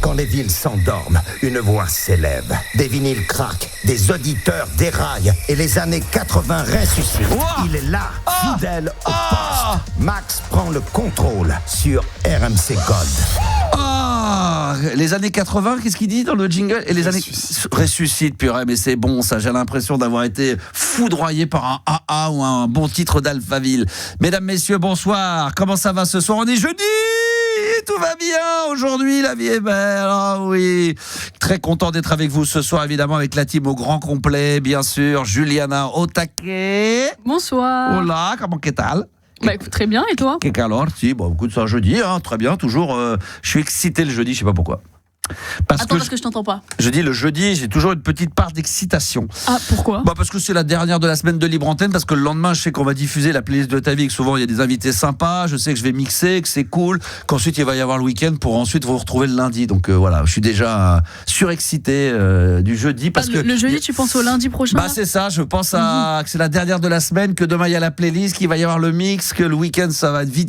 Quand les villes s'endorment, une voix s'élève. Des vinyles craquent, des auditeurs déraillent et les années 80 ressuscitent. Il est là, fidèle au poste. Max prend le contrôle sur RMC Gold. Les années 80, qu'est-ce qu'il dit dans le jingle? Et les années ressuscite, purée, mais c'est bon ça, j'ai l'impression d'avoir été foudroyé par un AA ou un bon titre d'Alphaville. Mesdames, messieurs, bonsoir, comment ça va ce soir? On est jeudi, tout va bien, aujourd'hui la vie est belle, ah oui. Très content d'être avec vous ce soir, évidemment, avec la team au grand complet, bien sûr, Juliana au taquet. Bonsoir. Hola, comment qu'est-ce que Bah écoute, très bien, et toi? Qu'est-ce alors? Si, bon, écoute, c'est un jeudi, hein, très bien, toujours, je suis excité le jeudi, je sais pas pourquoi. Parce que je t'entends pas. Je dis le jeudi, j'ai toujours une petite part d'excitation. Ah, pourquoi? Parce que c'est la dernière de la semaine de Libre Antenne, parce que le lendemain, je sais qu'on va diffuser la playlist de ta vie, que souvent il y a des invités sympas, je sais que je vais mixer, que c'est cool, qu'ensuite il va y avoir le week-end pour ensuite vous retrouver le lundi. Donc voilà, je suis déjà surexcité du jeudi. Parce que le jeudi, tu penses au lundi prochain? C'est ça, je pense que c'est la dernière de la semaine, que demain il y a la playlist, qu'il va y avoir le mix, que le week-end ça va être vite.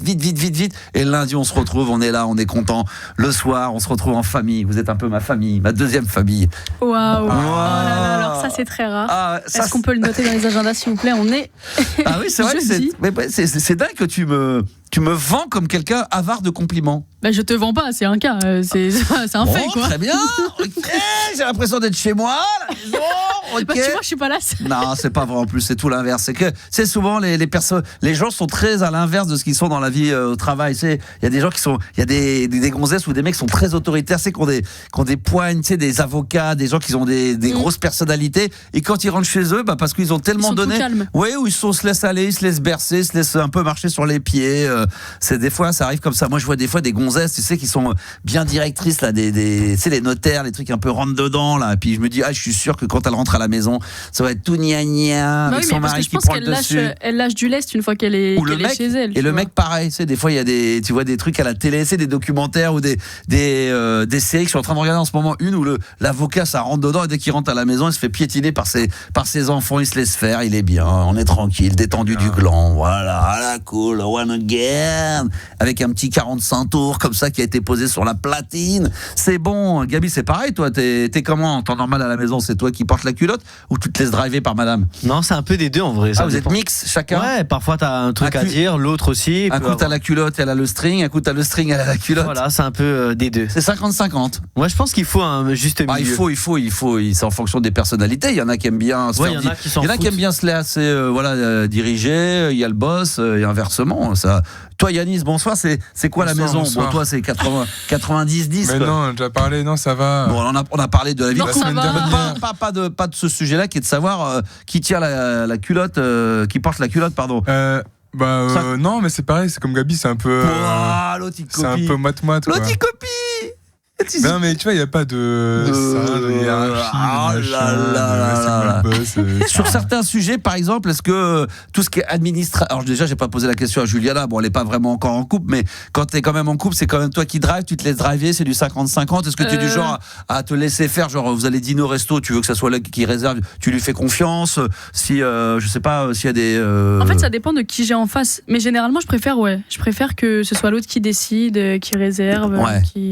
Et le lundi on se retrouve, on est là, on est content. Le soir, on se retrouve en famille, vous êtes un peu ma famille, ma deuxième famille. Waouh. Oh là là, alors ça c'est très rare. Est-ce qu'on peut le noter dans les agendas s'il vous plaît? On est oui, c'est vrai que c'est dingue que tu me vends comme quelqu'un avare de compliments. Je te vends pas, c'est un cas, c'est un fait quoi. Très bien. OK, j'ai l'impression d'être chez moi à la maison. OK. Tu vois, je suis pas là. Non, c'est pas vrai en plus, c'est tout l'inverse. C'est que c'est souvent les gens sont très à l'inverse de ce qu'ils sont dans la vie au travail. Il y a des gens il y a des gonzesses ou des mecs qui sont très autoritaires, qui ont des poignes, des avocats, des gens qui ont des grosses personnalités, et quand ils rentrent chez eux, parce qu'ils ont tellement donné, où ils se laissent aller, ils se laissent bercer, se laissent un peu marcher sur les pieds. Des fois ça arrive comme ça. Moi je vois des fois des gonzesses, qui sont bien directrices là, les notaires, les trucs un peu rentre dedans là, et puis je me dis je suis sûr que quand elle rentre à la maison, ça va être tout gna avec son mari qui prend le dessus. Elle lâche du lest une fois qu'elle est chez elle. Et le mec pareil, des fois tu vois des trucs à la télé, des documentaires ou des séries que je suis en train de regarder en ce moment, une où l'avocat ça rentre dedans, et dès qu'il rentre à la maison, il se fait piétiner par ses enfants, il se laisse faire, il est bien, on est tranquille, détendu du gland, voilà, cool, one again, avec un petit 45 tours comme ça qui a été posé sur la platine. C'est bon. Gabi, c'est pareil, toi, t'es comment en temps normal à la maison? C'est toi qui portes la culotte ou tu te laisses driver par madame? Non, c'est un peu des deux en vrai. Vous êtes mix chacun? Ouais, parfois t'as un truc à dire, l'autre aussi. Un coup t'as la culotte, elle a le string, un coup t'as le string, elle a la culotte. Voilà, c'est un peu des deux. C'est 50-50. Moi, je pense qu'il faut un juste milieu. Il faut. C'est en fonction des personnalités. Il y en a qui aiment bien se faire il y en a qui aiment bien se laisser diriger. Il y a le boss et inversement. Ça. Toi, Yanis, bonsoir. C'est quoi la maison? Bonsoir. Bon, toi, c'est 90-10. Mais non, on a déjà parlé, non, ça va. Bon, on a parlé de la vie. La semaine dernière. Pas de ce sujet-là, qui est de savoir qui tire la culotte, qui porte la culotte, pardon. Non, mais c'est pareil, c'est comme Gabi, c'est un peu. C'est un peu mat-mat. L'auticopie. Non, mais tu vois, il n'y a pas de Sur certains sujets, par exemple, est-ce que tout ce qui est alors déjà, j'ai pas posé la question à Juliana, elle n'est pas vraiment encore en couple, mais quand tu es quand même en couple, c'est quand même toi qui drives, tu te laisses driver, c'est du 50-50. Est-ce que tu es du genre à te laisser faire, genre vous allez dîner au resto, tu veux que ça soit là qui réserve, tu lui fais confiance, si je sais pas s'il y a des En fait, ça dépend de qui j'ai en face, mais généralement je préfère que ce soit l'autre qui décide, qui réserve.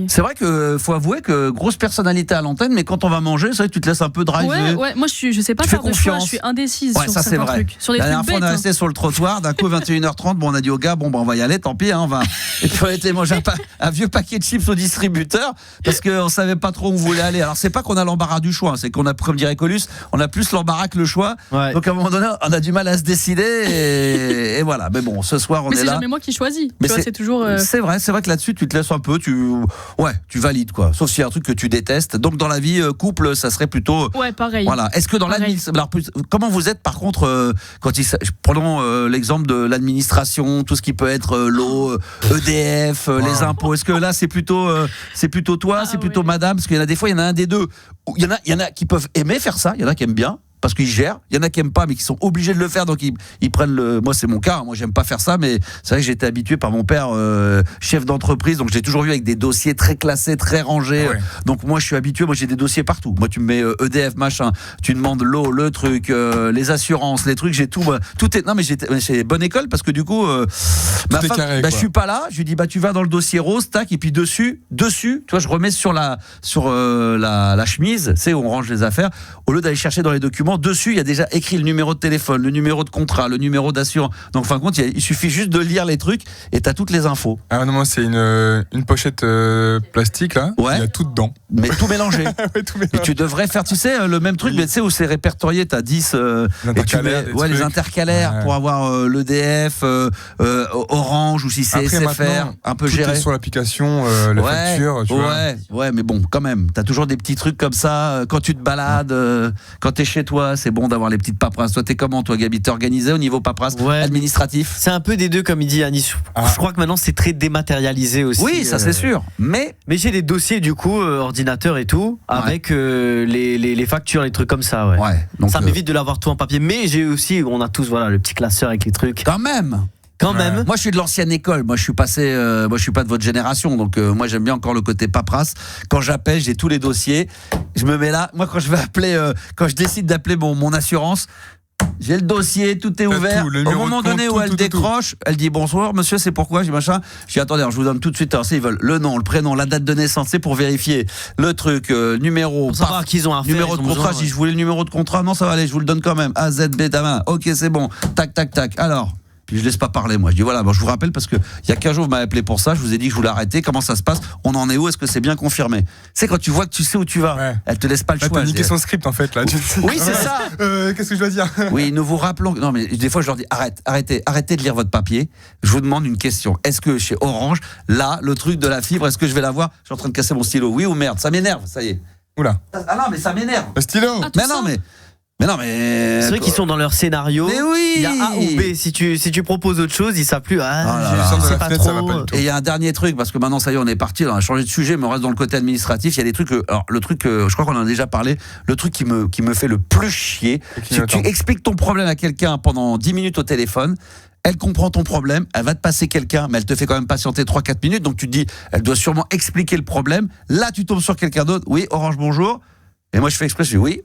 C'est vrai que faut avouer que grosse personnalité à l'antenne, mais quand on va manger, c'est vrai que tu te laisses un peu driver. Ouais, moi je sais pas faire de choix, je suis indécise sur ça, certains trucs. Sur des la dernière trucs fois, on est bêtes, resté sur le trottoir, d'un coup 21h30, on a dit au gars, on va y aller, tant pis, on va. Et puis on a été manger un vieux paquet de chips au distributeur parce qu'on savait pas trop où on voulait aller. Alors c'est pas qu'on a l'embarras du choix, c'est qu'on a, comme dirait Colus, on a plus l'embarras que le choix. Ouais. Donc à un moment donné, on a du mal à se décider et voilà. Mais bon, ce soir on est là. Mais c'est jamais moi qui choisis. Mais c'est toujours. C'est vrai que là-dessus tu te laisses un peu, tu valides quoi. Sauf s'il y a un truc que tu détestes. Donc dans la vie couple, ça serait plutôt. Ouais, pareil. Voilà. Est-ce que dans l'administration, comment vous êtes par contre prenons l'exemple de l'administration, tout ce qui peut être l'eau, EDF, les impôts. Est-ce que là c'est plutôt toi, c'est plutôt madame, parce qu'il y en a des fois, il y en a un des deux. Il y en a qui peuvent aimer faire ça, il y en a qui aiment bien. parce qu'ils gèrent. Il y en a qui aiment pas, mais qui sont obligés de le faire, donc ils prennent le. Moi, c'est mon cas. Moi, j'aime pas faire ça, mais c'est vrai que j'ai été habitué par mon père, chef d'entreprise, donc j'ai toujours vu avec des dossiers très classés, très rangés. Ouais. Donc moi, je suis habitué. Moi, j'ai des dossiers partout. Moi, tu me mets EDF machin, tu demandes l'eau, le truc, les assurances, les trucs, j'ai tout. Tout est. Non, mais c'est bonne école parce que du coup, ma femme, carré, je suis pas là. Je lui dis tu vas dans le dossier rose, tac, et puis dessus, tu vois, je remets sur la chemise, c'est où on range les affaires. Au lieu d'aller chercher dans les documents, dessus, il y a déjà écrit le numéro de téléphone, le numéro de contrat, le numéro d'assurance. Donc, en fin de compte, il suffit juste de lire les trucs et t'as toutes les infos. Ah non, moi, c'est une pochette plastique, là. Ouais. Il y a tout dedans. Mais tout mélangé. Ouais, tout mélangé. Et tu devrais faire, tu sais, le même truc, mais tu sais, où c'est répertorié, t'as 10. Et tu mets, les intercalaires pour avoir l'EDF, Orange, ou si c'est SFR, un peu géré. Tout est sur l'application, la facture, tu vois. Ouais, mais bon, quand même, t'as toujours des petits trucs comme ça. Quand tu te balades, quand t'es chez toi, c'est bon d'avoir les petites paperasses. Toi, t'es comment, toi, Gabi? T'es organisé au niveau paperasse administratif? C'est un peu des deux, comme il dit Anis. Je crois que maintenant, c'est très dématérialisé aussi. Oui, ça c'est sûr. Mais j'ai des dossiers, du coup, ordinateur et tout, avec les factures, les trucs comme ça. Ouais. Donc, ça m'évite de l'avoir tout en papier. Mais j'ai aussi, on a tous le petit classeur avec les trucs. Quand même. Moi, je suis de l'ancienne école. Moi, je suis passé. Moi, je suis pas de votre génération. Donc, moi, j'aime bien encore le côté paperasse. Quand j'appelle, j'ai tous les dossiers. Je me mets là. Moi, quand je vais appeler, quand je décide d'appeler mon assurance, j'ai le dossier, tout est ouvert. Au moment donné où elle décroche, elle dit bonsoir, monsieur, c'est pourquoi? J'ai machin. Je dis attendez, je vous donne tout de suite. Alors, ils veulent le nom, le prénom, la date de naissance, c'est pour vérifier le truc, numéro. Pour savoir qu'ils ont un numéro de contrat. Je dis je voulais le numéro de contrat. Non, ça va aller, je vous le donne quand même. A, Z, B, ta main. Ok, c'est bon. Tac, tac, tac. Alors. Puis je laisse pas parler, moi. Je dis voilà, je vous rappelle parce que il y a 15 jours vous m'avez appelé pour ça. Je vous ai dit que je voulais arrêter. Comment ça se passe? On en est où? Est-ce que c'est bien confirmé? C'est quand tu vois que tu sais où tu vas. Elle te laisse pas le choix. T'as niqué son script en fait là. Oui, c'est ça. Qu'est-ce que je dois dire? Oui, nous vous rappelons. Non, mais des fois je leur dis arrêtez de lire votre papier. Je vous demande une question. Est-ce que chez Orange, là, le truc de la fibre, est-ce que je vais l'avoir? Je suis en train de casser mon stylo. Oui ou merde? Ça m'énerve. Ça y est. Oula. Ah non, mais ça m'énerve. Le stylo. Mais non, mais c'est vrai qu'ils sont dans leur scénario. Mais oui. Il y a A ou B. Si tu proposes autre chose, ils savent plus. Je sais pas trop. Et il y a un dernier truc parce que maintenant ça y est, on est parti, on a changé de sujet, mais on reste dans le côté administratif. Il y a des trucs. Alors le truc, je crois qu'on en a déjà parlé. Le truc qui me fait le plus chier, c'est que tu expliques ton problème à quelqu'un pendant 10 minutes au téléphone. Elle comprend ton problème, elle va te passer quelqu'un, mais elle te fait quand même patienter 3-4 minutes. Donc tu te dis, elle doit sûrement expliquer le problème. Là, tu tombes sur quelqu'un d'autre. Oui, Orange, bonjour. Et moi, je fais exprès, je dis oui.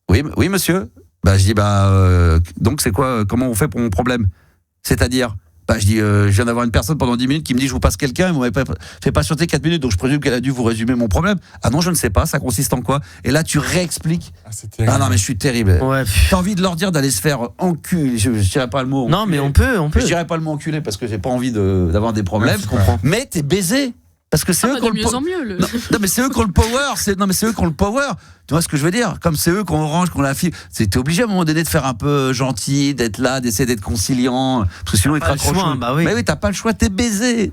Oui, monsieur. Je dis, donc c'est quoi, comment on fait pour mon problème? C'est-à-dire, je dis, je viens d'avoir une personne pendant 10 minutes qui me dit, je vous passe quelqu'un, et vous m'avez fait patienter 4 minutes, donc je présume qu'elle a dû vous résumer mon problème. Ah non, je ne sais pas, ça consiste en quoi? Et là, tu réexpliques. Ah non, mais je suis terrible. Ouais. T'as envie de leur dire d'aller se faire enculer. Je dirais pas le mot. Non, mais on peut. Je dirais pas le mot enculé parce que j'ai pas envie d'avoir des problèmes. Je comprends. Mais t'es baisé. Parce que c'est eux qui ont le mieux. Non, mais c'est eux qui ont le power. C'est eux qui ont le power. Tu vois ce que je veux dire? Comme c'est eux qui ont Orange, qui ont la fibre. T'es obligé à un moment donné de faire un peu gentil, d'être là, d'essayer d'être conciliant. Parce que sinon ils te raccrochent. Mais oui, t'as pas le choix. T'es baisé.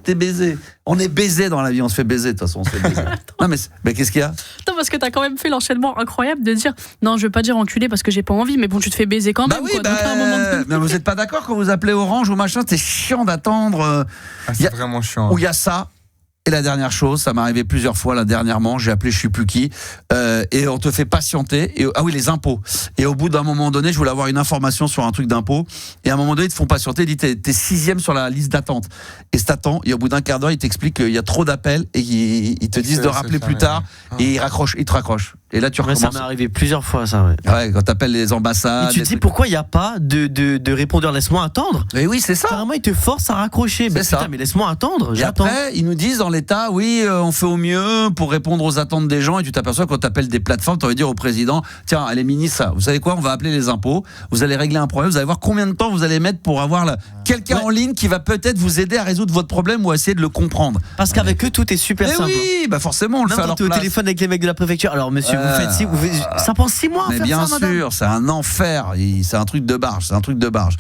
On est baisé dans la vie. On se fait baiser de toute façon. On se fait baiser. Non mais qu'est-ce qu'il y a? Non, parce que t'as quand même fait l'enchaînement incroyable de dire non, je veux pas dire enculé parce que j'ai pas envie, mais bon, tu te fais baiser quand même. Donc, à un moment donné... Mais vous êtes pas d'accord quand vous appelez Orange ou machin? C'est chiant d'attendre. C'est vraiment chiant. Où il y a ça. Et la dernière chose, ça m'est arrivé plusieurs fois là dernièrement, j'ai appelé je sais plus qui, et on te fait patienter, les impôts. Et au bout d'un moment donné, je voulais avoir une information sur un truc d'impôt, et à un moment donné, ils te font patienter, ils disent t'es 6e sur la liste d'attente. Et c'est t'attends, et au bout d'un quart d'heure, ils t'expliquent qu'il y a trop d'appels, et ils te disent de rappeler plus tard, et ils te raccrochent. Et là, tu recommences. Ça m'est arrivé plusieurs fois, ça, ouais. Quand t'appelles les ambassades. Et tu te dis pourquoi il n'y a pas de répondeur laisse-moi attendre? Et oui, c'est ça. Carrément, ils te forcent à raccrocher. C'est ça. Putain, mais laisse-moi attendre. Et après, ils nous disent dans l'État, oui, on fait au mieux pour répondre aux attentes des gens. Et tu t'aperçois quand t'appelles des plateformes, t'as envie de dire au président, tiens, elle est ministre, vous savez quoi, on va appeler les impôts, vous allez régler un problème, vous allez voir combien de temps vous allez mettre pour avoir quelqu'un en ligne qui va peut-être vous aider à résoudre votre problème ou à essayer de le comprendre. Parce qu'avec eux, tout est super simple. Oui, forcément, on le fait à leur place. Au téléphone avec les mecs de la préfecture. Alors, monsieur, vous faites si, ça prend 6 mois à faire bien ça, sûr, madame. c'est un enfer. C'est un truc de barge.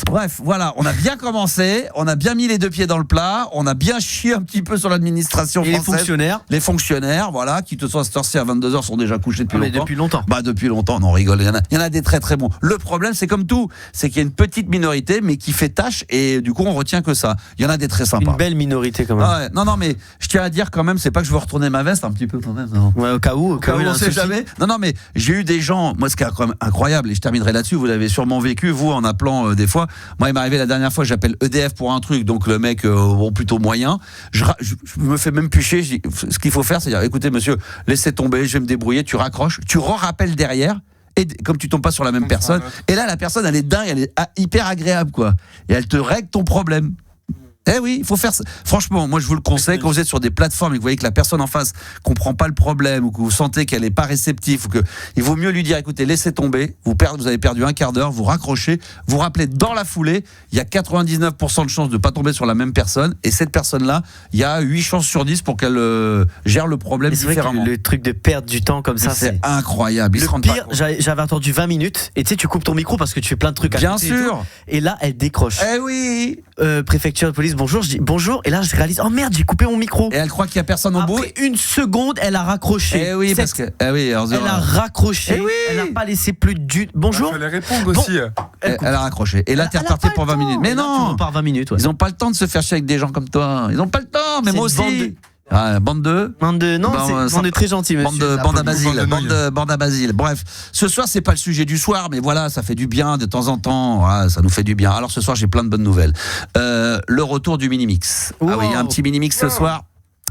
Bref, voilà, on a bien commencé, on a bien mis les deux pieds dans le plat, on a bien chié un petit peu sur l'administration française. Les fonctionnaires, voilà, qui te sont à cette heure-ci à 22h sont déjà couchés depuis longtemps. Depuis longtemps, non, on rigole. Il y en a des très très bons. Le problème, c'est comme tout, c'est qu'il y a une petite minorité, mais qui fait tâche trash et du coup on retient que ça. Il y en a des très sympas. Une belle minorité quand même. Ah ouais. Non, mais je tiens à dire quand même, c'est pas que je veux retourner ma veste un petit peu quand même. Non. Ouais, au cas où on sait jamais. Non, mais j'ai eu des gens, moi ce qui est quand même incroyable, et je terminerai là-dessus, vous l'avez sûrement vécu, vous, en appelant des fois. Moi, il m'est arrivé la dernière fois, j'appelle EDF pour un truc, donc le mec, plutôt moyen. Je me fais même pucher, je dis, ce qu'il faut faire, c'est dire, écoutez monsieur, laissez tomber, je vais me débrouiller, tu raccroches, tu rappelles derrière. Et comme tu tombes pas sur la même personne, et là la personne elle est dingue, elle est hyper agréable quoi, et elle te règle ton problème. Eh oui, il faut faire ça. Franchement, moi je vous le conseille, quand vous êtes sur des plateformes et que vous voyez que la personne en face comprend pas le problème ou que vous sentez qu'elle est pas réceptive ou que il vaut mieux lui dire écoutez, laissez tomber, vous avez perdu un quart d'heure, vous raccrochez, vous rappelez dans la foulée, il y a 99% de chances de pas tomber sur la même personne et cette personne-là, il y a 8 chances sur 10 pour qu'elle gère le problème différemment. Vrai que le truc de perdre du temps comme ça, c'est incroyable. Le pire, j'avais attendu 20 minutes et tu sais, tu coupes ton micro parce que tu fais plein de trucs à bien sûr. Et là, elle décroche. Eh oui. Préfecture de police, bonjour, je dis bonjour et là je réalise oh merde, j'ai coupé mon micro. Et elle croit qu'il y a personne au bout. Après une seconde, elle a raccroché. Eh oui, parce que elle a raccroché. Elle n'a pas laissé plus de bonjour. Il fallait répondre aussi. Elle a raccroché. Et là t'es reparti pour 20 minutes. Mais non, tu repars 20 minutes. Ouais. Ils ont pas le temps de se faire chier avec des gens comme toi. Ils ont pas le temps. Mais moi aussi. Bande de très gentil, monsieur. Bande à Basile. Bref, ce soir c'est pas le sujet du soir, mais voilà, ça fait du bien de temps en temps. Voilà, ça nous fait du bien. Alors ce soir j'ai plein de bonnes nouvelles. Le retour du mini-mix. Wow. Ah oui, il y a un petit mini-mix ce soir.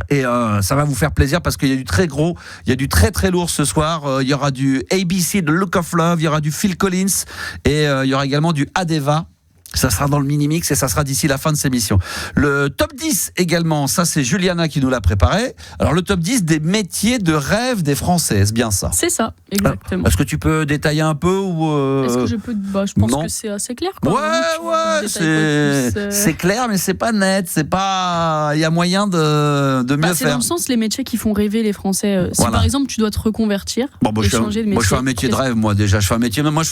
Et ça va vous faire plaisir parce qu'il y a du très gros, il y a du très très lourd ce soir. Il y aura du ABC de Look of Love, il y aura du Phil Collins et il y aura également du Adeva. Ça sera dans le mini-mix et ça sera d'ici la fin de cette émission. Le top 10 également, ça c'est Juliana qui nous l'a préparé. Alors le top 10 des métiers de rêve des Français, est-ce bien ça ? C'est ça, exactement. Est-ce que tu peux détailler un peu ou Est-ce que je peux je pense que c'est assez clair quoi. Ouais, c'est clair mais c'est pas net, c'est pas il y a moyen de mieux faire. C'est dans le sens les métiers qui font rêver les Français. Si par exemple tu dois te reconvertir et changer de métier. Moi je fais un métier de rêve moi déjà, je fais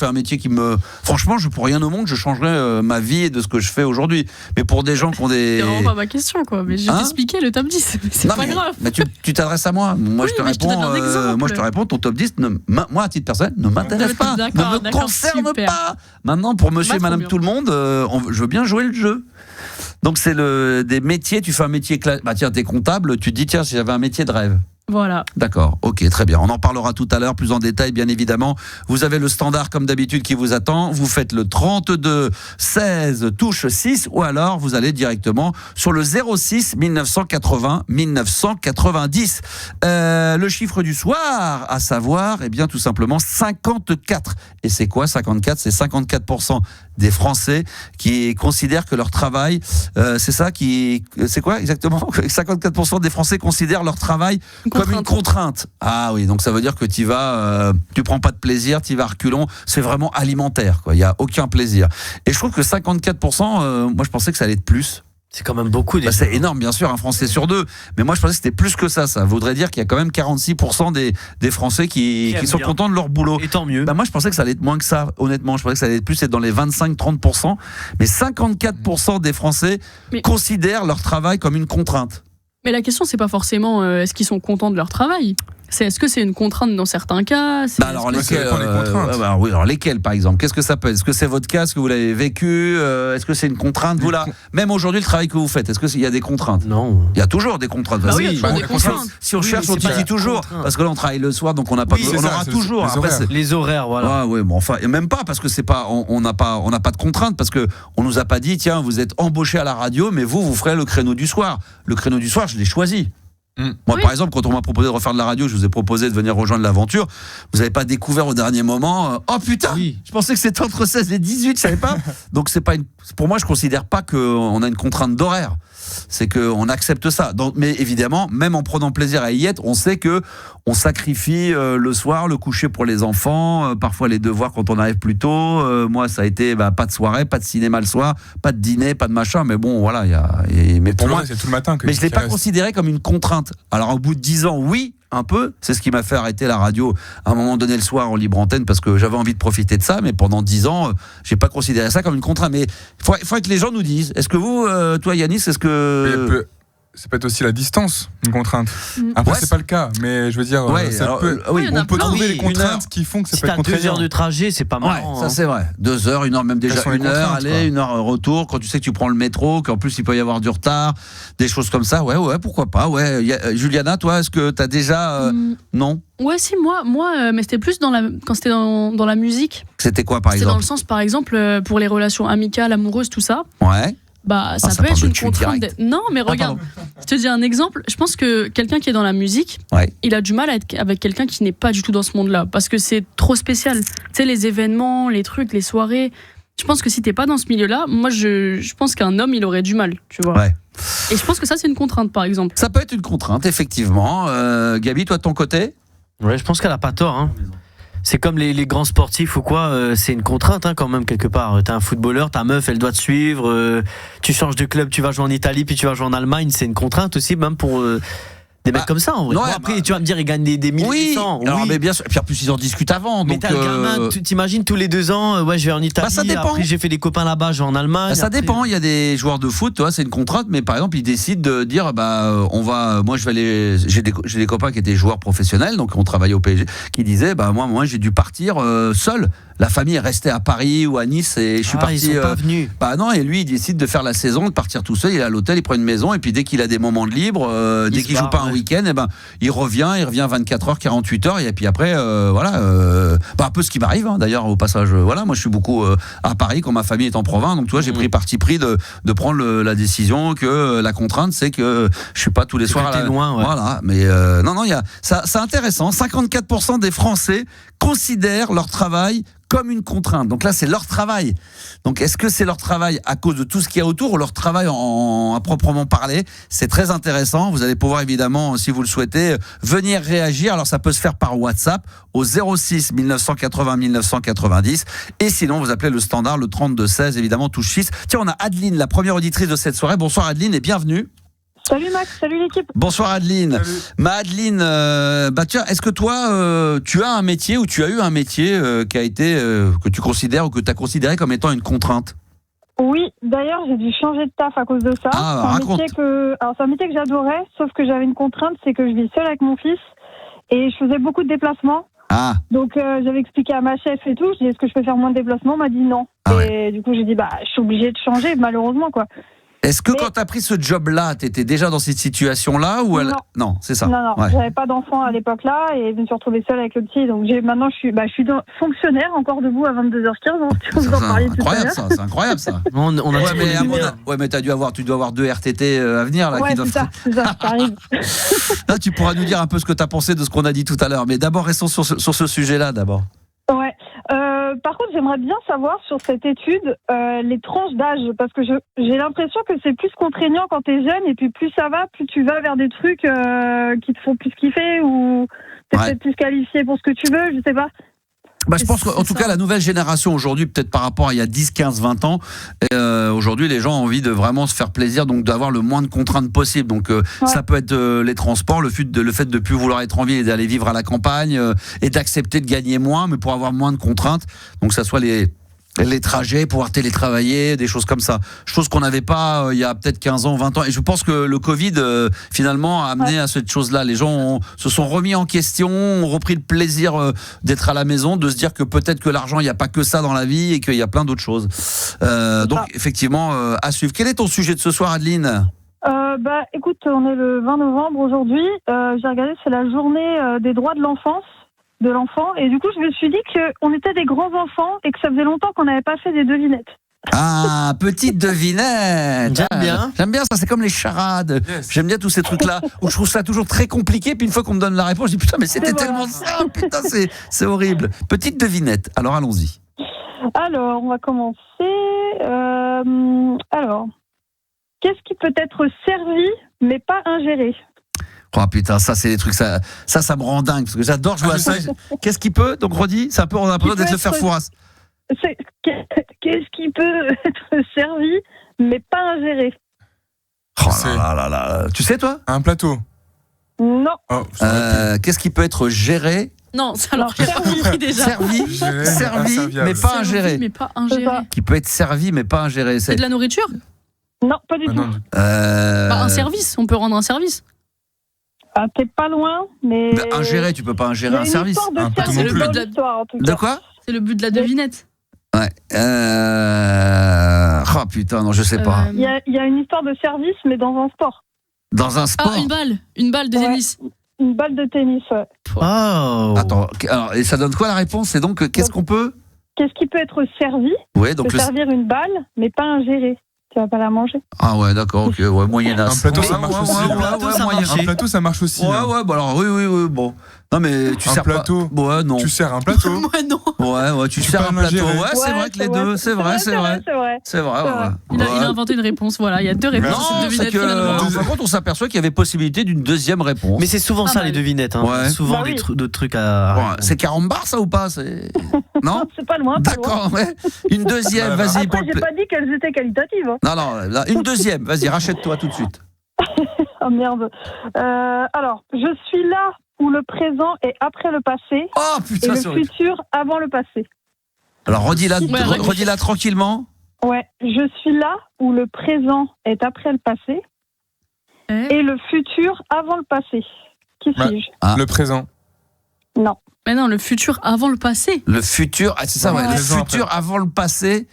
un métier qui me franchement, pour rien au monde, je changerais ma vie et de ce que je fais aujourd'hui. Mais pour des gens qui ont des... C'est vraiment pas ma question, quoi. Mais je t'expliquais le top 10. Mais c'est pas grave. Mais tu t'adresses à moi. Moi, je te réponds. Moi, je te réponds. Ton top 10, moi, à titre personnel, ne m'intéresse pas. Ne me concerne pas. Maintenant, pour monsieur et madame tout le monde, je veux bien jouer le jeu. Donc, c'est des métiers. Tu fais un métier... tiens, t'es comptable. Tu te dis, tiens, si j'avais un métier de rêve. Voilà. D'accord, ok, très bien. On en parlera tout à l'heure plus en détail, bien évidemment. Vous avez le standard comme d'habitude qui vous attend. Vous faites le 32 16 touche 6 ou alors vous allez directement sur le 06 1980 1990. Le chiffre du soir, à savoir, tout simplement 54. Et c'est quoi 54 ? C'est 54% des Français qui considèrent que leur travail, c'est quoi exactement ? 54% des Français considèrent leur travail comme une contrainte. Ah oui, donc ça veut dire que tu prends pas de plaisir, tu vas reculons, c'est vraiment alimentaire, quoi. Il y a aucun plaisir. Et je trouve que 54%, moi je pensais que ça allait être plus. C'est quand même beaucoup. C'est énorme, bien sûr, un Français sur deux. Mais moi, je pensais que c'était plus que ça. Ça voudrait dire qu'il y a quand même 46% des Français qui sont contents de leur boulot. Et tant mieux. Moi, je pensais que ça allait être moins que ça, honnêtement. Je pensais que ça allait être plus être dans les 25-30%. Mais 54% des Français considèrent leur travail comme une contrainte. Mais la question, c'est pas forcément est-ce qu'ils sont contents de leur travail. C'est est-ce que c'est une contrainte dans certains cas alors lesquelles par exemple ? Qu'est-ce que ça peut être ? Est-ce que c'est votre cas ? Est-ce que vous l'avez vécu ? Est-ce que c'est une contrainte ? Même aujourd'hui, le travail que vous faites, est-ce qu'il y a des contraintes ? Non. Il y a toujours des contraintes. Si on cherche, on dit toujours. Parce que là, on travaille le soir, donc on n'a pas. On aura toujours. Les horaires, voilà. Oui, bon, enfin, même pas parce que c'est pas. On n'a pas de contrainte parce que on nous a pas dit tiens, vous êtes embauché à la radio, mais vous ferez le créneau du soir. Le créneau du soir, je l'ai choisi. Moi, par exemple, quand on m'a proposé de refaire de la radio, je vous ai proposé de venir rejoindre l'aventure. Vous n'avez pas découvert au dernier moment. Oh putain, je pensais que c'était entre 16 et 18, je savais pas. Donc c'est pas pour moi, je considère pas qu'on a une contrainte d'horaire. C'est qu'on accepte ça. Mais évidemment, même en prenant plaisir à y être, on sait que on sacrifie le soir, le coucher pour les enfants, parfois les devoirs quand on arrive plus tôt. Moi, ça a été pas de soirée, pas de cinéma le soir, pas de dîner, pas de machin. Mais bon, voilà. Mais pour moi, c'est tout le matin. Mais je l'ai pas considéré comme une contrainte. Alors, au bout de 10 ans, oui. Un peu, c'est ce qui m'a fait arrêter la radio à un moment donné le soir en libre antenne parce que j'avais envie de profiter de ça, mais pendant 10 ans, j'ai pas considéré ça comme une contrainte. Mais il faut que les gens nous disent. Est-ce que vous, toi Yanis, est-ce que ça peut être aussi la distance, une contrainte. Après, c'est pas le cas, mais je veux dire, on peut trouver les contraintes qui font que ça peut être contraignant. Si t'as 2 heures de trajet, c'est pas mal. Ça c'est vrai. 2 heures, 1 heure, même déjà 1 heure aller, 1 heure retour. Quand tu sais que tu prends le métro, qu'en plus il peut y avoir du retard, des choses comme ça. Ouais, pourquoi pas. Ouais. Juliana, toi, est-ce que t'as déjà non? Ouais, si, moi, mais c'était plus quand c'était dans la musique. C'était quoi, par exemple? C'est dans le sens, par exemple, pour les relations amicales, amoureuses, tout ça. Ouais. Ça peut être une contrainte. Non, mais regarde, je te dis un exemple. Je pense que quelqu'un qui est dans la musique, il a du mal à être avec quelqu'un qui n'est pas du tout dans ce monde-là, parce que c'est trop spécial. Tu sais, les événements, les trucs, les soirées. Je pense que si t'es pas dans ce milieu-là, moi, je pense qu'un homme, il aurait du mal, tu vois. Ouais. Et je pense que ça, c'est une contrainte, par exemple. Ça peut être une contrainte, effectivement. Gabi, toi, de ton côté? Ouais, je pense qu'elle a pas tort. Hein. C'est comme les grands sportifs ou quoi, c'est une contrainte quand même quelque part. T'es un footballeur, ta meuf elle doit te suivre, tu changes de club, tu vas jouer en Italie puis tu vas jouer en Allemagne, c'est une contrainte aussi même pour des mecs comme ça en vrai. Ouais, après tu vas me dire ils gagnent des milliers de cents. Alors, mais bien sûr. Et puis en plus ils en discutent avant. Mais donc, t'as le gamin, tu t'imagines tous les 2 ans, je vais en Italie, ça dépend. après j'ai fait des copains là-bas, je vais en Allemagne. Ça dépend, il y a des joueurs de foot, c'est une contrainte, mais par exemple ils décident de dire moi je vais aller, j'ai des copains qui étaient joueurs professionnels, donc on travaillait au PSG, qui disaient moi j'ai dû partir seul. La famille est restée à Paris ou à Nice et je suis parti. Ils sont pas venus. Non, et lui il décide de faire la saison, de partir tout seul, il est à l'hôtel, il prend une maison et puis dès qu'il a des moments de libre, dès qu'il joue pas un week-end, il revient 24 heures, 48 heures et puis après un peu ce qui m'arrive d'ailleurs au passage. Moi je suis beaucoup à Paris quand ma famille est en province, donc tu vois j'ai pris parti pris de prendre la décision que la contrainte c'est que je suis pas tous les soirs à loin. Ouais. Voilà, mais non il y a ça, c'est intéressant. 54% des Français considèrent leur travail comme une contrainte. Donc là, c'est leur travail. Donc est-ce que c'est leur travail à cause de tout ce qu'il y a autour ou leur travail à proprement parler? C'est très intéressant. Vous allez pouvoir évidemment, si vous le souhaitez, venir réagir. Alors ça peut se faire par WhatsApp au 06 1980 1990 et sinon vous appelez le standard, le 32 16, évidemment touche 6. Tiens, on a Adeline, la première auditrice de cette soirée. Bonsoir Adeline et bienvenue. Salut Max, salut l'équipe. Bonsoir Adeline. Adeline, tiens, est-ce que toi, tu as un métier ou tu as eu un métier qui a été que tu considères ou que tu as considéré comme étant une contrainte? Oui, d'ailleurs j'ai dû changer de taf à cause de ça. C'est un métier que j'adorais, sauf que j'avais une contrainte, c'est que je vis seule avec mon fils et je faisais beaucoup de déplacements. Donc j'avais expliqué à ma chef et tout, je dis est-ce que je peux faire moins de déplacements, elle m'a dit non. Du coup j'ai dit je suis obligée de changer malheureusement quoi. Est-ce que quand tu as pris ce job-là, tu étais déjà dans cette situation-là ou Non, c'est ça. Non, j'avais pas d'enfant à l'époque-là et je me suis retrouvée seule avec le petit. Donc maintenant, je suis fonctionnaire, encore debout à 22h15. C'est incroyable ça. Mais tu dois avoir 2 RTT à venir. Là, c'est ça arrive. Là, tu pourras nous dire un peu ce que tu as pensé de ce qu'on a dit tout à l'heure. Mais d'abord, restons sur ce sujet-là d'abord. Ouais. Par contre, j'aimerais bien savoir sur cette étude les tranches d'âge, parce que j'ai l'impression que c'est plus contraignant quand t'es jeune, et puis plus ça va, plus tu vas vers des trucs qui te font plus kiffer, ou t'es peut-être plus qualifié pour ce que tu veux, je sais pas. Je pense qu'en tout cas, la nouvelle génération aujourd'hui, peut-être par rapport à il y a 10, 15, 20 ans, aujourd'hui, les gens ont envie de vraiment se faire plaisir, donc d'avoir le moins de contraintes possible. Donc, ça peut être les transports, le fait de plus vouloir être en ville et d'aller vivre à la campagne, et d'accepter de gagner moins, mais pour avoir moins de contraintes. Donc, ça soit les trajets, pouvoir télétravailler, des choses comme ça. Chose qu'on n'avait pas il y a peut-être 15 ans, 20 ans. Et je pense que le Covid, finalement, a amené à cette chose-là. Les gens se sont remis en question, ont repris le plaisir d'être à la maison, de se dire que peut-être que l'argent, il n'y a pas que ça dans la vie et qu'il y a plein d'autres choses. Donc, effectivement, à suivre. Quel est ton sujet de ce soir, Adeline ? Écoute, on est le 20 novembre aujourd'hui. J'ai regardé, c'est la journée des droits de l'enfance. Et du coup je me suis dit qu'on était des grands enfants et que ça faisait longtemps qu'on n'avait pas fait des devinettes. Petite devinette. J'aime bien ça, c'est comme les charades. Yes. J'aime bien tous ces trucs là où je trouve ça toujours très compliqué, puis une fois qu'on me donne la réponse je dis putain mais c'était tellement simple, putain c'est horrible. Petite devinette, alors allons-y. Alors on va commencer. Qu'est-ce qui peut être servi mais pas ingéré? Oh putain, ça c'est des trucs, ça me rend dingue parce que j'adore jouer à ça. Qu'est-ce qui peut, donc redis, c'est un peu, on a besoin d'être le faire fourrasse. Qu'est-ce qui peut être servi mais pas ingéré? Là. Tu sais toi? Un plateau. Non. Qu'est-ce qui peut être géré? Non, alors servi déjà. Servi, mais pas ingéré. Qui peut être servi mais pas ingéré. C'est de la nourriture? Non, pas du tout. Un service. On peut rendre un service. Ah, t'es pas loin, mais. Ingérer, tu peux pas ingérer un service. C'est le but de l'histoire, en tout cas. De quoi ? C'est le but de la devinette. Ouais. Oh putain, non, je sais pas. Il y a une histoire de service, mais dans un sport. Dans un sport. Une balle de tennis. Une balle de tennis, ouais. Oh. Attends, alors, et ça donne quoi la réponse ? C'est donc qu'est-ce qu'on peut ? Qu'est-ce qui peut être servi ? Ouais, donc servir une balle, mais pas ingérer. Tu vas pas la manger. Ah ouais, d'accord, ok, ouais, moyennas. Un plateau, ça marche aussi. Un plateau, ça marche aussi. Ouais, bah alors oui, bon. Non mais tu sers plateau. Pas. Ouais, non. Tu sers un plateau. Moi non. Ouais, tu sers un plateau. Ouais, c'est vrai que les deux, c'est vrai. C'est vrai. Il a inventé une réponse, voilà, il y a deux réponses. Non, c'est que par contre, on s'aperçoit qu'il y avait possibilité d'une deuxième réponse. Mais c'est souvent ça les devinettes, hein. Ouais. Souvent d'autres trucs à. C'est carambar ça ou pas ? Non. C'est pas loin. D'accord, ouais. Une deuxième, vas-y. Après, j'ai pas dit qu'elles étaient qualitatives. Non, une deuxième, vas-y, rachète-toi tout de suite. Oh merde. Alors, je suis là où le présent est après le passé. Oh putain, et le futur avant le passé. Alors redis-la tranquillement. Ouais, je suis là où le présent est après le passé et le futur avant le passé. Qui suis-je ? Le présent. Non. Mais non, le futur avant le passé. Le futur, c'est ça, ouais. Le futur avant le passé.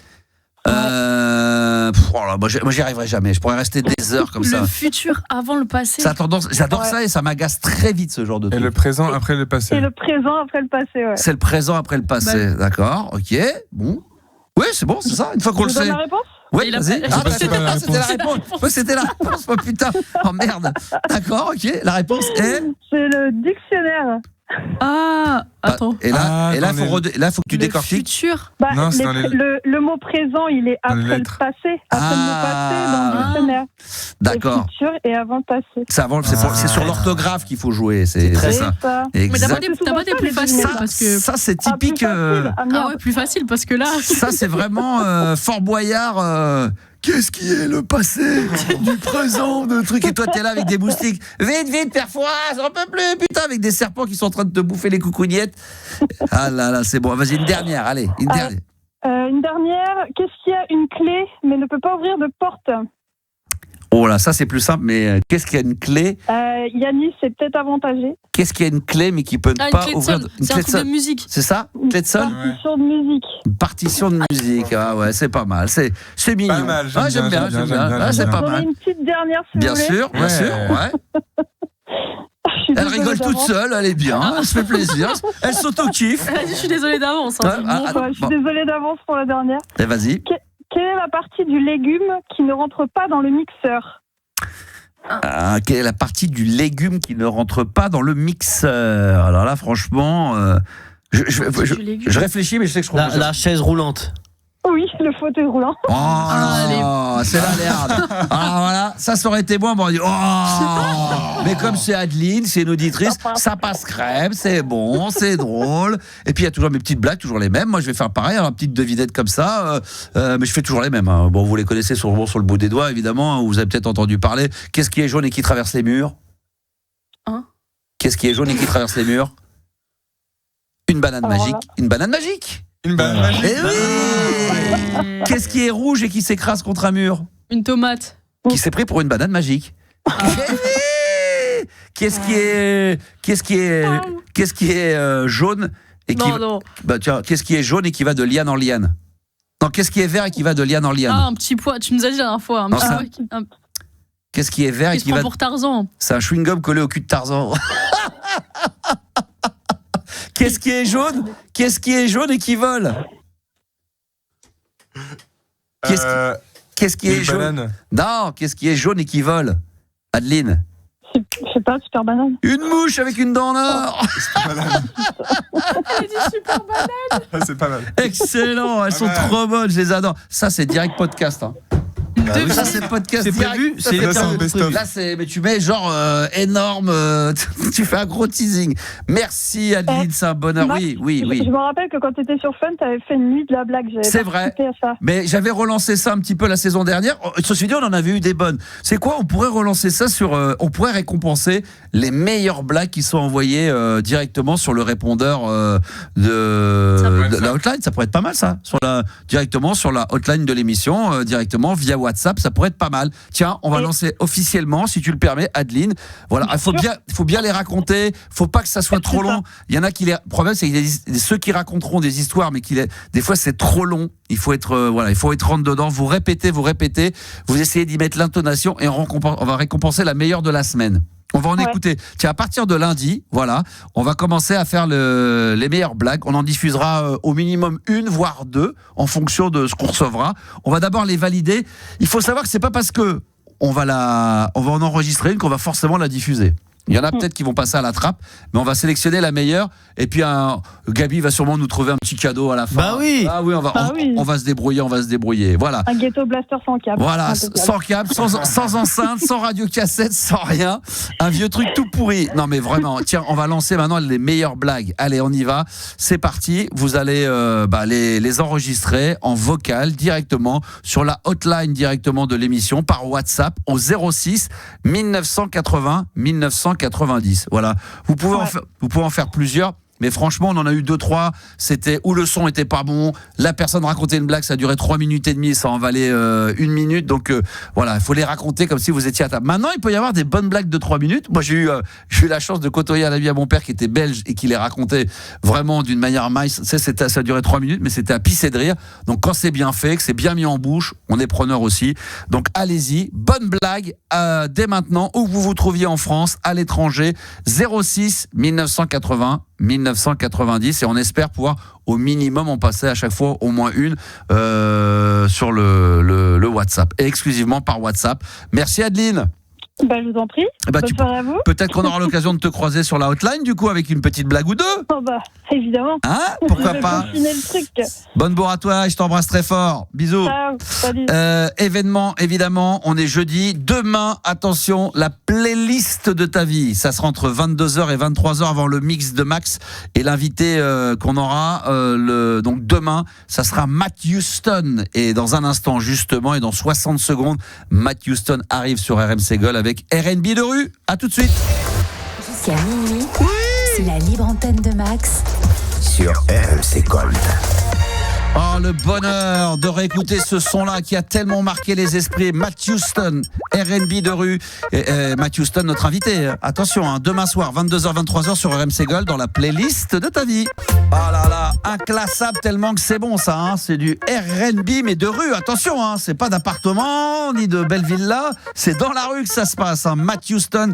Moi j'y arriverai jamais. Je pourrais rester des heures comme ça. Le futur avant le passé. Ça a tendance, j'adore ça et ça m'agace très vite ce genre de truc. Et le présent après le passé. Et le présent après le passé, ouais. C'est le présent après le passé, d'accord, ok, bon. Oui, c'est bon, c'est ça. Une fois qu'on le sait. Tu donnes la réponse ? Oui, vas-y. C'était la réponse. C'était la réponse. Oh putain. Oh merde. D'accord, ok. La réponse est. C'est le dictionnaire. Ah, attends. Et là, faut que tu décortiques. Futur. Non, le mot présent, il est après le passé. Après le mot passé dans le dictionnaire. D'accord. Le futur et avant le passé. C'est sur l'orthographe qu'il faut jouer. C'est ça. Mais t'as pas des plus faciles parce que. Ça, c'est typique. Ah ouais, plus facile parce que là. Ça, c'est vraiment Fort Boyard. Qu'est-ce qui est le passé du présent de truc. Et toi t'es là avec des moustiques. Vite Père Fouras, j'en peux plus, putain, avec des serpents qui sont en train de te bouffer les coucougnettes. Ah là, c'est bon. Vas-y, une dernière, allez, une dernière. Une dernière. Qu'est-ce qui a une clé mais ne peut pas ouvrir de porte ? Oh là, ça c'est plus simple, mais qu'est-ce qui a une clé ? Yanis, c'est peut-être avantagé. Qu'est-ce qui a une clé mais qui peut pas ouvrir une clé de musique. C'est ça ? Clé de sol ? Partition de musique. Une partition de musique. Ah ouais, c'est pas mal. C'est mignon. Pas mal, j'aime bien. Ah, c'est pas mal. Une petite dernière, si vous voulez. Bien sûr, ouais. Elle rigole toute seule, elle est bien, elle se fait plaisir, elle s'auto-kiffe. Je suis désolée d'avance. Je suis désolée d'avance pour la dernière. Et vas-y. Quelle est la partie du légume qui ne rentre pas dans le mixeur ? Quelle est la partie du légume qui ne rentre pas dans le mixeur ? Alors là, franchement, je réfléchis, mais je sais que je comprends. La chaise roulante. Oui, le fauteuil roulant. Oh, c'est la merde. Alors voilà, ça aurait été bon, on m'aurait dit mais comme c'est Adeline, c'est une auditrice, ça passe crème, c'est bon, c'est drôle. Et puis il y a toujours mes petites blagues, toujours les mêmes. Moi je vais faire pareil, alors, une petite devinette comme ça, mais je fais toujours les mêmes. Hein. Bon, vous les connaissez sur le bout des doigts, évidemment, vous avez peut-être entendu parler. Qu'est-ce qui est jaune et qui traverse les murs ? Qu'est-ce qui est jaune et qui traverse les murs ? Une banane magique. Une banane magique. Une banane magique. Eh oui. Qu'est-ce qui est rouge et qui s'écrase contre un mur ? Une tomate. Qui s'est pris pour une banane magique. Qu'est-ce qui est jaune et qui qu'est-ce qui est jaune et qui va de liane en liane ? Non, qu'est-ce qui est vert et qui va de liane en liane ? Ah, un petit pois, tu nous as dit la dernière fois. Qu'est-ce qui est vert et qui va pour Tarzan ? C'est un chewing-gum collé au cul de Tarzan. Qu'est-ce qui est jaune ? Qu'est-ce qui est jaune et qui vole ? Qu'est-ce qui est jaune ? Banane. Non, qu'est-ce qui est jaune et qui vole ? Adeline ? Je sais pas, super banane. Une mouche avec une dent en or. Elle a dit super banane. C'est pas mal. Excellent, elles sont trop bonnes, je les adore. Ça c'est direct podcast. Hein. Ça c'est podcast c'est direct. prévu, c'est là c'est mais tu mets genre énorme tu fais un gros teasing. Merci Adeline, c'est un bonheur. Max, oui. Je me rappelle que quand tu étais sur Fun, tu avais fait une nuit de la blague, c'est vrai. À ça. Mais j'avais relancé ça un petit peu la saison dernière. Ceci dit, on en avait eu des bonnes. C'est quoi ? On pourrait relancer ça sur on pourrait récompenser les meilleures blagues qui sont envoyées directement sur le répondeur de la hotline, ça pourrait être pas mal ça, directement sur la hotline de l'émission directement via WhatsApp. WhatsApp, ça pourrait être pas mal. Tiens, on va lancer officiellement, si tu le permets, Adeline. Voilà, il faut bien les raconter. Faut pas que ça soit trop long. Il y en a qui le problème, c'est qu'il y a ceux qui raconteront des histoires, mais des fois c'est trop long. Il faut être rentre dedans. Vous répétez. Vous essayez d'y mettre l'intonation et on va récompenser la meilleure de la semaine. On va en écouter. Tiens, à partir de lundi, voilà, on va commencer à faire les meilleures blagues. On en diffusera au minimum 1, voire 2, en fonction de ce qu'on recevra. On va d'abord les valider. Il faut savoir que c'est pas parce que on va en enregistrer une qu'on va forcément la diffuser. Il y en a peut-être qui vont passer à la trappe, mais on va sélectionner la meilleure. Et puis Gabi va sûrement nous trouver un petit cadeau à la fin. Bah oui. Ah oui, on va se débrouiller. Voilà. Un ghetto blaster sans câble. Voilà, sans câble, sans enceinte, sans radiocassette, sans rien. Un vieux truc tout pourri. Non mais vraiment, tiens, on va lancer maintenant les meilleures blagues. Allez, on y va. C'est parti. Vous allez les enregistrer en vocal directement sur la hotline directement de l'émission par WhatsApp au 06 1980 1990. Voilà. Vous pouvez en faire plusieurs. Mais franchement, on en a eu 2-3. C'était où le son était pas bon. La personne racontait une blague, ça a duré 3 minutes et demie, ça en valait 1 minute. Donc voilà, il faut les raconter comme si vous étiez à table. Maintenant, il peut y avoir des bonnes blagues de 3 minutes. Moi, j'ai eu la chance de côtoyer un ami à mon père qui était belge et qui les racontait vraiment d'une manière nice. Ça a duré 3 minutes, mais c'était à pisser de rire. Donc quand c'est bien fait, que c'est bien mis en bouche, on est preneur aussi. Donc allez-y, bonne blague dès maintenant, où vous vous trouviez en France, à l'étranger, 06 1980 1990, et on espère pouvoir au minimum en passer à chaque fois au moins une sur le WhatsApp, et exclusivement par WhatsApp. Merci Adeline. Je vous en prie. Bonne soirée à vous. Peut-être qu'on aura l'occasion de te croiser sur la hotline, du coup, avec une petite blague ou deux. Évidemment. Hein, pourquoi pas. Le truc. Bonne bourre à toi, et je t'embrasse très fort. Bisous. Ciao. Salut. Événement, évidemment, on est jeudi. Demain, attention, la playlist de ta vie. Ça sera entre 22h et 23h avant le mix de Max. Et l'invité qu'on aura, donc demain, ça sera Matt Houston. Et dans un instant, justement, et dans 60 secondes, Matt Houston arrive sur RMC Gold avec R&B de rue. À tout de suite. Jusqu'à minuit, c'est la libre antenne de Max sur RMC Gold. Oh, le bonheur de réécouter ce son-là qui a tellement marqué les esprits. Matt Houston, R&B de rue. Matt Houston, notre invité. Attention, demain soir, 22h, 23h sur RMC Gold dans la playlist de ta vie. Oh là là, inclassable tellement que c'est bon ça. C'est du R&B mais de rue. Attention, c'est pas d'appartement ni de belle villa. C'est dans la rue que ça se passe. Matt Houston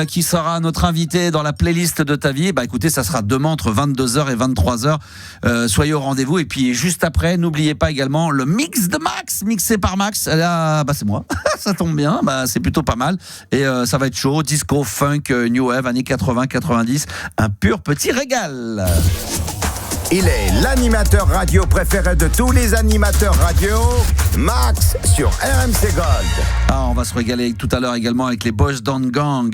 qui sera notre invité dans la playlist de ta vie. Écoutez, ça sera demain entre 22h et 23h. Soyez au rendez-vous. Et puis juste après, n'oubliez pas également le mix de Max, mixé par Max. Là, c'est moi. Ça tombe bien. C'est plutôt pas mal. Et ça va être chaud. Disco, funk, new wave, années 80-90. Un pur petit régal. Il est l'animateur radio préféré de tous les animateurs radio, Max sur RMC Gold. On va se régaler tout à l'heure également avec les Boys Don't Gang.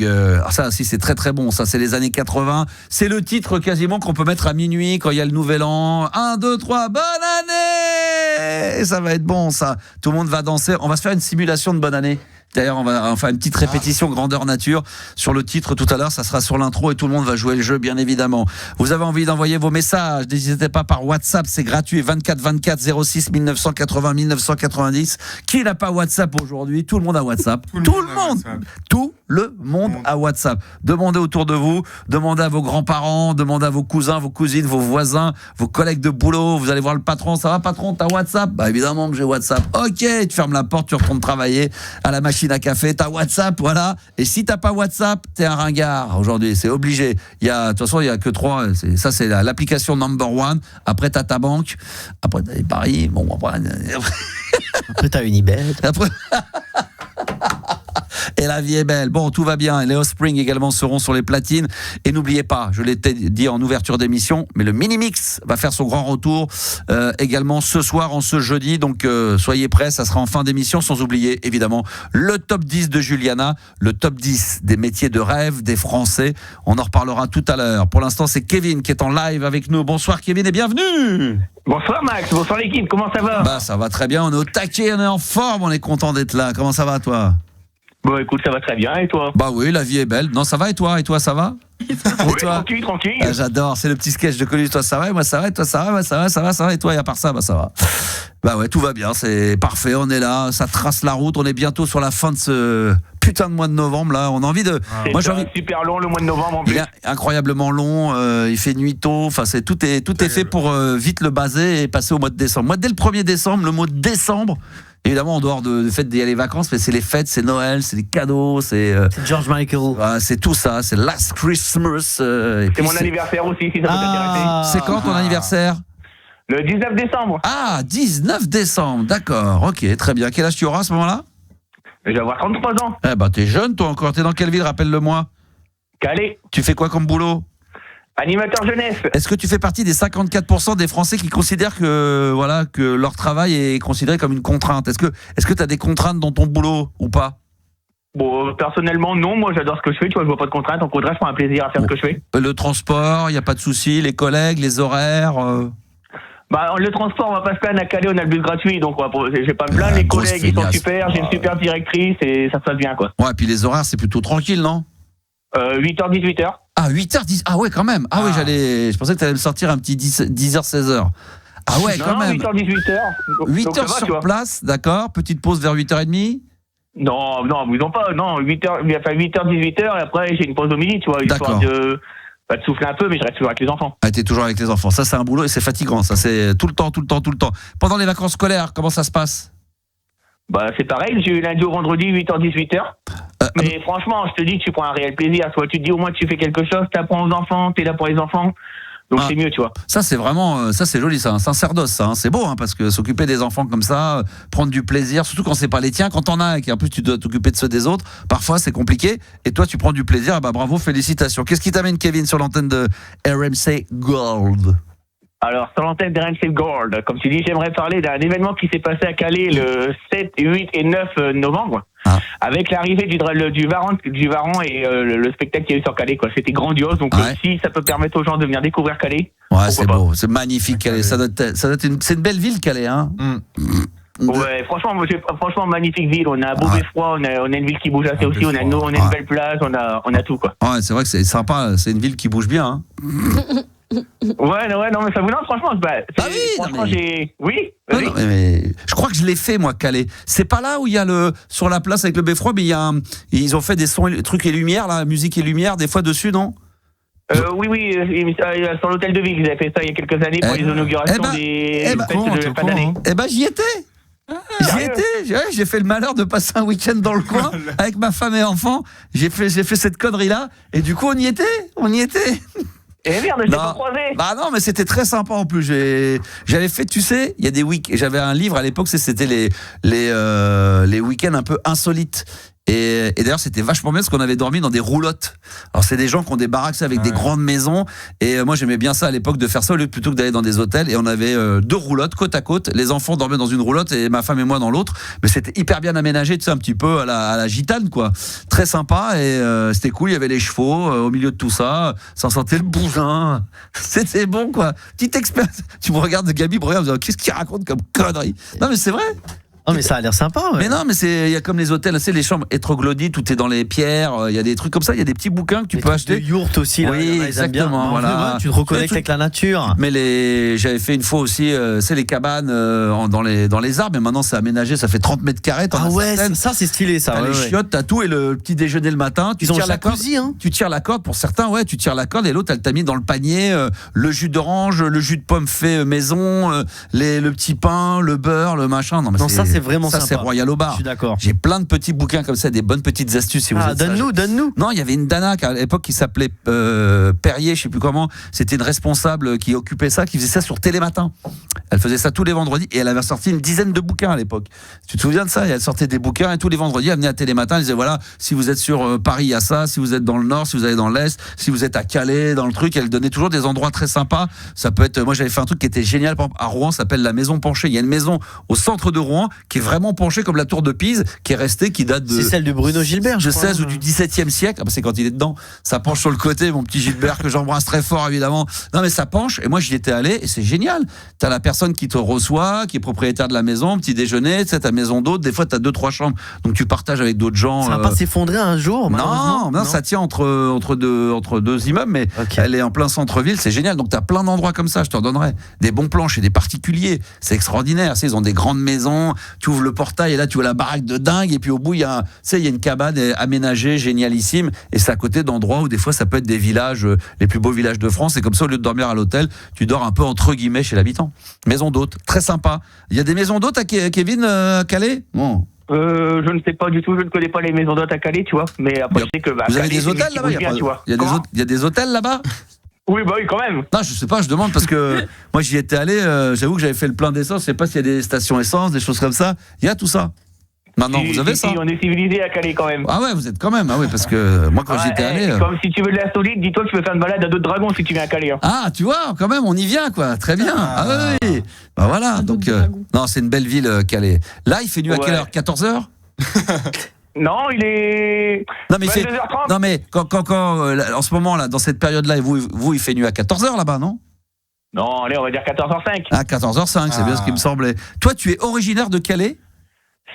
Ça aussi, c'est très très bon. Ça, c'est les années 80. C'est le titre quasiment qu'on peut mettre à minuit quand il y a le nouvel an. 1, 2, 3, bonne année! Et ça va être bon, ça. Tout le monde va danser. On va se faire une simulation de bonne année. D'ailleurs, on va faire une petite répétition grandeur nature sur le titre tout à l'heure. Ça sera sur l'intro et tout le monde va jouer le jeu, bien évidemment. Vous avez envie d'envoyer vos messages, n'hésitez pas par WhatsApp, c'est gratuit. 24 24 06 1980 1990. Qui n'a pas WhatsApp aujourd'hui? Tout le monde a WhatsApp. Tout le monde a WhatsApp. Demandez autour de vous, demandez à vos grands-parents, demandez à vos cousins, vos cousines, vos voisins, vos collègues de boulot. Vous allez voir le patron. Ça va, patron? T'as WhatsApp? Évidemment que j'ai WhatsApp. Ok, tu fermes la porte, tu retournes travailler à la machine à café, t'as WhatsApp, voilà. Et si t'as pas WhatsApp, t'es un ringard aujourd'hui, c'est obligé. De toute façon, il y a que 3. Ça, c'est l'application number 1. Après, t'as ta banque. Après, t'as les paris. Après, t'as Unibet. Et la vie est belle. Bon, tout va bien. Les Offspring également seront sur les platines. Et n'oubliez pas, je l'ai dit en ouverture d'émission, mais le mini-mix va faire son grand retour également ce soir, en ce jeudi. Donc, soyez prêts, ça sera en fin d'émission. Sans oublier, évidemment, le top 10 de Juliana, le top 10 des métiers de rêve des Français. On en reparlera tout à l'heure. Pour l'instant, c'est Kevin qui est en live avec nous. Bonsoir Kevin et bienvenue. Bonsoir Max, bonsoir l'équipe, comment ça va? Ça va très bien, on est au taquet, on est en forme, on est content d'être là. Comment ça va toi? Bon écoute, ça va très bien, et toi? Oui, la vie est belle. Non, ça va, et toi ça va? Oui, toi tranquille. J'adore, c'est le petit sketch de Coluche. Toi ça va, et moi ça va, et toi ça va, moi ça va, et toi, et à part ça, ça va. Bah ouais, tout va bien, c'est parfait, on est là, ça trace la route, on est bientôt sur la fin de ce putain de mois de novembre là, on a envie de... Moi j'ai envie... super long le mois de novembre en plus. Il est incroyablement long, il fait nuit tôt, enfin tout est fait pour vite le baser et passer au mois de décembre. Moi dès le 1er décembre, le mot de décembre, évidemment en dehors de fait d'y aller les vacances, mais c'est les fêtes, c'est Noël, c'est les cadeaux, c'est George Michael. C'est tout ça, c'est Last Christmas. C'est mon anniversaire aussi, si ça peut t'intéresser. C'est quand ton anniversaire ? Le 19 décembre. Ah, 19 décembre, d'accord, ok, très bien. Quel âge tu auras à ce moment-là ? Je vais avoir 33 ans. Eh ben, t'es jeune toi encore, t'es dans quelle ville, rappelle-le-moi ? Calais. Tu fais quoi comme boulot ? Animateur jeunesse. Est-ce que tu fais partie des 54% des Français qui considèrent que leur travail est considéré comme une contrainte ? Est-ce que t'as des contraintes dans ton boulot ou pas ? Bon, personnellement, non. Moi, j'adore ce que je fais. Tu vois, je vois pas de contraintes. Au contraire, je prends un plaisir à faire ce que je fais. Le transport, il y a pas de souci. Les collègues, les horaires. Bah, le transport, on va pas se plaindre. À Calais, on a le bus gratuit, donc je vais pas me plaindre. Les collègues, ils sont super. J'ai une super directrice et ça se passe bien, quoi. Ouais, puis les horaires, c'est plutôt tranquille, non ? 8h, 18h. Ah, 8h, 10h. Ah ouais, quand même. Ah oui, je pensais que tu allais me sortir un petit 10h, 16h. Ah ouais, quand même. 8h, 18h. 8h sur place, d'accord. Petite pause vers 8h30. Non, bousons pas. Non, 8h, 18h, et après, j'ai une pause au midi, tu vois. Histoire de souffler un peu, mais je reste toujours avec les enfants. Ah, t'es toujours avec les enfants. Ça, c'est un boulot et c'est fatigant. Ça, c'est tout le temps. Pendant les vacances scolaires, comment ça se passe ? Bah, c'est pareil. J'ai eu lundi au vendredi, 8h, 18h. Mais franchement, je te dis, tu prends un réel plaisir. Soit tu te dis, au moins, tu fais quelque chose, t'apprends aux enfants, t'es là pour les enfants. Donc c'est mieux, tu vois. Ça c'est vraiment, ça c'est joli, ça, un sacerdoce, ça, hein. C'est beau, hein, parce que s'occuper des enfants comme ça, prendre du plaisir, surtout quand c'est pas les tiens, quand t'en as et qu'en plus tu dois t'occuper de ceux des autres, parfois c'est compliqué. Et toi tu prends du plaisir, bah bravo, félicitations. Qu'est-ce qui t'amène, Kevin, sur l'antenne de RMC Gold ? Alors, sur l'antenne de RMC Gold, comme tu dis, j'aimerais parler d'un événement qui s'est passé à Calais le 7, 8 et 9 novembre, avec l'arrivée du Varan et le spectacle qu'il y a eu sur Calais, quoi. C'était grandiose, donc si ça peut permettre aux gens de venir découvrir Calais. Ouais, c'est beau, c'est magnifique Calais. C'est une belle ville, Calais, hein. Ouais, franchement, magnifique ville. On a un beau beffroi, on a une ville qui bouge assez aussi, on a une belle plage, on a tout, quoi. Ouais, c'est vrai que c'est sympa, c'est une ville qui bouge bien, hein. Ouais, non, mais ça vous lance, franchement. Franchement, mais je crois que je l'ai fait, moi, Calais. C'est pas là où il y a sur la place avec le beffroi, mais ils ont fait des sons, trucs et lumière, là, musique et lumière, des fois dessus, non ? Oui, sur l'hôtel de ville, ils avaient fait ça il y a quelques années pour les inaugurations des fêtes de fin d'année. J'y étais. J'ai fait le malheur de passer un week-end dans le coin avec ma femme et enfants. J'ai fait cette connerie-là, et du coup, on y était. Eh merde, je l'ai pas croisé. Bah non, mais c'était très sympa en plus. J'avais fait, tu sais, il y a des j'avais un livre à l'époque, c'était les week-ends un peu insolites. Et d'ailleurs, c'était vachement bien parce qu'on avait dormi dans des roulottes. Alors, c'est des gens qui ont des baraques avec des grandes maisons. Et moi, j'aimais bien ça à l'époque de faire ça au lieu plutôt que d'aller dans des hôtels. Et on avait 2 roulottes côte à côte. Les enfants dormaient dans une roulotte et ma femme et moi dans l'autre. Mais c'était hyper bien aménagé, tu sais, un petit peu à la gitane, quoi. Très sympa et c'était cool. Il y avait les chevaux au milieu de tout ça. Ça sentait le bousin. C'était bon, quoi. Petite expérience. Tu me regardes, Gabi, me regarde, qu'est-ce qu'il raconte comme connerie ? Non, mais c'est vrai. Non, mais ça a l'air sympa. Ouais. Mais non, mais il y a comme les hôtels, c'est les chambres hétroglodytes, tout est dans les pierres. Il y a des trucs comme ça, il y a des petits bouquins que tu peux acheter. Des yourtes aussi. Oui, là, exactement. Voilà. Tu te reconnectes avec la nature. Mais j'avais fait une fois aussi, c'est les cabanes dans les arbres. Mais maintenant c'est aménagé, ça fait 30 mètres carrés. Ah ouais, ça c'est stylé, ça. T'as les chiottes, t'as tout et le petit déjeuner le matin. Tu tires la corde. Tu tires la corde pour certains, ouais. Tu tires la corde et l'autre elle t'a mis dans le panier le jus d'orange, le jus de pomme fait maison, le petit pain, le beurre, le machin. Non, ça c'est vraiment sympa. Royal au bar. Je suis d'accord. J'ai plein de petits bouquins comme ça, des bonnes petites astuces si vous êtes donne-nous. Non, il y avait une Dana à l'époque qui s'appelait Perrier, je sais plus comment. C'était une responsable qui occupait ça, qui faisait ça sur Télématin. Elle faisait ça tous les vendredis et elle avait sorti une dizaine de bouquins à l'époque. Tu te souviens de ça ? Et elle sortait des bouquins et tous les vendredis elle venait à Télématin. Elle disait voilà, si vous êtes sur Paris, il y a ça. Si vous êtes dans le Nord, si vous allez dans l'Est, si vous êtes à Calais, dans le truc, elle donnait toujours des endroits très sympas. Ça peut être, moi j'avais fait un truc qui était génial. Par exemple, à Rouen, ça s'appelle la Maison Penchée. Il y a une maison au centre de Rouen qui est vraiment penchée comme la tour de Pise, qui est restée, qui date de. C'est celle de Bruno Gilbert, je crois. 16 ou du 17e siècle. Ah bah c'est quand il est dedans. Ça penche sur le côté, mon petit Gilbert, que j'embrasse très fort, évidemment. Non, mais ça penche. Et moi, j'y étais allé, et c'est génial. T'as la personne qui te reçoit, qui est propriétaire de la maison, petit déjeuner, tu sais, ta maison d'hôte. Des fois, t'as 2-3 chambres. Donc, tu partages avec d'autres gens. Ça va pas s'effondrer un jour, non, ça tient entre deux immeubles, mais elle est en plein centre-ville. C'est génial. Donc, t'as plein d'endroits comme ça. Je te redonnerai des bons plans chez des particuliers. C'est extraordinaire. Ils ont des grandes maisons. Tu ouvres le portail et là, tu vois la baraque de dingue. Et puis, au bout, il y a une cabane aménagée, génialissime. Et c'est à côté d'endroits où, des fois, ça peut être des villages, les plus beaux villages de France. Et comme ça, au lieu de dormir à l'hôtel, tu dors un peu entre guillemets chez l'habitant. Maison d'hôte, très sympa. Il y a des maisons d'hôtes à Kevin, à Calais? Bon. Je ne sais pas du tout, je ne connais pas les maisons d'hôtes à Calais, tu vois. Mais après, je sais que. Vous avez des hôtels là-bas? Il y a des hôtels là-bas? Oui, quand même. Non, je sais pas, je demande parce que moi j'y étais allé, j'avoue que j'avais fait le plein d'essence, je sais pas s'il y a des stations essence, des choses comme ça. Il y a tout ça. Maintenant, vous avez ça. On est civilisé à Calais quand même. Ah ouais, vous êtes quand même. Ah ouais, parce que moi quand j'y étais allé. Comme si tu veux de la solide, dis-toi que tu peux faire une balade à d'autres dragons si tu viens à Calais. Hein. Ah, tu vois, quand même, on y vient quoi. Très bien. Ah oui. Bah voilà. Donc non, c'est une belle ville, Calais. Là, il fait nuit à quelle heure? 14h? Non, il est. Non mais, 22h30. Non mais quand en ce moment là, dans cette période là, vous il fait nuit à 14h là-bas, non? Non, allez, on va dire 14h05. Ah, 14h05, c'est bien ce qui me semblait. Toi, tu es originaire de Calais?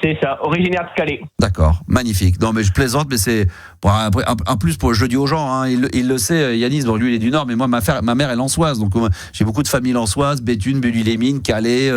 C'est ça, originaire de Calais. D'accord, magnifique. Non mais je plaisante, mais c'est en plus je le dis aux gens, hein, il le sait, Yanis, donc lui il est du Nord, mais moi ma mère est lensoise, donc j'ai beaucoup de familles lensoises, Béthune, Bully-les-Mines, Calais,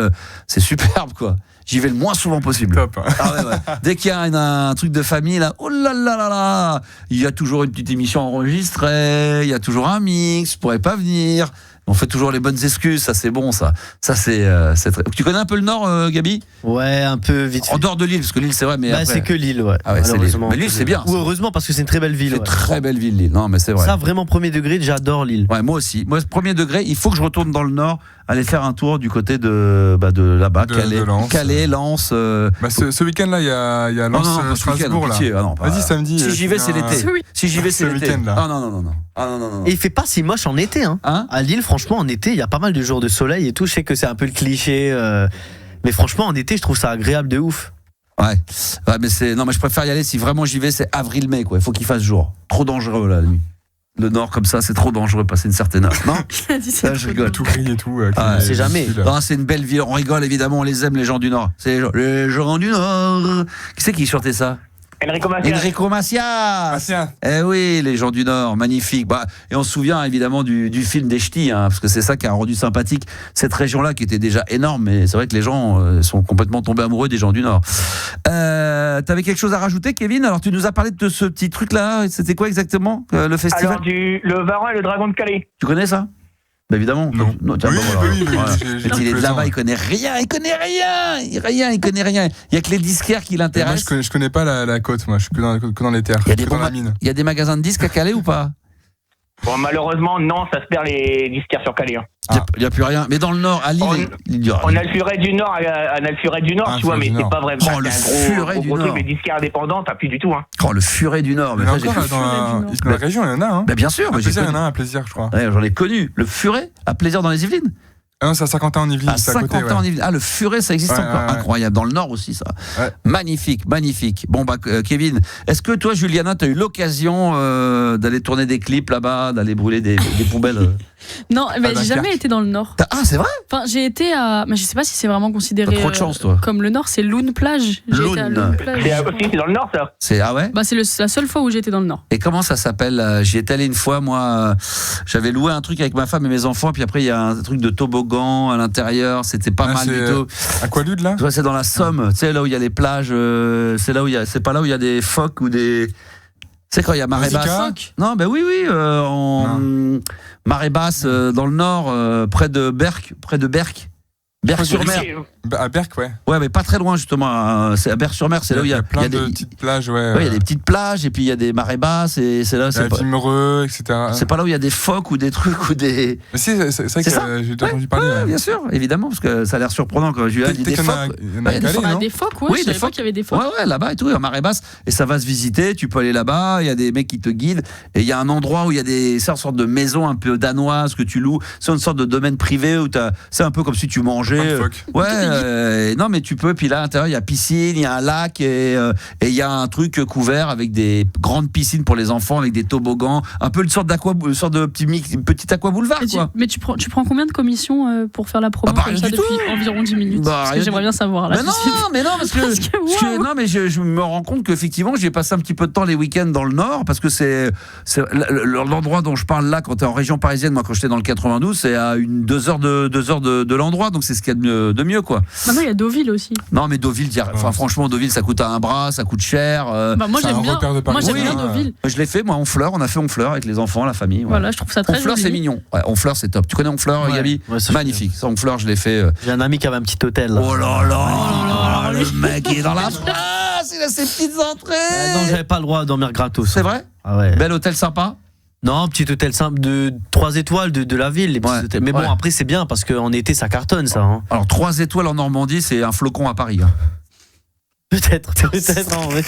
c'est superbe quoi. J'y vais le moins souvent possible. Top. Ah ouais. Dès qu'il y a un truc de famille là, oh là là là là, il y a toujours une petite émission enregistrée, il y a toujours un mix, je pourrais pas venir. On fait toujours les bonnes excuses, ça c'est bon ça. Ça c'est très... Tu connais un peu le Nord, Gabi? Ouais, un peu vite fait. En dehors de Lille, parce que Lille c'est vrai, mais après... c'est que Lille, ouais. Ah ouais, c'est Lille. Mais Lille c'est bien. Ou heureusement parce que c'est une très belle ville. C'est une très belle ville, Lille. Non mais c'est vrai. Ça vraiment premier degré, j'adore Lille. Ouais, moi aussi. Moi premier degré, il faut que je retourne dans le Nord, aller faire un tour du côté de là-bas, Calais, Lens. Ce week-end là, il y a Lens, Strasbourg là. Vas-y samedi. Si j'y vais, c'est l'été. Si j'y vais, c'est l'été. Ah non. Et il fait pas si moche en été, hein. À Lille, franchement, en été, il y a pas mal de jours de soleil et tout. Je sais que c'est un peu le cliché, mais franchement, en été, je trouve ça agréable de ouf. Ouais, mais je préfère y aller si vraiment j'y vais, c'est avril-mai quoi. Il faut qu'il fasse jour. Trop dangereux là, la nuit. Le Nord comme ça, c'est trop dangereux passer une certaine heure. Non, là, je rigole. Tout gris et tout. C'est jamais. Non, c'est une belle ville. On rigole évidemment, on les aime les gens du Nord. C'est les gens du Nord. Qui c'est qui chantait ça? Enrico Macias. Eh oui, les gens du Nord, magnifique. Et on se souvient évidemment du film des Ch'tis, hein, parce que c'est ça qui a rendu sympathique cette région-là qui était déjà énorme, mais c'est vrai que les gens sont complètement tombés amoureux des gens du Nord. T'avais quelque chose à rajouter, Kevin? Alors tu nous as parlé de ce petit truc-là, c'était quoi exactement le festival? Alors le Varan et le Dragon de Calais. Tu connais ça? Bah évidemment. Non. Oui. Il est de là-bas, il connaît rien. Il connaît rien. Il y a que les disquaires qui l'intéressent. Moi, je connais pas la côte, moi. Je suis que dans les terres. Il y a des magasins de disques à Calais ou pas? Bon, malheureusement, non, ça se perd les disquaires sur Calais. Il n'y a plus rien. Mais dans le Nord, à Lille, on a le Furet du Nord, tu vois, mais c'est pas vrai. Oh, le Furet du Nord. Les disquaires indépendants, t'as plus du tout. Hein. Oh, le Furet du Nord. Mais encore, dans la région, il y en a. Hein. Bien sûr. À Plaisir, il y en a un à Plaisir, je crois. Ouais, j'en ai connu. Le Furet à Plaisir dans les Yvelines. Ah non, c'est à Saint-Quentin en Yvelines. À Saint-Quentin en Yvelines. Ah, le Furet, ça existe encore. Incroyable. Dans le Nord aussi, ça. Ouais. Magnifique. Bon, Kevin, est-ce que toi, Juliana, tu as eu l'occasion d'aller tourner des clips là-bas, d'aller brûler des poubelles Non, mais j'ai jamais été dans le Nord. Ah, c'est vrai? Enfin, j'ai été à. Mais je sais pas si c'est vraiment considéré. T'as trop de chance, toi. Comme le Nord, c'est Loon Plage. Loon Plage. C'est dans le Nord, ça. Ah ouais? C'est la seule fois où j'ai été dans le Nord. Et comment ça s'appelle? J'y étais allé une fois, moi. J'avais loué un truc avec ma femme et mes enfants, puis après, il y a un truc de toboggan à l'intérieur. C'était pas mal du tout. Aqualude, là? Tu vois, c'est dans la Somme. Tu sais, là où il y a les plages. C'est pas là où il y a des phoques ou des. Tu sais, quand il y a marée basse. Non, ben oui, marée basse dans le nord, près de Berck. Berck-sur-Mer. À Berck, ouais. Ouais, mais pas très loin, justement. C'est à Berck-sur-Mer, c'est là où il y a plein de petites plages, ouais. Il y a des petites plages, et puis il y a des marées basses, et c'est là. Il y a Vimereux, etc. C'est pas là où il y a des phoques ou des trucs ou des. Mais si, c'est vrai que j'ai entendu parler. Ouais, bien sûr, évidemment, parce que ça a l'air surprenant quand j'ai dit des phoques. Il y a des phoques, ouais. Je savais pas qu'il y avait des phoques. Ouais, là-bas et tout, en marée basse. Et ça va se visiter, tu peux aller là-bas, il y a des mecs qui te guident, et il y a un endroit où il y a c'est une sorte de maison un peu danoise que tu loues. C'est une sorte de domaine privé où c'est un peu comme si tu mangeais manger. Non, mais tu peux. Puis là, à l'intérieur, il y a piscine, il y a un lac et il y a un truc couvert avec des grandes piscines pour les enfants, avec des toboggans, un peu une sorte de petit aqua boulevard. Mais tu prends combien de commissions pour faire la promo comme ça depuis environ 10 minutes parce que j'aimerais bien savoir. Là, mais non, parce que je me rends compte qu'effectivement, j'ai passé un petit peu de temps les week-ends dans le Nord parce que c'est l'endroit dont je parle là quand tu es en région parisienne. Moi, quand j'étais dans le 92, c'est à 2 heures de l'endroit, donc c'est ce qu'il y a de mieux, quoi. Maintenant, il y a Deauville aussi. Non, mais Deauville, franchement, Deauville, ça coûte un bras, ça coûte cher. Moi, j'aime bien Deauville. Je l'ai fait, moi, Honfleur. On a fait Honfleur avec les enfants, la famille. Voilà, je trouve ça très Honfleur, c'est mignon. Ouais, Honfleur, c'est top. Tu connais Honfleur, Gabi? Magnifique. Ça, Honfleur, je l'ai fait. J'ai un ami qui avait un petit hôtel. Oh là là, le mec est dans la place, il a ses petites entrées. Non, j'avais pas le droit de dormir gratos. C'est vrai? Ah ouais. Bel hôtel sympa? Non, petit hôtel simple de 3 étoiles de la ville. Mais bon, après, c'est bien parce qu'en été, ça cartonne, ça. Hein. Alors, 3 étoiles en Normandie, c'est un flocon à Paris. Hein. Peut-être en vrai.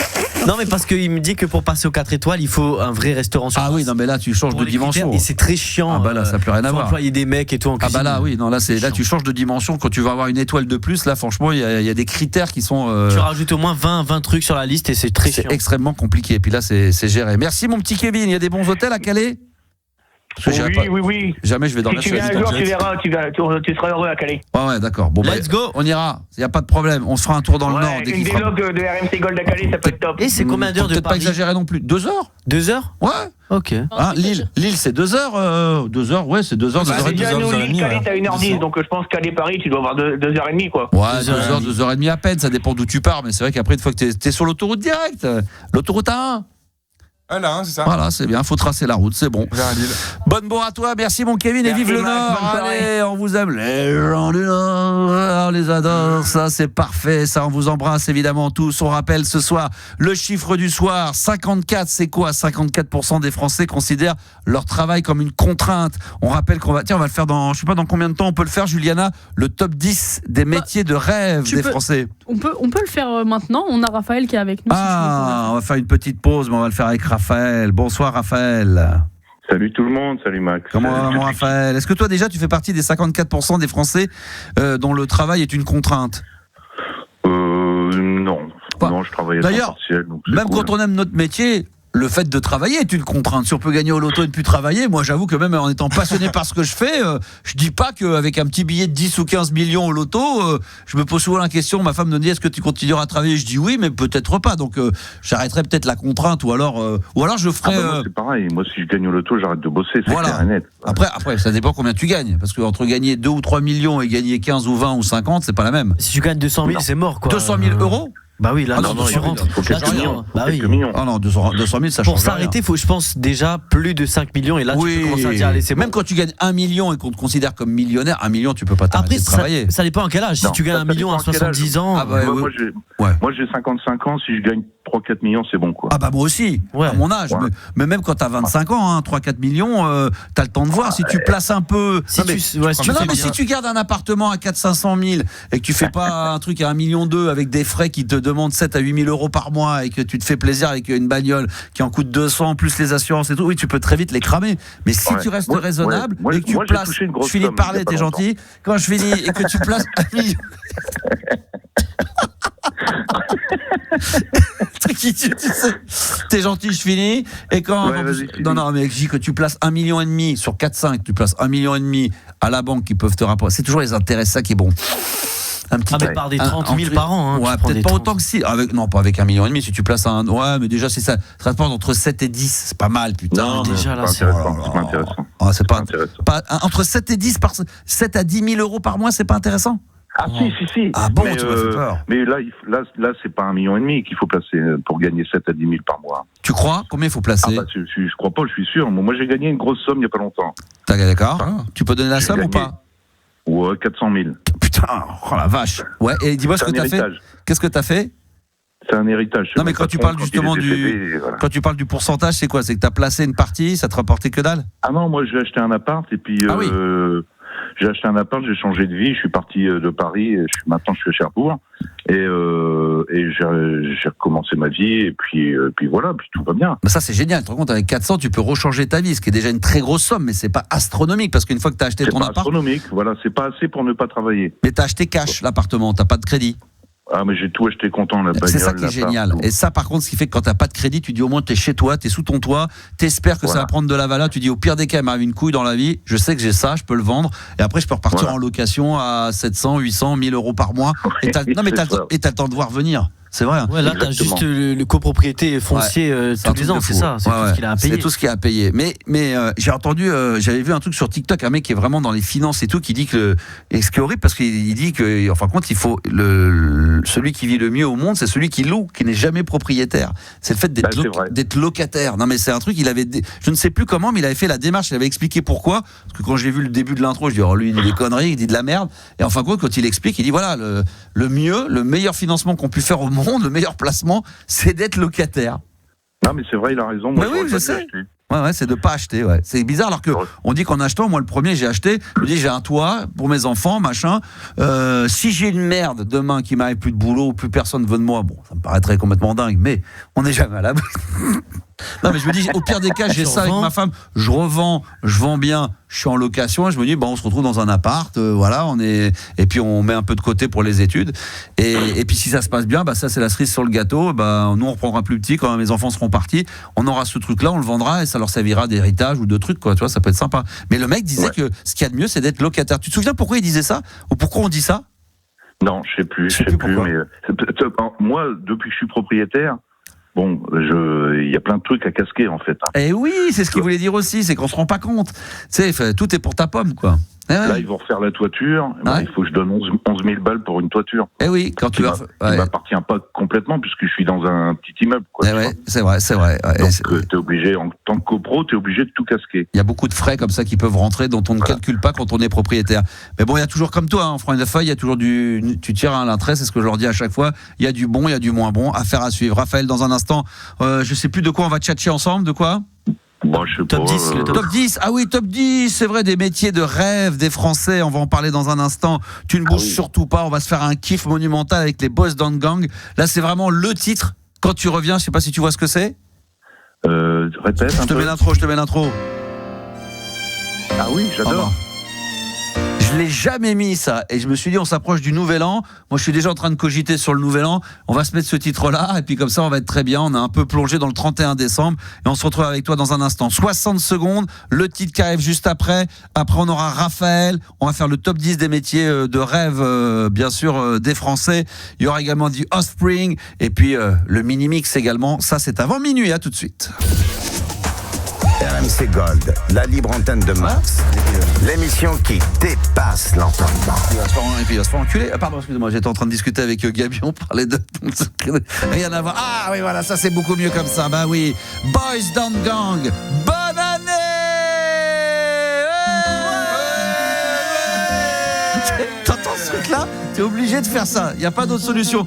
Non, mais parce qu'il me dit que pour passer aux 4 étoiles, il faut un vrai restaurant sur place. Ah oui, non, mais là, tu changes de dimension. Et c'est très chiant. Ah bah là, ça n'a plus rien à voir. Employer des mecs et tout en cuisine. Ah bah là, oui, non, là, tu changes de dimension. Quand tu vas avoir une étoile de plus, là, franchement, il y a des critères qui sont. Tu rajoutes au moins 20 trucs sur la liste et c'est très chiant. C'est extrêmement compliqué. Et puis là, c'est géré. Merci, mon petit Kevin. Il y a des bons hôtels à Calais? Oui. Jamais je vais dormir chez lui. Si tu viens un jour, tu seras heureux à Calais. Ouais, d'accord. Bon, let's go. On ira. Il n'y a pas de problème. On se fera un tour dans le Nord. Une délogue de RMC Gold à Calais, ça peut être top. Et c'est combien d'heures de Paris? Peut-être pas exagérer non plus. 2 heures? 2 heures? Ouais. Ok. Lille, c'est 2 heures. 2 heures, ouais, c'est 2 heures. Calais, t'as 1h10. Donc je pense Calais-Paris, tu dois avoir 2h30, quoi. Ouais, 2h30 à peine. Ça dépend d'où tu pars. Mais c'est vrai qu'après, une fois que t'es sur l'autoroute directe, l'autoroute A1. Ah là, c'est ça. Voilà, c'est bien, faut tracer la route, c'est bon. Bonne à toi, merci mon Kevin, et vive le Nord. Allez, on vous aime, les gens du Nord, on les adore, ça c'est parfait, ça on vous embrasse évidemment tous. On rappelle ce soir le chiffre du soir, 54, c'est quoi? 54% des Français considèrent leur travail comme une contrainte. On rappelle qu'on va le faire dans, je sais pas dans combien de temps on peut le faire, Juliana, le top 10 des métiers de rêve des Français. On peut le faire maintenant, on a Raphaël qui est avec nous. On va faire une petite pause, mais on va le faire avec Raphaël. Bonsoir Raphaël. Salut tout le monde, salut Max. Comment va mon Raphaël? Est-ce que toi déjà tu fais partie des 54% des Français dont le travail est une contrainte? Non. Non, je travaille à temps partiel. D'ailleurs, même quand on aime notre métier, le fait de travailler est une contrainte. Si on peut gagner au loto et ne plus travailler, moi j'avoue que même en étant passionné par ce que je fais, je dis pas qu'avec un petit billet de 10 ou 15 millions au loto, je me pose souvent la question, ma femme me dit est-ce que tu continueras à travailler? Je dis oui, mais peut-être pas. Donc j'arrêterai peut-être la contrainte ou alors je ferai... moi, c'est pareil, moi si je gagne au loto, j'arrête de bosser, c'est clair et net. Après, ça dépend combien tu gagnes, parce qu'entre gagner 2 ou 3 millions et gagner 15 ou 20 ou 50, c'est pas la même. Si tu gagnes 200 000, c'est mort quoi. 200 000 euros? Bah oui, là, tu rentres. Il faut quelques millions. Ah non, 200 000, ça change. Pour s'arrêter, il faut, je pense, déjà plus de 5 millions. Et là, tu peux commencer à dire, allez, c'est bon. Même quand tu gagnes 1 million et qu'on te considère comme millionnaire, 1 million, tu peux pas t'arrêter de travailler. Ça dépend à quel âge. Si tu gagnes 1 million à 70 ans. Moi, j'ai 55 ans. Si je gagne 3-4 millions, c'est bon, quoi. Ah bah moi aussi, à mon âge. Ouais. Mais même quand t'as 25 ans, 3-4 millions, t'as le temps de voir. Si tu places un peu... Si tu gardes un appartement à 400-500 000 et que tu fais pas un truc à 1,2 million avec des frais qui te demandent 7 à 8 000 euros par mois et que tu te fais plaisir avec une bagnole qui en coûte 200 plus les assurances et tout, oui, tu peux très vite les cramer. Mais si tu restes raisonnable et que tu places... Je finis de parler, t'es gentil. Quand je finis et que tu places 1 million... T'es gentil, je finis. Et quand non, mais je dis que tu places 1,5 million sur 4-5, tu places 1,5 million à la banque qui peuvent te rapporter. C'est toujours les intérêts, ça qui est bon. Un petit peu par des 30 000 par an. Ouais, peut-être pas autant que si. Non, pas avec 1,5 million. Si tu places un. Ouais, mais déjà, c'est ça. Ça rapporte entre 7 et 10. C'est pas mal, putain. Non, déjà, là, c'est pas intéressant. C'est pas intéressant. Entre 7 et 10 7 à 10 000 euros par mois, c'est pas intéressant? Ah si. Ah bon, tu m'as fait peur. Mais là, c'est pas 1,5 million qu'il faut placer pour gagner 7 à 10 000 par mois. Tu crois? Combien il faut placer? Je crois pas, je suis sûr. Moi, j'ai gagné une grosse somme il y a pas longtemps. D'accord. Tu peux donner la somme ou pas? Ouais, 400 000. Putain, oh la vache. Ouais, et dis-moi ce que t'as fait. Qu'est-ce que t'as fait? C'est un héritage. Non, mais quand tu parles justement quand tu parles du pourcentage, c'est quoi? C'est que t'as placé une partie, ça te rapportait que dalle? Ah non, moi j'ai acheté un appart et puis j'ai acheté un appart, j'ai changé de vie, je suis parti de Paris, maintenant je suis à Cherbourg, et j'ai recommencé ma vie, et puis voilà, puis tout va bien. Ça c'est génial, tu te rends compte, avec 400 tu peux rechanger ta vie, ce qui est déjà une très grosse somme, mais c'est pas astronomique, parce qu'une fois que tu as acheté ton appart... C'est pas astronomique, voilà, c'est pas assez pour ne pas travailler. Mais tu as acheté cash l'appartement, t'as pas de crédit. Ah, mais j'ai tout acheté content, la bagnole. C'est ça qui est génial. Tout. Et ça, par contre, ce qui fait que quand t'as pas de crédit, tu dis au moins t'es chez toi, t'es sous ton toit, t'espères que ça va prendre de la valeur. Tu dis au pire des cas, il m'arrive une couille dans la vie, je sais que j'ai ça, je peux le vendre, et après je peux repartir en location à 700, 800, 1000 euros par mois. Et t'as le temps de voir venir. C'est vrai. Ouais, là, t'as juste le copropriété foncier tous les ans, c'est ça. C'est tout ce qu'il a à payer. C'est tout ce qu'il a à payer. Mais j'ai entendu, j'avais vu un truc sur TikTok, un mec qui est vraiment dans les finances et tout, qui dit que, et ce qui est horrible parce qu'il dit que, en fin de compte, il faut celui qui vit le mieux au monde, c'est celui qui loue, qui n'est jamais propriétaire. C'est le fait d'être locataire. Non, mais c'est un truc, je ne sais plus comment, mais il avait fait la démarche, il avait expliqué pourquoi. Parce que quand j'ai vu le début de l'intro, je dis, oh, lui, il dit des conneries, il dit de la merde. Et en fin de compte, quand il explique, il dit, voilà, le meilleur financement qu'on puisse faire au monde, le meilleur placement, c'est d'être locataire. Non, mais c'est vrai, il a raison. Moi, je sais. Ouais, c'est de pas acheter. Ouais. C'est bizarre alors que on dit qu'en achetant, moi le premier j'ai acheté, je me dis j'ai un toit pour mes enfants, machin. Si j'ai une merde demain qui m'arrive plus de boulot, plus personne veut de moi, bon, ça me paraîtrait complètement dingue, mais on n'est jamais à l'abri. Non, mais je me dis au pire des cas, j'ai ça avec ma femme, je vends bien, je suis en location, et je me dis on se retrouve dans un appart, voilà, et puis on met un peu de côté pour les études, et puis si ça se passe bien, ça c'est la cerise sur le gâteau. Nous on reprendra plus petit quand mes enfants seront partis, on aura ce truc là, on le vendra et ça leur servira d'héritage ou de trucs, quoi, tu vois, ça peut être sympa. Mais le mec disait que ce qu'il y a de mieux c'est d'être locataire. Tu te souviens pourquoi il disait ça ou pourquoi on dit ça? Non, je sais plus, mais moi depuis que je suis propriétaire, bon, il y a plein de trucs à casquer en fait. Et oui, c'est ce qu'il voulait dire aussi, c'est qu'on se rend pas compte. Tu sais, tout est pour ta pomme, quoi. Là, ils vont refaire la toiture. Il faut que je donne 11 000 balles pour une toiture. Eh oui, quand tu vas. Il m'appartient pas complètement puisque je suis dans un petit immeuble. Quoi, c'est vrai. Donc, t'es obligé, en tant que copro, t'es obligé de tout casquer. Il y a beaucoup de frais comme ça qui peuvent rentrer, dont on ne calcule pas quand on est propriétaire. Mais bon, il y a toujours comme toi, en franc de feuille, il y a toujours tu tires un trait, c'est ce que je leur dis à chaque fois. Il y a du bon, il y a du moins bon. Affaire à suivre. Raphaël, dans un instant, je sais plus de quoi on va tchatcher ensemble, de quoi? Bon, je sais top pas, 10, le top 10. Ah oui, top 10, c'est vrai, des métiers de rêve des Français, on va en parler dans un instant. Tu ne bouges surtout pas, on va se faire un kiff monumental avec les Boys Don't Gang. Là, c'est vraiment le titre. Quand tu reviens, je sais pas si tu vois ce que c'est. Répète je te mets l'intro. Ah oui, j'adore. Je l'ai jamais mis ça et je me suis dit on s'approche du nouvel an, moi je suis déjà en train de cogiter sur le nouvel an, on va se mettre ce titre là et puis comme ça on va être très bien, on a un peu plongé dans le 31 décembre et on se retrouve avec toi dans un instant. 60 secondes, le titre qui arrive juste après on aura Raphaël, on va faire le top 10 des métiers de rêve bien sûr des Français, il y aura également du Offspring et puis le mini-mix également, ça c'est avant minuit, à tout de suite. RMC Gold, la libre antenne de Max, l'émission qui dépasse l'entendement. Il va se faire enculer. Pardon, excusez-moi, j'étais en train de discuter avec Gabi, on parlait de... Rien à voir. Ah oui, voilà, ça c'est beaucoup mieux comme ça. Bah oui, Boys Don't Gang, bonne année. T'entends ce truc-là? T'es obligé de faire ça. Il n'y a pas d'autre solution.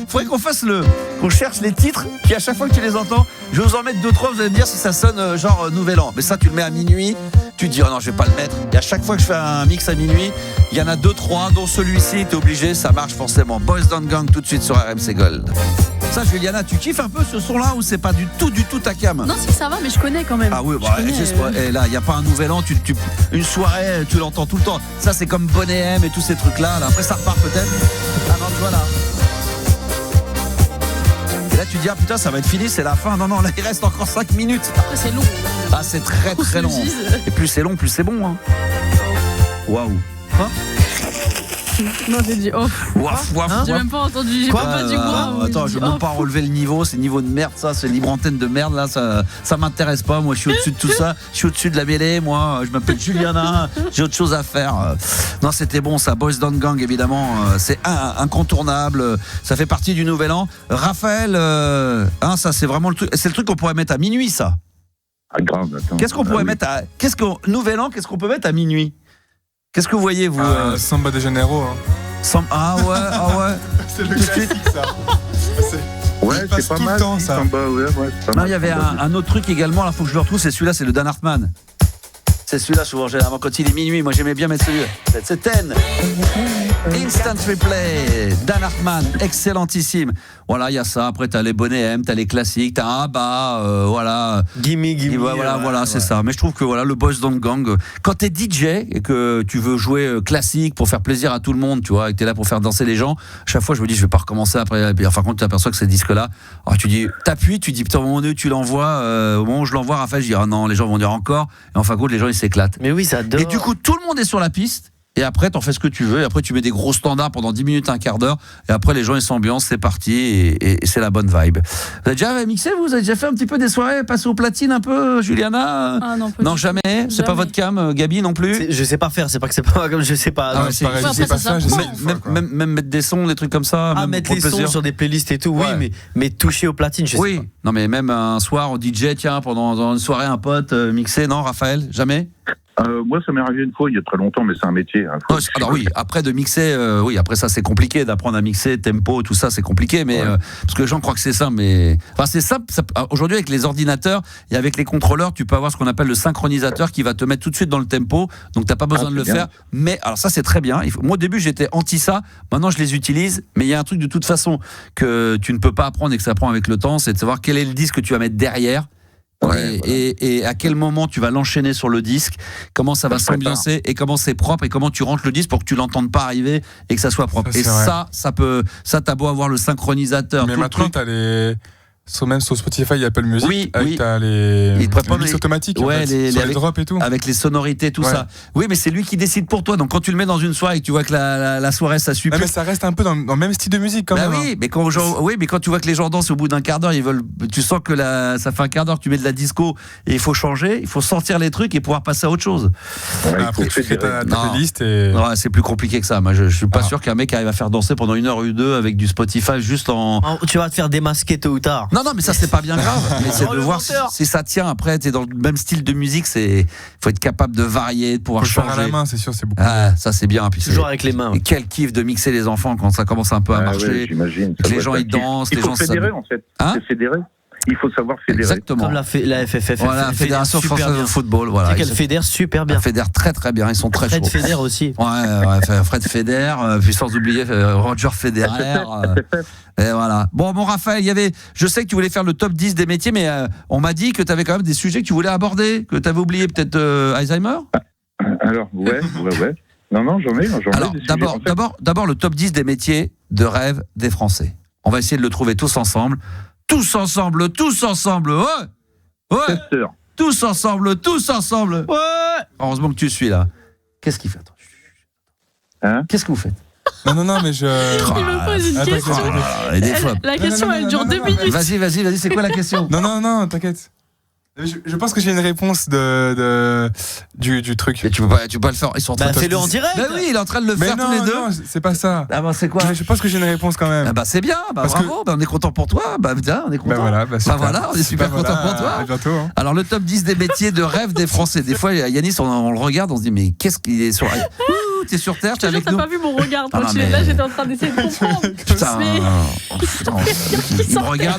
Faudrait qu'on cherche les titres qui, à chaque fois que tu les entends, je vais vous en mettre 2-3, vous allez me dire si ça sonne genre Nouvel An. Mais ça, tu le mets à minuit, tu te dis, oh non, je vais pas le mettre. Et à chaque fois que je fais un mix à minuit, il y en a 2-3, dont celui-ci, t'es obligé, ça marche forcément. Boys Don't Gang, tout de suite sur RMC Gold. Ça, Juliana, tu kiffes un peu ce son-là ou c'est pas du tout ta cam? Non, si ça va, mais je connais quand même. Ah oui, et là, il n'y a pas un Nouvel An, une soirée, tu l'entends tout le temps. Ça, c'est comme Bonnet M et tous ces trucs-là. Là. Après, ça repart peut-être. Ah non, voilà. Et là, tu dis, ah putain, ça va être fini, c'est la fin. Non, là, il reste encore 5 minutes. Après, c'est long. Ah, c'est très, très long. Et plus c'est long, plus c'est bon. Hein. Waouh. Quoi? Non, j'ai dit off. J'ai même pas entendu. J'ai pas dit quoi. Attends, je veux même pas relever le niveau. C'est niveau de merde, ça. C'est libre antenne de merde, là. Ça m'intéresse pas. Moi, je suis au-dessus de tout ça. Je suis au-dessus de la mêlée. Moi, je m'appelle Juliana. J'ai autre chose à faire. Non, c'était bon, ça. Boys Don't Gang, évidemment. C'est incontournable. Ça fait partie du nouvel an. Raphaël, ça, c'est vraiment le truc. C'est le truc qu'on pourrait mettre à minuit, ça. Ah, grave, attends. Qu'est-ce qu'on pourrait mettre à. Nouvel an, qu'est-ce qu'on peut mettre à minuit? Qu'est-ce que vous voyez, vous Samba de Janeiro. Hein. Ah ouais. C'est le classique, ça. Ouais, c'est pas mal. Temps, ça. Samba, ouais, c'est pas mal. Non, il y avait un autre truc également, là, faut que je le retrouve, c'est celui-là, c'est le Dan Hartman. C'est celui-là souvent généralement quand il est minuit. Moi j'aimais bien mettre celui-là. C'est 10. Instant Replay. Dan Hartman, excellentissime. Voilà, il y a ça. Après t'as les Boney M, t'as les classiques, t'as un Abba, voilà. Gimme. Voilà, c'est ça. Mais je trouve que voilà, le Boys Don't Gang. Quand t'es DJ et que tu veux jouer classique pour faire plaisir à tout le monde, tu vois, et que t'es là pour faire danser les gens, chaque fois je me dis je vais pas recommencer après. Enfin quand tu t'aperçois que ces disques-là, alors tu dis, t'appuies, tu dis putain au moment où tu l'envoies, au moment où je l'envoie, Raphaël, je dis ah non, les gens vont dire encore. Et en fin de compte, les gens ils s'éclatent. Mais oui, ça dort. Et du coup, tout le monde est sur la piste. Et après, t'en fais ce que tu veux. Et après, tu mets des gros standards pendant 10 minutes, un quart d'heure. Et après, les gens, ils s'ambiancent, c'est parti. Et c'est la bonne vibe. Vous avez déjà mixé, vous avez déjà fait un petit peu des soirées, passé aux platines un peu, Juliana? Ah non, jamais. C'est pas votre cam, Gabi non plus? Je sais pas faire, c'est pas que c'est pas comme je sais pas. Ah, c'est pareil, je sais pas ça. Même mettre des sons, des trucs comme ça. Ah, mettre les sons sur des playlists et tout, ouais. Oui, mais toucher aux platines, je sais pas. Oui, non, mais même un soir au DJ, tiens, pendant une soirée, un pote mixé, non, Raphaël? Jamais? Moi, ça m'est arrivé une fois il y a très longtemps, mais c'est un métier. Hein, alors oui, après de mixer, oui, après ça c'est compliqué d'apprendre à mixer, tempo, tout ça c'est compliqué, mais parce que les gens croient que c'est simple, mais enfin c'est simple. Aujourd'hui avec les ordinateurs et avec les contrôleurs, tu peux avoir ce qu'on appelle le synchronisateur qui va te mettre tout de suite dans le tempo, donc t'as pas besoin de le faire. Mais alors ça c'est très bien. Moi au début j'étais anti ça, maintenant je les utilise, mais il y a un truc de toute façon que tu ne peux pas apprendre et que ça apprend avec le temps, c'est de savoir quel est le disque que tu vas mettre derrière. Et à quel moment tu vas l'enchaîner sur le disque, comment ça va s'ambiancer et comment c'est propre et comment tu rentres le disque pour que tu l'entendes pas arriver et que ça soit propre. Et ça t'as beau avoir le synchronisateur. Mais maintenant t'as les même sur Spotify, il y a Apple Music, t'as les mix automatiques, sur les drops et tout. Avec les sonorités, tout ça. Oui, mais c'est lui qui décide pour toi. Donc quand tu le mets dans une soirée et que tu vois que la soirée ça suit. Mais ça reste un peu dans le même style de musique quand même. Oui, mais quand tu vois que les gens dansent au bout d'un quart d'heure, tu sens que ça fait un quart d'heure que tu mets de la disco et il faut changer, il faut sortir les trucs et pouvoir passer à autre chose. Après tu fais ta playlist et. Ouais, c'est plus compliqué que ça. Moi, je suis pas sûr qu'un mec arrive à faire danser pendant 1 heure ou 2 avec du Spotify juste en. Tu vas te faire démasquer tôt ou tard. Non, mais ça c'est pas bien grave. Mais c'est de voir si ça tient. Après, t'es dans le même style de musique. Faut être capable de varier, de pouvoir changer. Faire à la main, c'est sûr, c'est beaucoup. Ça c'est bien. Puis toujours avec les mains. Et quel kiff de mixer les enfants quand ça commence un peu à marcher. Ouais, j'imagine. Que les gens ils dansent, les gens s'amusent. Il faut fédérer en fait. C'est fédérer. Il faut savoir fédérer. Exactement. Comme la FFF. Voilà, la Fédération Française de Football. Voilà. C'est qu'elle fédère super bien. Elle fédère très très bien. Ils sont très chauds. Fred fédère aussi. Fred fédère. Puis sans oublier Roger Federer. Et voilà. Bon, Raphaël, je sais que tu voulais faire le top 10 des métiers, mais on m'a dit que tu avais quand même des sujets que tu voulais aborder, que tu avais oublié, peut-être Alzheimer. Alors, ouais. Non, j'en ai. Alors, d'abord, le top 10 des métiers de rêve des Français. On va essayer de le trouver tous ensemble. Tous ensemble. Ouais. Testeur. Tous ensemble. Ouais. Heureusement que tu suis là. Qu'est-ce qu'il fait? Qu'est-ce que vous faites? Non, mais je. Il me pose une question. La question, elle dure 2 minutes. Vas-y, c'est quoi la question? Non, t'inquiète. Je pense que j'ai une réponse du truc. Mais tu peux pas le faire. Ils sont en train de fais-le en direct. Oui, il est en train de le faire tous les deux. Non, c'est pas ça. Ah c'est quoi? Mais je pense que j'ai une réponse quand même. C'est bien. Bravo. On est content pour toi. Tiens, on est content. On est super content pour toi. À bientôt. Alors le top 10 des métiers de rêve des Français. Des fois, Yanis, on le regarde, on se dit mais qu'est-ce qu'il est sur. T'es sur Terre, t'es avec nous. T'as pas vu mon regard là, j'étais en train d'essayer de comprendre. Putain,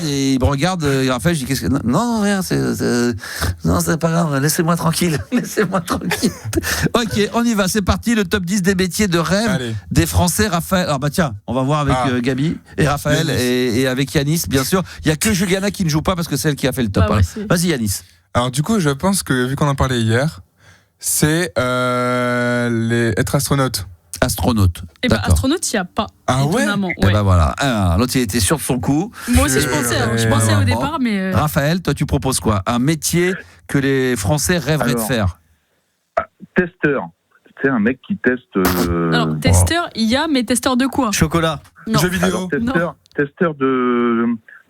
il me regarde, Raphaël, je dis qu'est-ce que. Non, rien, non, c'est pas grave, laissez-moi tranquille. Ok, on y va, c'est parti, le top 10 des métiers de rêve des Français. Raphaël, alors tiens, on va voir avec Gabi et Raphaël et avec Yanis, bien sûr. Il y a que Juliana qui ne joue pas parce que c'est elle qui a fait le top. Vas-y Yanis. Alors du coup, je pense que vu qu'on en parlait hier, c'est être astronaute. Astronaute. Et astronaute, il n'y a pas. Ah ouais? Et voilà. L'autre, il était sûr de son coup. Moi aussi, je pensais au départ, mais. Raphaël, toi, tu proposes quoi? Un métier que les Français rêveraient de faire? Testeur. Tu sais, un mec qui teste. Alors, testeur, il y a, mais testeur de quoi? Chocolat. Jeux vidéo. Testeur de.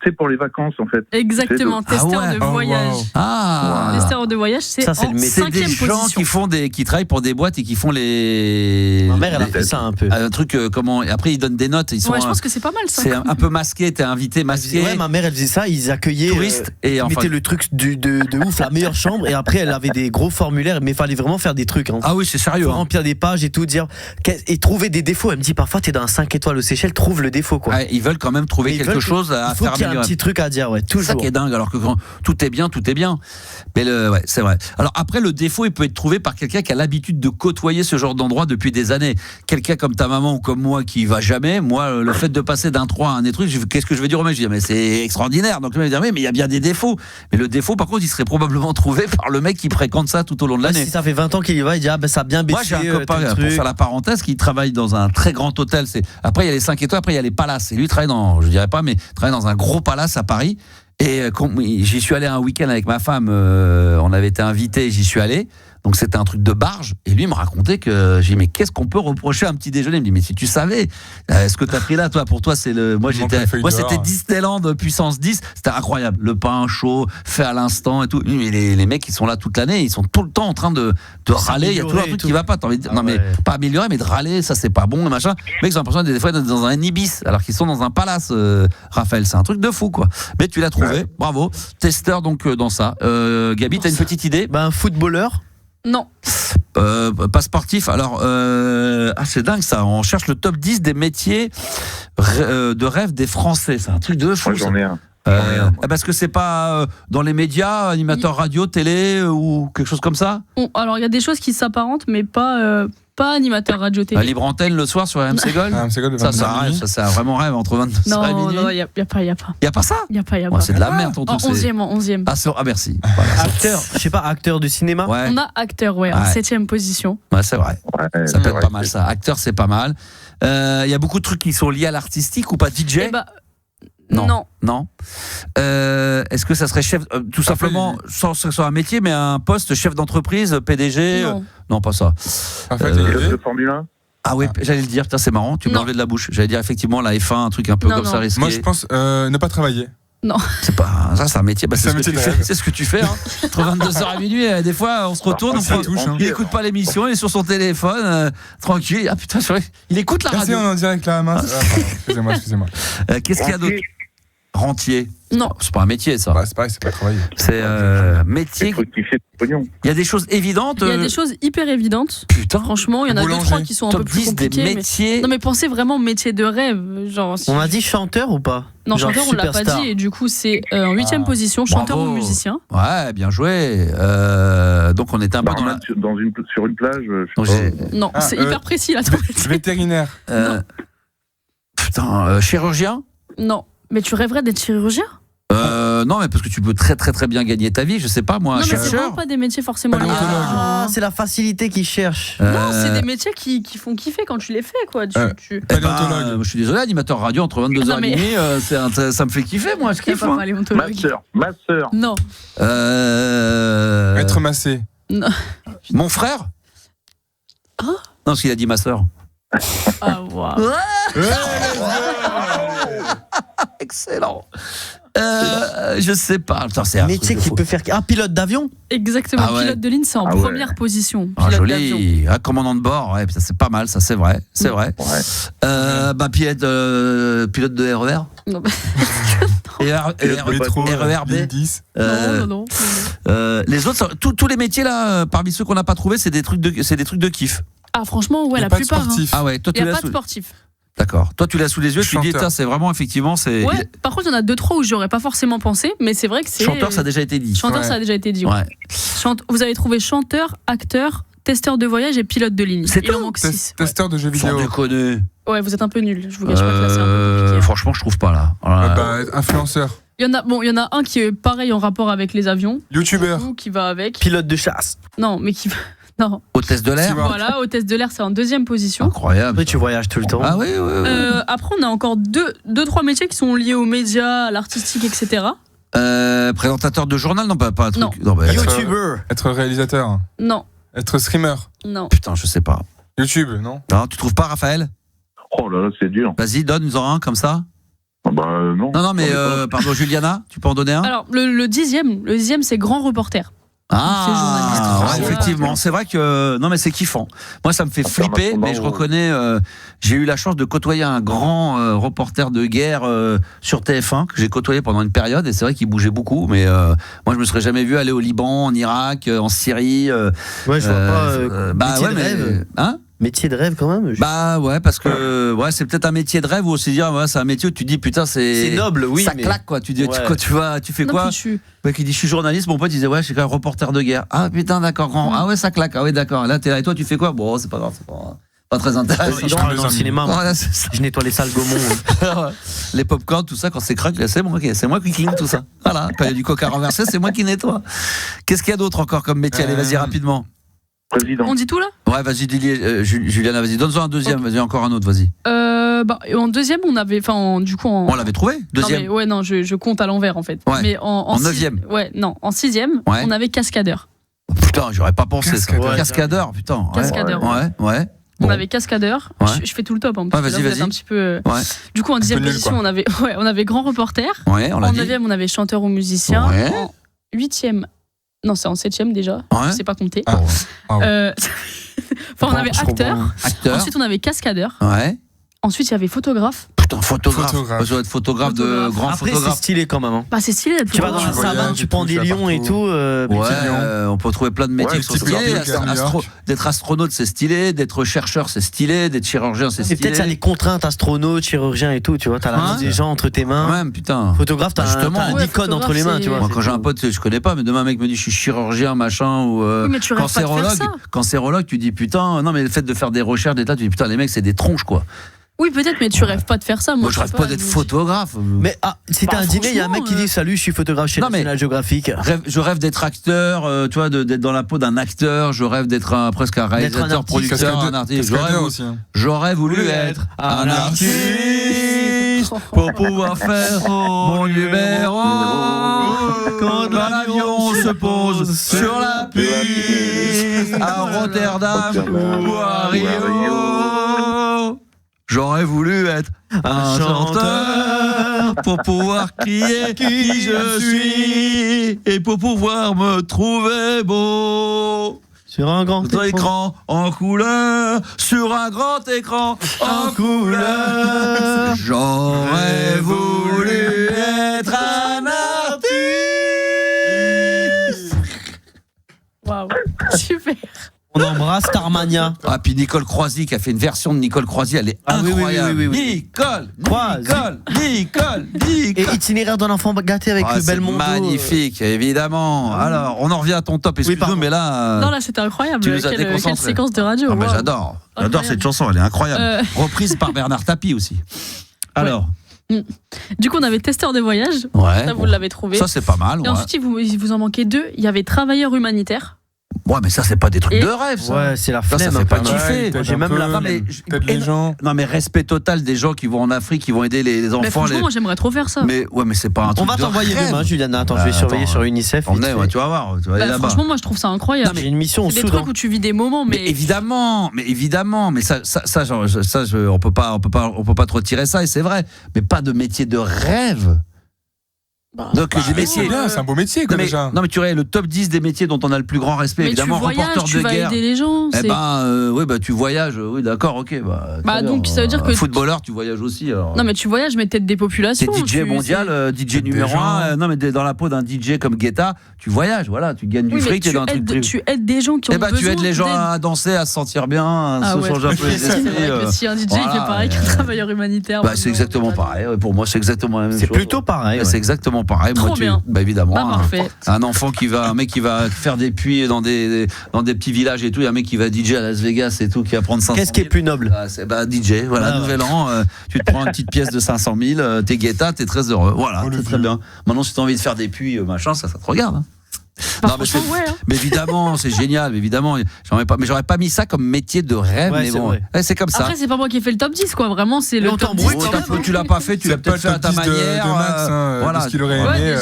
C'est pour les vacances en fait. Exactement, testeur de voyage. Testeur de voyage, c'est en 5e des gens qui travaillent pour des boîtes et qui font les. Ma mère, elle a fait ça un peu. Un truc comment. Après, ils donnent des notes. Je pense que c'est pas mal ça. C'est un peu masqué. T'es invité masqué. Ouais, ma mère, elle faisait ça. Ils accueillaient touristes et ils mettaient le truc de ouf, la meilleure chambre. Et après, elle avait des gros formulaires, mais il fallait vraiment faire des trucs. Ah oui, c'est sérieux. Faut remplir des pages et tout, dire et trouver des défauts. Elle me dit parfois, t'es dans un 5 étoiles aux Seychelles, trouve le défaut quoi. Ils veulent quand même trouver quelque chose à faire. dingue. Un petit truc à dire, ouais, toujours. C'est ça qui est dingue, alors que quand tout est bien, tout est bien. Mais ouais, c'est vrai. Alors après, le défaut, il peut être trouvé par quelqu'un qui a l'habitude de côtoyer ce genre d'endroit depuis des années. Quelqu'un comme ta maman ou comme moi qui va jamais, moi, le fait de passer d'un 3 à un des trucs, qu'est-ce que je vais dire au mec ? Je dis, mais c'est extraordinaire. Donc le mec va dire, mais il y a bien des défauts. Mais le défaut, par contre, il serait probablement trouvé par le mec qui fréquente ça tout au long de l'année. Si ça fait 20 ans qu'il y va, il dit, ça a bien baissé. Moi, j'ai un copain, pour faire la parenthèse, qui travaille dans un très grand hôtel. Après, il y a les 5 étoiles, après, il y a les palaces. Et lui, il travaille je dirais pas, mais il travaille dans un gros palace à Paris. Et j'y suis allé un week-end avec ma femme, on avait été invités, j'y suis allé. Donc c'était un truc de barge. Et lui il me racontait que j'ai dit, mais qu'est-ce qu'on peut reprocher à un petit déjeuner ? Il me dit, mais si tu savais, ce que t'as pris là, toi, pour toi, c'est moi c'était Disneyland puissance 10, c'était incroyable. Le pain chaud, fait à l'instant et tout. Mais les mecs qui sont là toute l'année, ils sont tout le temps en train de râler. Il y a toujours un truc qui va pas. T'as envie de dire, non, mais pas améliorer, mais de râler, ça c'est pas bon, et machin. Les mecs ont l'impression des fois d'être dans un Ibis, alors qu'ils sont dans un palace, Raphaël. C'est un truc de fou, quoi. Mais tu l'as trouvé, bravo. Testeur donc dans ça. Gabi, t'as une petite idée ? Un footballeur ? Non. Pas sportif. Alors, c'est dingue ça. On cherche le top 10 des métiers de rêve des Français. C'est un truc de fou. Moi, j'en ai un. Parce que c'est pas dans les médias, animateur radio, télé ou quelque chose comme ça. Alors il y a des choses qui s'apparentent, mais pas animateur radio télé. La libre antenne le soir sur RMC Gold. Ça c'est un vraiment rêve entre 22h et minuit. Non, il y a pas. Il y a pas ça. Il y a pas. C'est de la merde ton truc. En 11e. Ah merci. Voilà. Acteur, je sais pas, acteur du cinéma. Ouais. On a acteur, en 7e position. Ouais, c'est vrai. Ça peut être pas mal ça. Acteur, c'est pas mal. Il y a beaucoup de trucs qui sont liés à l'artistique ou pas, DJ. Non. Est-ce que ça serait chef, tout simplement, sans que ce soit un métier, mais un poste, chef d'entreprise, PDG? Non, pas ça. De Formule 1. Ah oui, j'allais le dire, putain, c'est marrant, tu me l'as enlevé de la bouche. J'allais dire effectivement la F1, un truc un peu comme ça risqué. Moi je pense ne pas travailler. Non. C'est pas ça, c'est un métier. C'est ce que tu fais. Entre 22h à minuit, des fois, on se retourne. Il écoute pas l'émission, il est sur son téléphone, tranquille. Ah putain, il écoute la radio. On est en direct là, mince. Excusez-moi. Qu'est-ce qu'il y a d'autre? Rentier. Non. C'est pas un métier, ça. C'est pareil, c'est pas travailler. C'est métier. Il y a des choses évidentes. Il y a des choses hyper évidentes. Putain. Franchement, il y en a 2-3 qui sont un peu plus compliquées. Des métiers. Non, mais pensez vraiment métier de rêve. Genre, on a dit chanteur ou pas? Non, chanteur, on l'a pas dit. Et du coup, c'est en 8e position, chanteur ou musicien. Ouais, bien joué. Donc, on était un peu sur une plage. Non, c'est hyper précis là. Vétérinaire. Putain, chirurgien? Non. Mais tu rêverais d'être chirurgien? Non, mais parce que tu peux très très très bien gagner ta vie, je sais pas moi. Non, mais c'est vraiment pas des métiers forcément liés. C'est la facilité qui cherche. Non, c'est des métiers qui font kiffer quand tu les fais, quoi. Je suis désolé, animateur radio entre 22h et minuit, ça me fait kiffer, moi, je kiffe. Ma sœur. Non. Être massé. Non. Mon frère? Non, parce qu'il a dit ma sœur. Ah, waouh. Excellent. Je sais pas. Attends, c'est un métier qui peut faire. Un pilote d'avion? Exactement. Pilote de ligne, c'est en première position. Joli. Commandant de bord, ouais, c'est pas mal, ça, c'est vrai. C'est vrai. Pilote de RER? Non. RERB? Non. Les autres, tous les métiers là, parmi ceux qu'on n'a pas trouvés, c'est des trucs de kiff. Ah, franchement, ouais, la plupart. Ah ouais, toi, il n'y a pas de sportif. D'accord. Toi, tu l'as sous les yeux, tu dis, c'est vraiment, effectivement, c'est. Ouais, par contre, il y en a 2-3 où j'aurais pas forcément pensé, mais c'est vrai que c'est. Chanteur, ça a déjà été dit. Ça a déjà été dit. Ouais. Vous avez trouvé chanteur, acteur, testeur de voyage et pilote de ligne. Il en manque 6. Testeur de jeux vidéo. Ouais, vous êtes un peu nul. Je vous cache pas que là, c'est un peu compliqué. Franchement, je trouve pas là. Influenceur. Il y en a un qui est pareil en rapport avec les avions. YouTubeur. Qui va avec. Pilote de chasse. Non, mais qui va. Non. Hôtesse de l'air. Voilà, hôtesse de l'air, c'est en 2e position. Incroyable. Après, tu voyages tout le temps. Ah oui. Après, on a encore 2-3 métiers qui sont liés aux médias, à l'artistique, etc. Présentateur de journal, non, pas un truc. Non. YouTuber. Être réalisateur. Non. Être streamer. Non. Putain, je sais pas. YouTube, non? Non, tu trouves pas, Raphaël? Oh là là, c'est dur. Vas-y, donne-nous un comme ça. Non. Non, mais pardon, Juliana, tu peux en donner un? Alors, le 10e, c'est grand reporter. Effectivement, c'est vrai que non mais c'est kiffant. Moi ça me fait flipper, mais je reconnais, j'ai eu la chance de côtoyer un grand reporter de guerre sur TF1 que j'ai côtoyé pendant une période et c'est vrai qu'il bougeait beaucoup, mais moi je me serais jamais vu aller au Liban, en Irak, en Syrie. Ouais, je vois pas. Métier de rêve. Métier de rêve quand même. Bah ouais, parce que c'est peut-être un métier de rêve ou aussi dire c'est un métier où tu dis putain c'est noble, oui. Ça claque quoi. Tu dis tu fais quoi? Qui dit je suis journaliste, mon pote disait je suis quand même reporter de guerre. Ah putain d'accord. Ah ouais ça claque. Ah ouais d'accord. Là t'es là et toi tu fais quoi? Bon c'est pas grave, c'est pas très intéressant. Je travaille dans le cinéma. Je nettoie les salles Gaumont. Les popcorn, tout ça, quand c'est crack, c'est moi qui clean tout ça. Voilà. Quand il y a du coca renversé, c'est moi qui nettoie. Qu'est-ce qu'il y a d'autre encore comme métier? Allez, vas-y rapidement. Président. On dit tout là? Ouais, vas-y, Juliana, vas-y. Donne-en un deuxième, vas-y, encore un autre, vas-y. En deuxième, on avait. On l'avait trouvé? Deuxième? Non, je compte à l'envers en fait. Ouais. Mais en neuvième? En sixième, on avait cascadeur. Putain, j'aurais pas pensé ça. Cascadeur, putain. Cascadeur. Ouais. On avait cascadeur. Je fais tout le top. Hein, vas-y. Un petit peu. Du coup, en 10e position, on avait grand reporter. En 9e, on avait chanteur ou musicien. En 8e, non, c'est en 7e déjà. Je sais pas compter. On avait acteur. Ensuite, on avait cascadeur. Ensuite, il y avait photographe. Putain, photographe. Je dois être photographe de grand Après, photographe. c'est stylé quand même. Hein. Bah, c'est stylé d'être Tu vas dans la savane, tu prends des lions et tout. On peut trouver plein de métiers qui sont stylés. D'être astronaute, c'est stylé. D'être chercheur, c'est stylé. D'être chirurgien, c'est stylé. Et peut-être ça les contraintes, astronaute, chirurgien et tout. Tu vois, t'as la vie des gens entre tes mains. Même, putain. Photographe, t'as un icône entre les mains, tu vois. Moi, quand j'ai un pote, je connais pas, mais demain, un mec me dit je suis chirurgien, machin, ou cancérologue, tu dis putain, non, mais le fait de faire des recherches, d'être là, tu dis putain, les mecs, c'est des tronches, quoi. Oui, peut-être, mais tu rêves pas de faire ça. Moi je rêve pas d'être photographe. Mais si t'as un dîner, il y a un mec qui dit salut, je suis photographe chez National Geographic. Je rêve d'être acteur, tu vois, d'être dans la peau d'un acteur. Je rêve d'être presque un réalisateur, producteur, un artiste. J'aurais voulu être un artiste pour pouvoir faire mon numéro quand l'avion se pose sur la piste à Rotterdam ou à Rio. J'aurais voulu être un chanteur pour pouvoir crier qui je suis et pour pouvoir me trouver beau. Sur un grand écran en couleur, sur un grand écran en couleur. J'aurais voulu être un artiste. Waouh, super. On embrasse Starmania. Ah, puis Nicole Croisy qui a fait une version de Nicole Croisy, elle est incroyable. Oui. Nicole. Et Itinéraire d'un enfant gâté avec le Belmondo. Magnifique, évidemment. Alors, on en revient à ton top, excuse-nous, mais là. Non, là, c'était incroyable. Quelle séquence de radio. Mais j'adore cette chanson, elle est incroyable. Reprise par Bernard Tapie aussi. Alors. Du coup, on avait testeur de voyage. Ça, vous l'avez trouvé. Ça, c'est pas mal. Et ensuite, il vous en manquait deux. Il y avait travailleur humanitaire. Ouais, mais ça, c'est pas des trucs de rêve, ça. Ouais, c'est la flemme. Ça fait pas kiffer. J'ai même la les gens. Non, mais respect total des gens qui vont en Afrique, qui vont aider les enfants. Mais franchement, moi, j'aimerais trop faire ça. Mais c'est pas un truc. On va t'envoyer demain, Juliana. Attends, je vais surveiller sur UNICEF. Tu vas voir. Tu vas aller là-bas. Franchement, moi, je trouve ça incroyable. J'ai une mission au Soudan. Des trucs où tu vis des moments, mais évidemment. Mais ça, on peut pas te retirer ça, et c'est vrai. Mais pas de métier de rêve. Donc des métiers, c'est un beau métier déjà. Non mais tu vois le top 10 des métiers dont on a le plus grand respect, mais évidemment, reporter de guerre. Aider les gens, tu voyages, oui d'accord, OK, donc ça veut dire que footballeur, tu voyages aussi alors. Non mais tu voyages, mais t'aides des populations. T'es DJ mondial, DJ numéro 1. Non mais dans la peau d'un DJ comme Guetta, tu voyages, voilà, tu gagnes du fric, t'es dans un truc. Tu aides des gens qui ont besoin. Tu aides les gens à danser, à se sentir bien, à se changer un peu les esprits. Si un DJ il fait pareil qu'un travailleur humanitaire. C'est exactement pareil. Pour moi, c'est exactement la même chose. C'est plutôt pareil. C'est exactement pareil. Trop bien. Évidemment, un enfant un mec qui va faire des puits dans des petits villages et tout, il y a un mec qui va DJ à Las Vegas et tout, qui va prendre 500 000. Qu'est-ce qui est plus noble? DJ, voilà, nouvel an, tu te prends une petite pièce de 500 000, t'es Guetta, t'es très heureux, voilà, c'est très bien. Maintenant, si t'as envie de faire des puits, machin, ça te regarde. Hein. Non, mais évidemment, c'est génial, évidemment. J'aurais pas mis ça comme métier de rêve, mais bon, c'est comme ça. Après, c'est pas moi qui ai fait le top 10, quoi. Vraiment, c'est le top 10. Tu l'as pas fait, tu l'as peut-être fait à ta manière. Voilà, ce qu'il aurait aimé.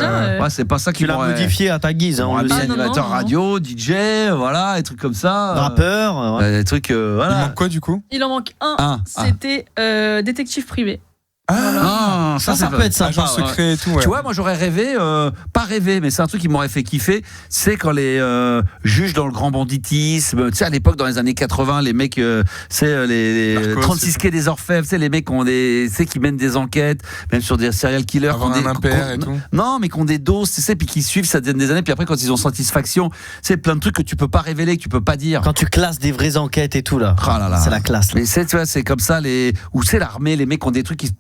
C'est pas ça qui tu l'as modifié à ta guise. On mis animateur radio, DJ, voilà, des trucs comme ça. Rappeur, des trucs. Il manque quoi du coup? Il en manque un. C'était détective privé. Ah, ça peut être sympa. Secret et tout, Tu vois, moi j'aurais rêvé, pas rêvé, mais c'est un truc qui m'aurait fait kiffer. C'est quand les juges dans le grand banditisme, tu sais, à l'époque, dans les années 80, les mecs, c'est les 36 quais des Orfèvres, tu sais, les mecs qui mènent des enquêtes, même sur des serial killers. Avoir un impair et tout. Non, mais qui ont des doses, tu sais, puis qui suivent, ça donne des années, puis après, quand ils ont satisfaction, c'est plein de trucs que tu peux pas révéler, que tu peux pas dire. Quand tu classes des vraies enquêtes et tout, là. Ah là là. C'est la classe. Là. Mais tu vois, c'est comme ça, ou c'est l'armée, les mecs qui ont des trucs qui.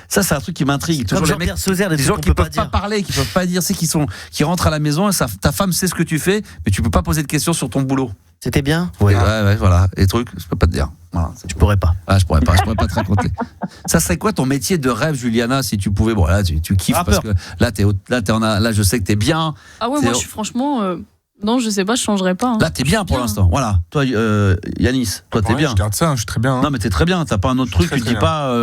Ça, c'est un truc qui m'intrigue. Toujours les mecs, des gens qui peuvent pas parler, qui peuvent pas dire, c'est qui rentrent à la maison, et ta femme sait ce que tu fais, mais tu peux pas poser de questions sur ton boulot. C'était bien. Ouais, voilà. Les trucs, je peux pas te dire. Voilà, tu pourrais pas. Ah, je pourrais pas te raconter. Ça serait quoi ton métier de rêve, Juliana, si tu pouvais? Bon, là, tu kiffes parce que là, je sais que t'es bien. Ah ouais, moi, je suis franchement. Non, je sais pas, je changerais pas. Là, t'es bien pour l'instant. Voilà. Toi, Yanis, toi, t'es bien. Je garde ça, je suis très bien. Non, mais t'es très bien. T'as pas un autre truc, tu dis pas.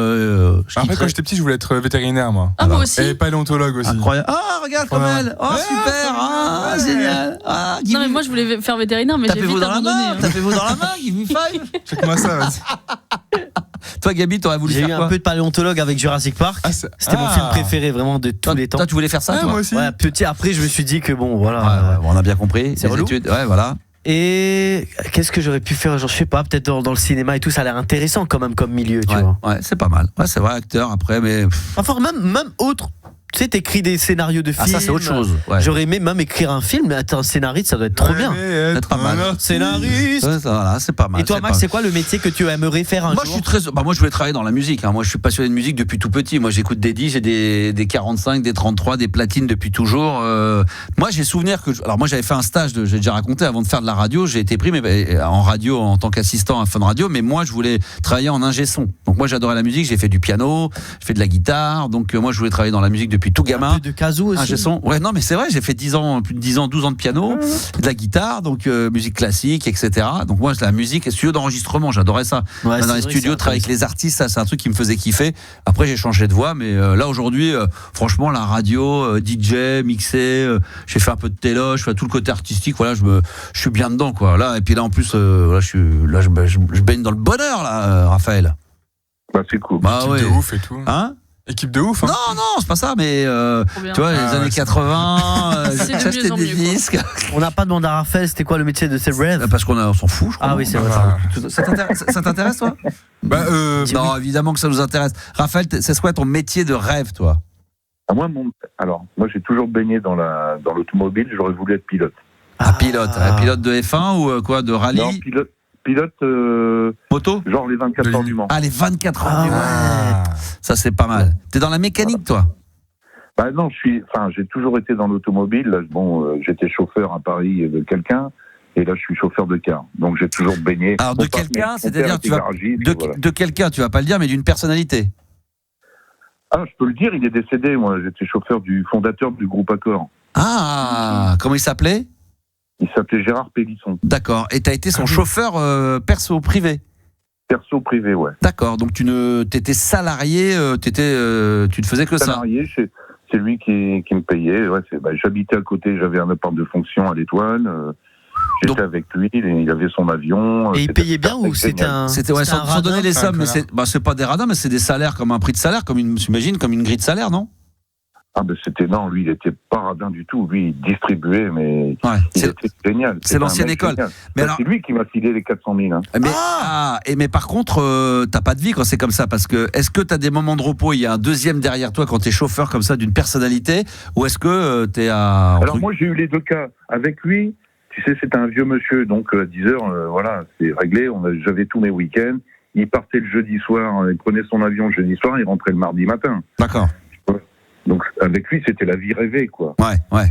Après, quand j'étais petit, je voulais être vétérinaire, moi. Ah, moi aussi. Et paléontologue aussi. Incroyable. Ah, regarde comme elle. Oh, super. Ah, génial. Ah, non, mais moi, je voulais faire vétérinaire, mais j'ai vite abandonné. Tapez-vous dans la main, give me five. Check-moi ça, vas-y. Toi, Gabi, t'aurais voulu faire quoi? J'ai eu un peu de paléontologue avec Jurassic Park. C'était mon film préféré, vraiment, de tous les temps. Toi, tu voulais faire ça, toi? Moi aussi. Ouais, petit. Après, je me suis dit que bon, voilà. On a bien compris. C'est relou. Ouais, voilà. Et qu'est-ce que j'aurais pu faire? Je sais pas, peut-être dans le cinéma et tout, ça a l'air intéressant quand même comme milieu, tu vois. Ouais, c'est pas mal. Ouais, c'est vrai, acteur après, mais. Enfin, même autre. Tu sais, t'écris des scénarios de films. Ah, ça, c'est autre chose. Ouais. J'aurais aimé même écrire un film, mais attends, scénariste, ça doit être trop bien. Être pas mal. Scénariste. Voilà, c'est pas mal. Et toi, Max, c'est quoi le métier que tu aimerais faire un jour? Moi, je voulais travailler dans la musique. Moi, je suis passionné de musique depuis tout petit. Moi, j'écoute des 10, j'ai des 45, des 33, des platines depuis toujours. Moi, j'ai souvenir que. Alors, moi, j'avais fait un stage, j'ai déjà raconté, avant de faire de la radio. J'ai été pris en radio en tant qu'assistant à Fun Radio, mais moi, je voulais travailler en ingé son. Donc, moi, j'adorais la musique. J'ai fait du piano, j'ai fait de la guitare. Donc, moi, je voulais travailler dans la musique depuis tout gamin. Un peu de kazoo aussi. Ouais, non, mais c'est vrai, j'ai fait 10 ans, plus de 10 ans, 12 ans de piano, de la guitare, donc musique classique, etc. Donc moi, la musique, studio d'enregistrement, j'adorais ça. Ouais, dans les studios, travailler avec les artistes, ça, c'est un truc qui me faisait kiffer. Après, j'ai changé de voix, mais là, aujourd'hui, franchement, la radio, DJ, mixer, j'ai fait un peu de téloche, tout le côté artistique, voilà, je suis bien dedans, quoi. Là, et puis là, en plus, je baigne dans le bonheur, là, Raphaël. Bah, c'est cool. Bah, ouais. De ouf et tout. Hein? Équipe de ouf, hein. Non, c'est pas ça, mais tu vois, les années 80, j'achetais des disques. On n'a pas demandé à Raphaël, c'était quoi le métier de ses rêves? Parce qu'on s'en fout, je crois. Ah oui, c'est vrai. Ça t'intéresse, toi? Non, évidemment que ça nous intéresse. Raphaël, c'est quoi ton métier de rêve, toi? Moi, j'ai toujours baigné dans l'automobile, j'aurais voulu être pilote. Pilote de F1 ou quoi, de rallye? Non, pilote moto, genre les 24 heures du Mans. Ah, les 24 heures du Mans. Ça, c'est pas mal. T'es dans la mécanique, toi? Bah non, j'ai toujours été dans l'automobile. Là, j'étais chauffeur à Paris de quelqu'un, et là je suis chauffeur de car. Donc j'ai toujours baigné. Alors de quelqu'un, c'est-à-dire de quelqu'un, tu vas pas le dire, mais d'une personnalité. Ah, je peux le dire, il est décédé. Moi, j'étais chauffeur du fondateur du groupe Accor. Ah, comment il s'appelait? Il s'appelait Gérard Pélisson. D'accord. Et tu as été son chauffeur perso privé? Perso privé, ouais. D'accord. Donc t'étais salarié, tu ne faisais que salarié, ça. C'est lui qui me payait. Ouais, j'habitais à côté, j'avais un appart de fonction à l'Étoile. J'étais avec lui, il avait son avion. Et il payait bien ou c'était un. Sans donner les sommes, mais c'est pas des radins, mais c'est des salaires comme un prix de salaire, j'imagine, comme une grille de salaire, non? Ah ben non, lui il était pas radin du tout, lui il distribuait, mais il était génial. C'est l'ancienne école. Mais c'est lui qui m'a filé les 400 000. Hein. Mais par contre, t'as pas de vie quand c'est comme ça, parce que est-ce que t'as des moments de repos, il y a un deuxième derrière toi quand t'es chauffeur comme ça d'une personnalité, ou est-ce que t'es à... Alors moi j'ai eu les deux cas. Avec lui, tu sais, c'était un vieux monsieur, donc à 10h, voilà, c'est réglé, j'avais tous mes week-ends, il partait le jeudi soir, il prenait son avion le jeudi soir, il rentrait le mardi matin. D'accord. Donc avec lui, c'était la vie rêvée, quoi. Ouais.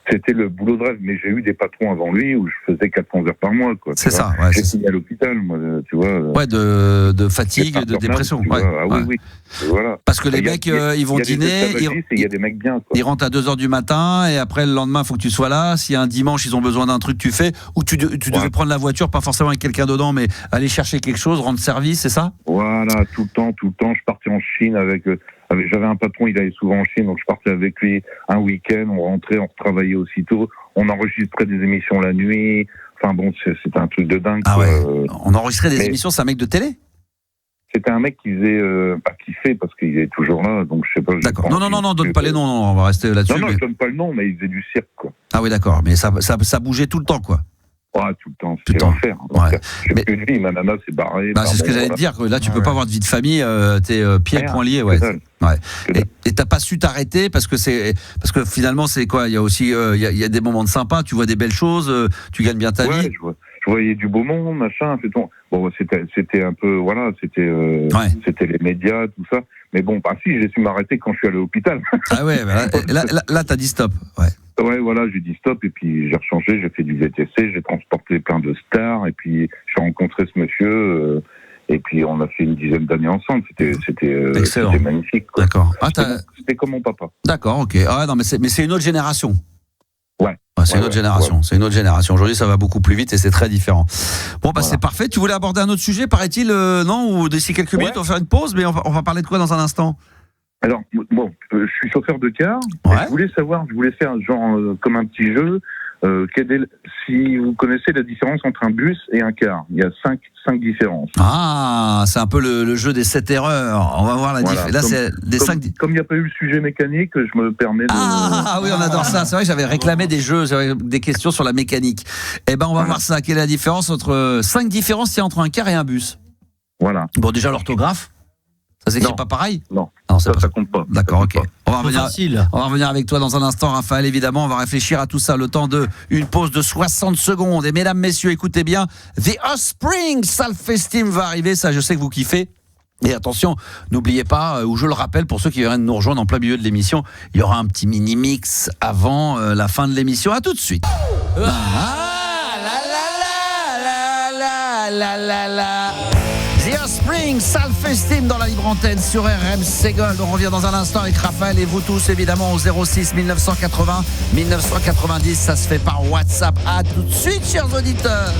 C'était le boulot de rêve, mais j'ai eu des patrons avant lui où je faisais 400 heures par mois, quoi. C'est ça, ouais. J'ai fini à l'hôpital, moi, tu vois. Ouais, de fatigue, de dépression. Ouais. Oui. Voilà. Parce que les mecs, ils vont dîner, il y a des mecs bien, quoi. Ils rentrent à 2h du matin, et après, le lendemain, il faut que tu sois là. S'il y a un dimanche, ils ont besoin d'un truc, tu fais. Ou tu devais prendre la voiture, pas forcément avec quelqu'un dedans, mais aller chercher quelque chose, rendre service, c'est ça? Voilà, tout le temps. Je partais en Chine j'avais un patron, il allait souvent en Chine, donc je partais avec lui un week-end, on rentrait, on retravaillait aussitôt, on enregistrait des émissions la nuit, enfin bon, c'était un truc de dingue. Ah ouais, on enregistrait des émissions, c'est un mec de télé? C'était un mec qui faisait, qui fait parce qu'il est toujours là, donc je sais pas. D'accord. Non, donne pas les noms, non, on va rester là-dessus. Non, je donne pas le nom, mais il faisait du cirque, quoi. Ah oui, d'accord, mais ça bougeait tout le temps, quoi. Ouais, tout le temps, c'est l'enfer. Ouais. J'ai plus de vie, ma nana s'est barrée. C'est ce que j'allais te dire, là tu peux pas avoir de vie de famille, t'es pieds et poings liés, ouais. Et t'as pas su t'arrêter parce que finalement c'est quoi, il y a aussi il y a des moments de sympa, tu vois des belles choses, tu gagnes bien ta vie. Je voyais du beau monde, machin, c'est tout. Bon, c'était un peu, voilà, c'était les médias, tout ça. Mais bon, si, j'ai su m'arrêter quand je suis allé à l'hôpital. Ah ouais, là t'as dit stop, ouais. Ouais, voilà, j'ai dit stop, et puis j'ai rechangé, j'ai fait du VTC, j'ai transporté plein de stars, et puis j'ai rencontré ce monsieur, et puis on a fait une dizaine d'années ensemble. C'était magnifique, quoi. D'accord. C'était comme mon papa. D'accord, ok. Ah non, mais c'est une autre génération. Ouais. C'est une autre génération. C'est une autre génération. Aujourd'hui, ça va beaucoup plus vite et c'est très différent. Bon, c'est parfait. Tu voulais aborder un autre sujet, paraît-il, non? Ou d'ici quelques minutes, on va faire une pause, mais on va parler de quoi dans un instant? Alors, bon, je suis chauffeur de car. Ouais. Je voulais faire genre comme un petit jeu. Si vous connaissez la différence entre un bus et un car, il y a 5 différences. Ah, c'est un peu le jeu des 7 erreurs. On va voir la différence. Là, c'est des 5. Comme il n'y a pas eu le sujet mécanique, je me permets de. Ah oui, on adore ça. C'est vrai que j'avais réclamé des jeux, des questions sur la mécanique. Eh ben, on va voir ça. Quelle est la différence entre 5 différences qu'il y a entre un car et un bus? Voilà. Bon, déjà l'orthographe. Ça s'écrit pas pareil? Non, ça compte pas. D'accord, ok. On va revenir avec toi dans un instant, Raphaël, évidemment. On va réfléchir à tout ça le temps d'une pause de 60 secondes. Et mesdames, messieurs, écoutez bien, The Offspring Self-Esteem va arriver. Ça, je sais que vous kiffez. Et attention, n'oubliez pas, ou je le rappelle pour ceux qui viennent nous rejoindre en plein milieu de l'émission, il y aura un petit mini-mix avant la fin de l'émission. À tout de suite. The Offspring, Self-Esteem dans la libre antenne sur RMC Gold. On revient dans un instant avec Raphaël et vous tous évidemment au 06 1980 1990. Ça se fait par WhatsApp. À tout de suite, chers auditeurs.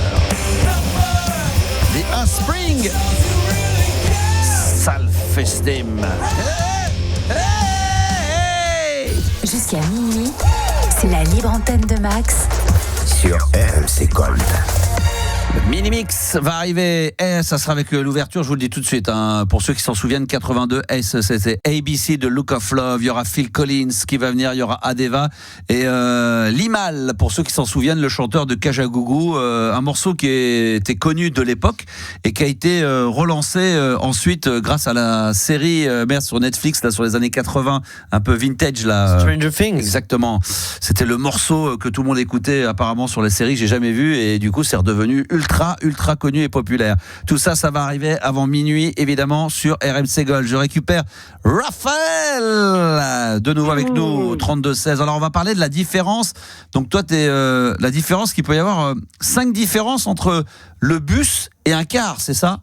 The Offspring, Self-Esteem. Jusqu'à minuit, c'est la libre antenne de Max sur RMC Gold. Le mini-mix va arriver. Ça sera avec l'ouverture, je vous le dis tout de suite. Pour ceux qui s'en souviennent, 82 c'était ABC de Look of Love. Il y aura Phil Collins qui va venir, il y aura Adeva et Limal, pour ceux qui s'en souviennent, le chanteur de Kajagougou, un morceau qui était connu de l'époque et qui a été relancé ensuite grâce à la série sur Netflix là, sur les années 80, un peu vintage là. Stranger Things. Exactement. C'était le morceau que tout le monde écoutait apparemment sur les séries que j'ai jamais vu et du coup c'est redevenu ultra connu et populaire. Tout ça, ça va arriver avant minuit, évidemment, sur RMC Gold. Je récupère Raphaël, de nouveau avec nous, 32-16. Alors, on va parler de la différence. Donc, toi, la différence qu'il peut y avoir, 5 différences entre le bus et un car, c'est ça?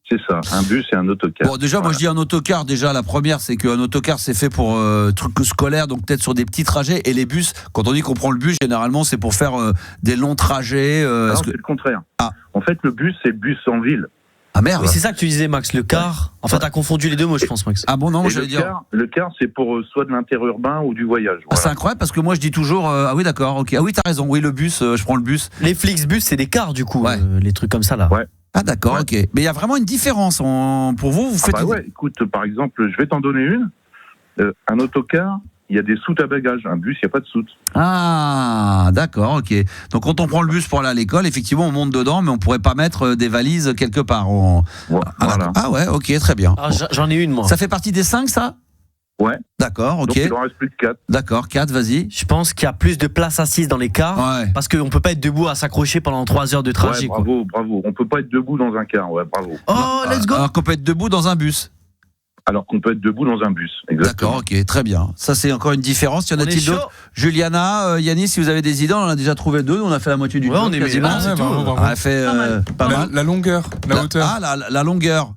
C'est ça, un bus et un autocar. Bon, déjà, moi je dis un autocar. Déjà, la première, c'est qu'un autocar, c'est fait pour trucs scolaires, donc peut-être sur des petits trajets. Et les bus, quand on dit qu'on prend le bus, généralement, c'est pour faire des longs trajets. Non, c'est le contraire. En fait, le bus, c'est le bus en ville. Ah merde. Oui, c'est ça que tu disais, Max. Le car. En fait, t'as confondu les deux mots, je pense, Max. Ah bon, non, moi j'allais dire. Le car, c'est pour soit de l'interurbain ou du voyage. Voilà. C'est incroyable parce que moi je dis toujours. Ah oui, d'accord, ok. Ah oui, t'as raison. Oui, le bus, je prends le bus. Les Flixbus, c'est des cars, du coup. Ouais. Les trucs comme ça, là. Ouais. Ah d'accord, ok. Mais il y a vraiment une différence. Pour vous faites... écoute, par exemple, je vais t'en donner une. Un autocar, il y a des soutes à bagages. Un bus, il n'y a pas de soutes. Ah, d'accord, ok. Donc quand on prend le bus pour aller à l'école, effectivement, on monte dedans, mais on ne pourrait pas mettre des valises quelque part. Voilà. Ah ouais, ok, très bien. J'en ai une, moi. Ça fait partie des 5, ça ? Ouais. D'accord, ok. Donc il en reste plus de 4. D'accord, 4, vas-y. Je pense qu'il y a plus de place assise dans les cars, parce qu'on peut pas être debout à s'accrocher pendant 3 heures de trajet. Ouais, bravo. On peut pas être debout dans un car, bravo. Oh, let's go. Alors qu'on peut être debout dans un bus. Exactement. D'accord, ok, très bien. Ça, c'est encore une différence. Y en a-t-il d'autres? Juliana, Yannis, si vous avez des idées, on en a déjà trouvé 2. On a fait la moitié du tour. On est quasiment. On a fait pas mal. La longueur, la hauteur. Ah, la longueur.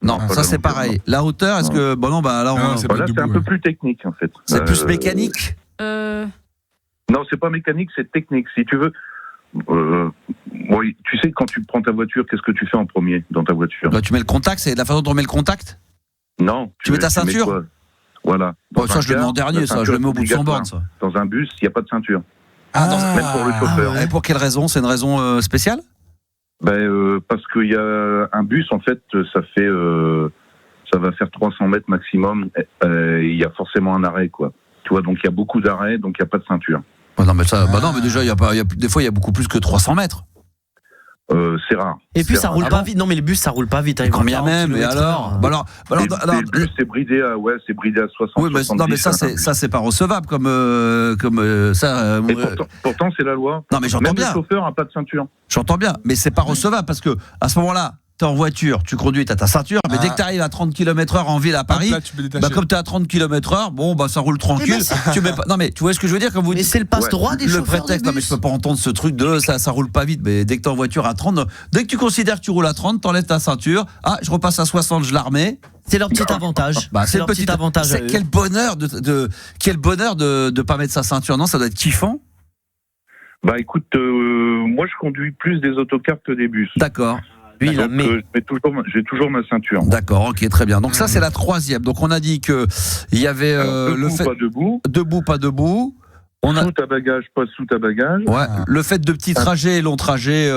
Non, ça c'est pareil. La hauteur, est-ce que... Bon, non, là, c'est un peu plus technique, en fait. C'est plus mécanique Non, c'est pas mécanique, c'est technique. Si tu veux... tu sais, quand tu prends ta voiture, qu'est-ce que tu fais en premier dans ta voiture? Tu mets le contact, c'est la façon dont on met le contact? Non. Tu mets ta ceinture? Voilà. Ça, je le mets en dernier, ça. Je le mets au bout de son borne, ça. Dans un bus, il n'y a pas de ceinture. Même pour le chauffeur. Et pour quelle raison? C'est une raison spéciale? Parce qu'il y a un bus, en fait, ça va faire 300 mètres maximum. Il y a forcément un arrêt, quoi. Tu vois, donc il y a beaucoup d'arrêts, donc il n'y a pas de ceinture. Non, mais déjà, des fois, il y a beaucoup plus que 300 mètres. C'est rare. Et puis ça roule pas vite. Non, mais les bus ça roule pas vite. Combien même. Et alors, les bus c'est bridé à 60. Oui, mais 70, non, mais ça c'est pas recevable comme ça. Et pourtant c'est la loi. Non, mais j'entends même bien. Le chauffeur a pas de ceinture. J'entends bien, mais c'est pas recevable parce que à ce moment-là. T'es en voiture, tu conduis, t'as ta ceinture, mais dès que t'arrives à 30 km/h en ville à Paris, comme t'es à 30 km/h, ça roule tranquille. Tu mets pas... Non mais tu vois ce que je veux dire quand vous dites. Mais c'est le passe-droit des chauffeurs. Le prétexte, non mais je peux pas entendre ce truc de ça roule pas vite. Mais dès que t'es en voiture à 30, dès que tu considères que tu roules à 30, t'enlèves ta ceinture. Ah, je repasse à 60, je la remets. C'est leur petit avantage. C'est leur petit avantage. Quel bonheur de pas mettre sa ceinture. Non, ça doit être kiffant. Écoute, moi je conduis plus des autocars que des bus. D'accord. J'ai toujours ma ceinture. D'accord, ok, très bien. Donc ça c'est la troisième. Donc on a dit que il y avait le fait pas debout, pas debout. Sous ta bagage, pas sous ta bagage. Ouais. Le fait de petits trajets, longs trajets,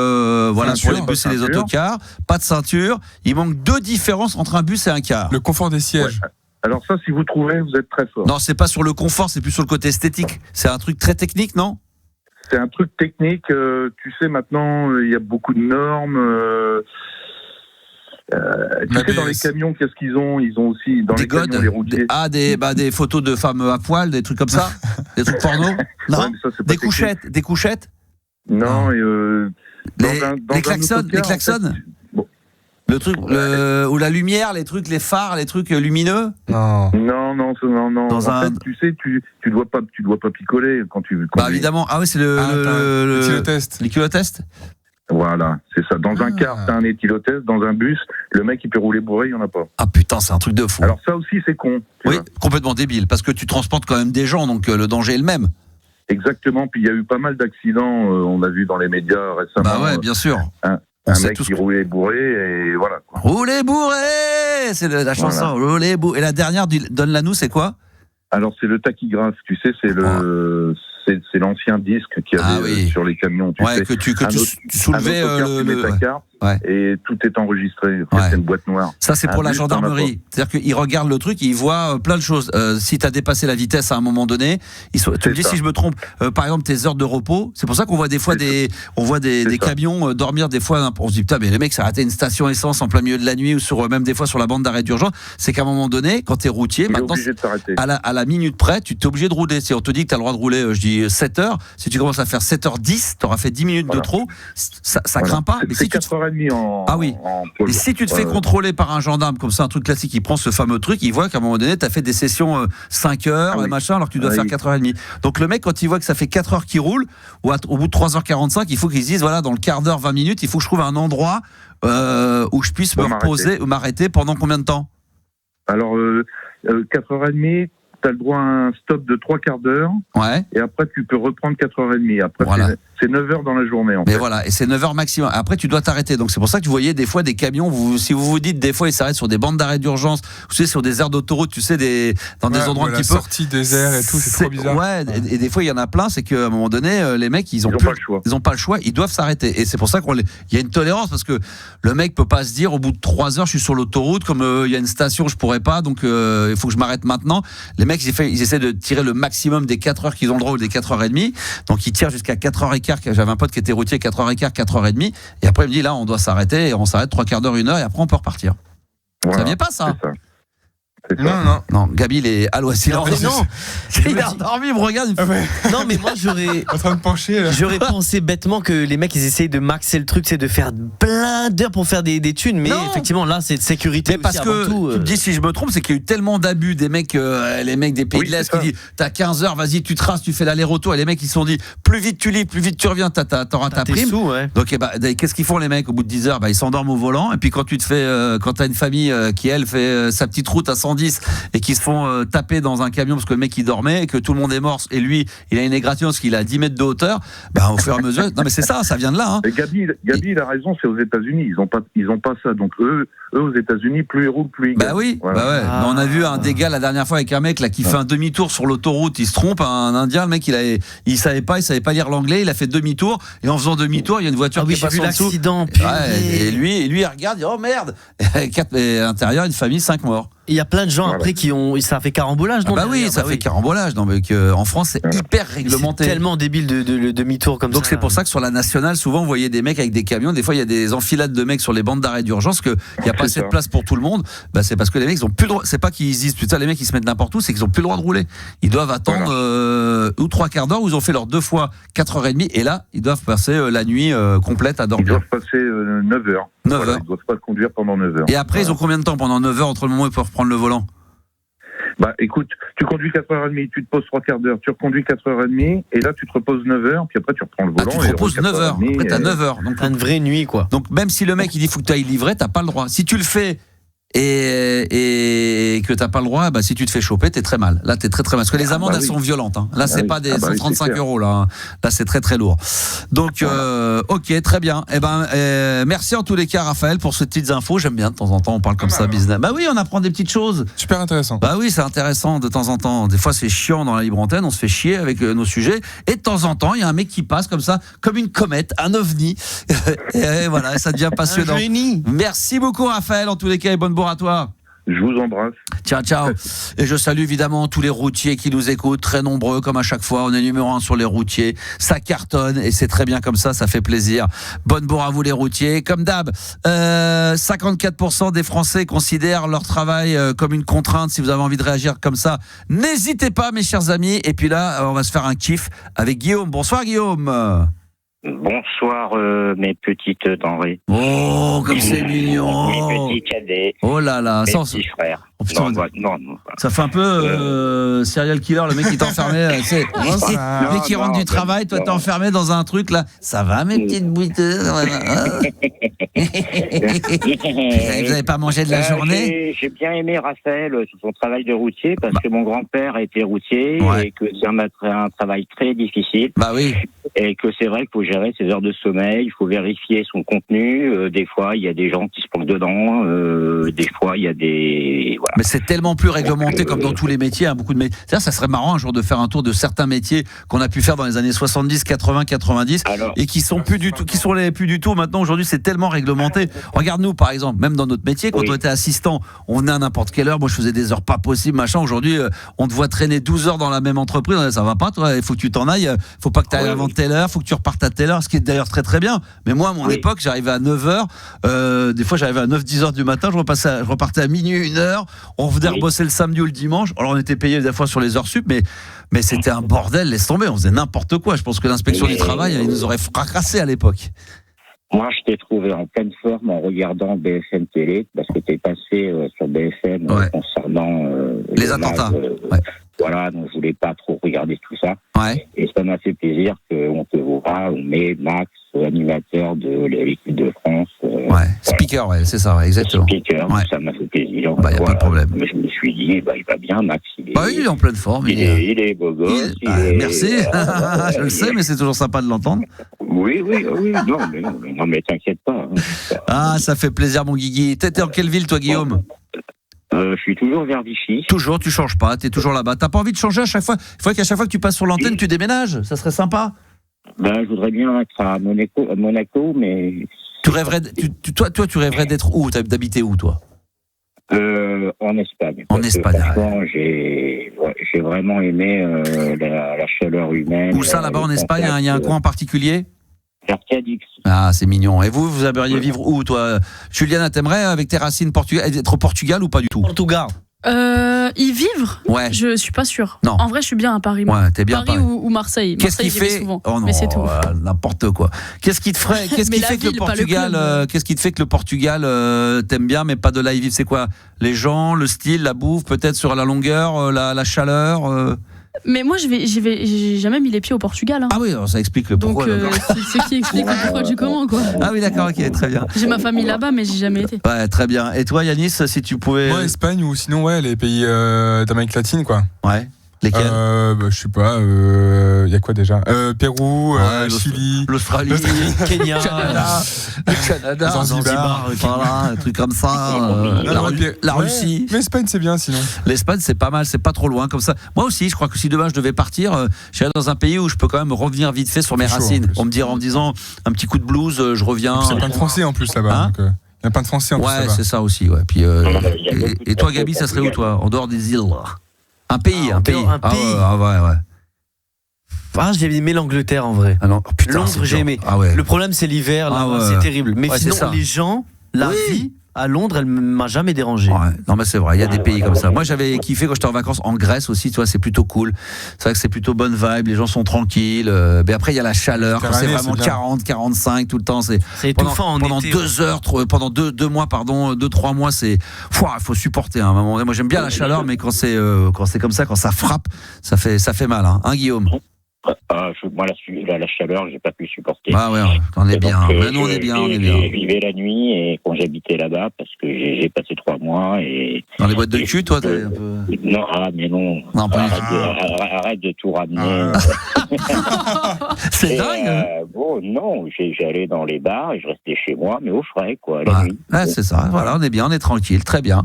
voilà pour les bus et les autocars. Pas de ceinture. Il manque 2 différences entre un bus et un car. Le confort des sièges. Ouais. Alors ça, si vous trouvez, vous êtes très fort. Non, c'est pas sur le confort, c'est plus sur le côté esthétique. C'est un truc très technique, non ? C'est un truc technique. Tu sais, maintenant, il y a beaucoup de normes. Tu sais, dans les camions, qu'est-ce qu'ils ont ? Ils ont aussi, dans les camions, les routiers. Des photos de femmes à poil, des trucs comme ça ? Des trucs porno ? Non. Ouais, ça, des couchettes ? Des couchettes ? Non. Les klaxons ? Les klaxons ? Le truc, ou la lumière, les trucs, les phares, les trucs lumineux. Non. En fait, tu sais, tu dois pas picoler quand tu. Évidemment. Ah oui, c'est le éthylotest. L'éthylotest. Voilà, c'est ça. Dans un car, t'as un éthylotest. Dans un bus, le mec il peut rouler bourré, il y en a pas. Ah putain, c'est un truc de fou. Alors ça aussi, c'est con. Oui, complètement débile, parce que tu transportes quand même des gens, donc le danger est le même. Exactement. Puis il y a eu pas mal d'accidents. On a vu dans les médias récemment. Bien sûr. Un mec qui roulait bourré et voilà. Rouler bourré, c'est la chanson. Voilà. Rouler bourré. Et la dernière, donne-la nous, c'est quoi ? Alors c'est le tachygraphe. Tu sais, c'est l'ancien disque qu'il y avait sur les camions. Tu sais, que tu soulevais tu mets ta carte et tout est enregistré. C'est une boîte noire. Ça c'est pour la gendarmerie. C'est-à-dire qu'ils regardent le truc, ils voient plein de choses. Si tu as dépassé la vitesse à un moment donné, tu me dis si je me trompe. Par exemple tes heures de repos. C'est pour ça qu'on voit des fois des camions dormir des fois. On se dit putain mais les mecs ça a raté une station essence en plein milieu de la nuit ou même des fois sur la bande d'arrêt d'urgence. C'est qu'à un moment donné quand t'es routier, maintenant à la minute près, tu t'es obligé de rouler. Si on te dit que t'as le droit de rouler, je dis 7 heures. Si tu commences à faire 7h10, t'auras fait 10 minutes de trop. Ça craint pas. Mais si 4h30 et si tu te fais contrôler par un gendarme comme ça, un truc classique, il prend ce fameux truc, il voit qu'à un moment donné, t'as fait des sessions 5 heures, alors que tu dois faire 4h30. Donc le mec, quand il voit que ça fait 4 heures qu'il roule, ou au bout de 3h45, il faut qu'il se dise, voilà, dans le quart d'heure, 20 minutes, il faut que je trouve un endroit où je puisse me reposer ou m'arrêter pendant combien de temps ? Alors, 4h30, t'as le droit à un stop de 3 quarts d'heure. Ouais. Et après, tu peux reprendre 4h30. Après, c'est 9 heures dans la journée, en fait. Mais voilà, et c'est 9 heures maximum. Après, tu dois t'arrêter. Donc, c'est pour ça que vous voyez des fois des camions, si vous vous dites, des fois, ils s'arrêtent sur des bandes d'arrêt d'urgence, vous savez, sur des aires d'autoroute, tu sais, dans des endroits un petit peu. La sortie des airs et tout, c'est trop bizarre. Ouais, et des fois, il y en a plein, c'est qu'à un moment donné, les mecs, ils ont pas le choix, ils doivent s'arrêter. Et c'est pour ça qu'il y a une tolérance, parce que le mec peut pas se dire, au bout de 3 heures, je suis sur l'autoroute, comme il y a une station, je pourrais pas, donc il faut que je m'arrête maintenant. Les mecs, ils essaient de tirer le maximum des 4 heures qu'ils ont le droit ou des 4h30. Donc, ils tirent jusqu'à 4h15. J'avais un pote qui était routier 4h15, 4h30. Et après, il me dit, là, on doit s'arrêter. Et on s'arrête 3 quarts d'heure, 1 heure. Et après, on peut repartir. Voilà. Ça vient pas, ça? Non, Gabi, il est à l'ouest. Il a dormi, il me regarde. Non, mais moi, en train de pencher, là. J'aurais pensé bêtement que les mecs, ils essayent de maxer le truc, c'est de faire plein d'heures pour faire des thunes. Mais effectivement, là, c'est de sécurité. Mais parce que, tu me dis, si je me trompe, c'est qu'il y a eu tellement d'abus des mecs, les mecs des pays de l'Est qui disent, t'as 15 heures, vas-y, tu traces, tu fais l'aller-retour. Et les mecs, ils se sont dit, plus vite tu lis, plus vite tu reviens, t'auras ta prime. Donc, qu'est-ce qu'ils font, les mecs, au bout de 10 heures? Ils s'endorment au volant. Et puis, quand t'as une famille qui, elle, fait sa petite route à 110 110 et qui se font taper dans un camion parce que le mec il dormait et que tout le monde est mort et lui il a une égratignure parce qu'il a 10 mètres de hauteur, au fur et à mesure. Non mais c'est ça vient de là. Hein. Et Gabi il a raison, c'est aux États-Unis, ils ont pas ça. Donc eux aux États-Unis, plus ils roulent, plus ils gagnent. Bah oui, ouais. On a vu un dégât la dernière fois avec un mec là qui fait un demi-tour sur l'autoroute, il se trompe, un Indien, le mec il savait pas lire l'anglais, il a fait demi-tour et en faisant demi-tour, il y a une voiture qui passe en dessous. Et lui il regarde, il dit oh merde. Et à l'intérieur une famille, 5 morts. Il y a plein de gens après ça fait carambolage. Ça fait carambolage. En France, c'est hyper réglementé. C'est tellement débile de demi-tour comme ça. Donc c'est pour ça que sur la nationale, souvent vous voyez des mecs avec des camions. Des fois, il y a des enfilades de mecs sur les bandes d'arrêt d'urgence qu'il n'y a pas assez de place pour tout le monde. C'est parce que les mecs, ils ont plus le droit. C'est pas qu'ils disent putain, les mecs, ils se mettent n'importe où, c'est qu'ils ont plus le droit de rouler. Ils doivent attendre ou 3 quarts d'heure où ils ont fait leurs 2 fois 4h30 et là, ils doivent passer la nuit complète à dormir. Ils doivent passer 9 heures. 9 heures. Ils doivent pas conduire pendant 9 heures. Et après, ils ont combien de temps pendant 9 heures entre le moment où ils peuvent prendre le volant? Écoute, tu conduis 4h30, tu te poses 3 quarts d'heure, tu reconduis 4h30 et là tu te reposes 9h, puis après tu reprends le volant. Tu te reposes 9h, après t'as 9h. Donc une vraie nuit quoi. Donc même si le mec il dit faut que tu ailles livrer, t'as pas le droit. Si tu le fais et que t'as pas le droit, si tu te fais choper, t'es très mal. Là, t'es très très mal. Parce que les amendes, elles sont violentes. Hein. Là, c'est pas des 135 € là. Là, c'est très très lourd. Donc, ok, très bien. Merci en tous les cas, Raphaël, pour ces petites infos. J'aime bien de temps en temps, on parle comme ça, business. Oui, on apprend des petites choses. Super intéressant. Oui, c'est intéressant de temps en temps. Des fois, c'est chiant dans la libre antenne. On se fait chier avec nos sujets. Et de temps en temps, il y a un mec qui passe comme ça, comme une comète, un ovni. Et voilà, ça devient passionnant. Un génie. Merci beaucoup, Raphaël, en tous les cas, et bonne bourre à toi. Je vous embrasse. Ciao. Et je salue évidemment tous les routiers qui nous écoutent, très nombreux comme à chaque fois. On est numéro 1 sur les routiers. Ça cartonne et c'est très bien comme ça fait plaisir. Bonne bourre à vous les routiers. Comme d'hab, 54% des Français considèrent leur travail comme une contrainte. Si vous avez envie de réagir comme ça, n'hésitez pas mes chers amis. Et puis là, on va se faire un kiff avec Guillaume. Bonsoir Guillaume. Bonsoir mes petites denrées. Oh, comme c'est mignon. Mes petits cadets. Oh là là, mes petits frères. Oh putain, non. Ça fait un peu serial killer, le mec qui t'enfermait. Le mec qui rentre du travail, toi t'es enfermé dans un truc là. Ça va mes petites bouteuses. Vous n'avez pas mangé de la journée? J'ai bien aimé Raphaël sur son travail de routier parce que mon grand-père était routier et que c'est un travail très difficile. Oui. Et que c'est vrai qu'il faut gérer ses heures de sommeil, il faut vérifier son contenu. Des fois, il y a des gens qui se planquent dedans. Des fois, il y a des... Voilà. Mais c'est tellement plus réglementé comme dans tous les métiers. Beaucoup de métiers. Ça serait marrant un jour de faire un tour de certains métiers qu'on a pu faire dans les années 70, 80, 90 et qui sont plus du tout, plus du tout. Maintenant, aujourd'hui, c'est tellement réglementé. Regarde nous, par exemple, même dans notre métier, quand on était assistant, on venait à n'importe quelle heure. Moi, je faisais des heures pas possibles, machin. Aujourd'hui, on te voit traîner 12 heures dans la même entreprise. Ça va pas, toi. Il faut que tu t'en ailles. Faut pas que tu ailles avant telle heure. Faut que tu repartes à telle heure. Ce qui est d'ailleurs très très bien. Mais moi, à mon époque, j'arrivais à 9h. Des fois, j'arrivais à 9-10 heures du matin. Je repartais à minuit, 1h. On venait rebosser le samedi ou le dimanche. Alors, on était payé des fois sur les heures sup, mais c'était un bordel. Laisse tomber. On faisait n'importe quoi. Je pense que l'inspection du travail, ils nous auraient fracassé à l'époque. Moi, je t'ai trouvé en pleine forme en regardant BFM Télé, parce que t'es passé sur BFM concernant les attentats. Voilà, donc je voulais pas trop regarder tout ça. Et ça m'a fait plaisir qu'on te voit, on met Max, animateur de l'équipe de France. Speaker, c'est ça, exactement. Speaker, ça m'a fait plaisir. Y a pas de problème. Mais je me suis dit, il va bien, Max. Il est en pleine forme. Il est beau gosse. Merci, je le sais, mais c'est toujours sympa de l'entendre. Oui, non, mais t'inquiète pas. Ah, ça fait plaisir, mon Guigui. T'étais en quelle ville, toi, Guillaume? Je suis toujours vers Vichy. Toujours, tu changes pas, t'es toujours là-bas. T'as pas envie de changer à chaque fois? Il faudrait qu'à chaque fois que tu passes sur l'antenne, tu déménages. Ça serait sympa. Je voudrais bien être à Monaco, mais... Tu rêverais, toi, tu rêverais d'être où? D'habiter où, toi? En Espagne. En Espagne. Franchement, j'ai vraiment aimé la chaleur humaine. Où ça, là-bas, en Espagne? Il y a un coin en particulier? Vers Cadix. Ah, c'est mignon. Et vous aimeriez vivre où, toi? Juliana, t'aimerais, avec tes racines portugaises, être au Portugal ou pas du tout? Portugal. Y vivre? Je suis pas sûre. Non. En vrai, je suis bien à Paris. Ouais, t'es bien Paris ou Marseille. Qu'est-ce qui fait souvent, oh non, mais c'est tout. N'importe quoi. Qu'est-ce qui te ferait? Qu'est-ce qui fait que le Portugal? Qu'est-ce qui te fait que le Portugal t'aime bien, mais pas de là y vivre? C'est quoi? Les gens, le style, la bouffe, peut-être sur la longueur, la chaleur. Mais moi, j'ai jamais mis les pieds au Portugal. Hein. Ah oui, alors ça explique le pourquoi. Donc, c'est qui explique le pourquoi du comment, quoi. Ah oui, d'accord, ok, très bien. J'ai ma famille là-bas, mais j'ai jamais été. Ouais, très bien. Et toi, Yanis, si tu pouvais. Moi, Espagne ou sinon, les pays d'Amérique latine, quoi. Ouais. Lesquels je sais pas, il y a quoi déjà Pérou, Chili, l'Australie, Kenya, Canada, Zanzibar, voilà, un truc comme ça. La Russie. Mais l'Espagne, c'est bien sinon. L'Espagne, c'est pas mal, c'est pas trop loin comme ça. Moi aussi, je crois que si demain je devais partir, j'irais dans un pays où je peux quand même revenir vite fait sur mes racines. En me disant un petit coup de blues, je reviens. C'est plein de Français en plus là-bas. Il y a plein de Français en plus là-bas. Ouais, c'est ça aussi. Ouais. Puis, et toi, Gabi, ça serait où toi, en dehors des îles? Un pays. Ah ouais. Ah, j'ai aimé l'Angleterre en vrai. Ah non, putain, Londres, j'ai aimé. Ah ouais. Le problème, c'est l'hiver, là, c'est terrible. Mais sinon, les gens, la vie à Londres, elle m'a jamais dérangé. Ouais. Non, mais c'est vrai, il y a des pays comme ça. Moi, j'avais kiffé quand j'étais en vacances en Grèce aussi, tu vois, c'est plutôt cool. C'est vrai que c'est plutôt bonne vibe, les gens sont tranquilles. Mais après, il y a la chaleur, quand c'est vraiment 40, 45 tout le temps. C'est étouffant pendant 2 heures, pendant 2 mois, 2-3 mois, il faut supporter. Hein. Moi, j'aime bien la chaleur, mais quand c'est comme ça, quand ça frappe, ça fait mal. Hein, Guillaume? Moi, la chaleur, j'ai pas pu supporter. Ah ouais, on est bien. Nous, on est bien. Je vivais la nuit et quand j'habitais là-bas, parce que j'ai passé 3 mois et. Dans les boîtes de cul, toi, t'es un peu. Non, mais non. Arrête de tout ramener. C'est dingue. Non, j'allais dans les bars et je restais chez moi, mais au frais, quoi, la nuit. Ouais, c'est ça. Voilà, on est bien, on est tranquille, très bien.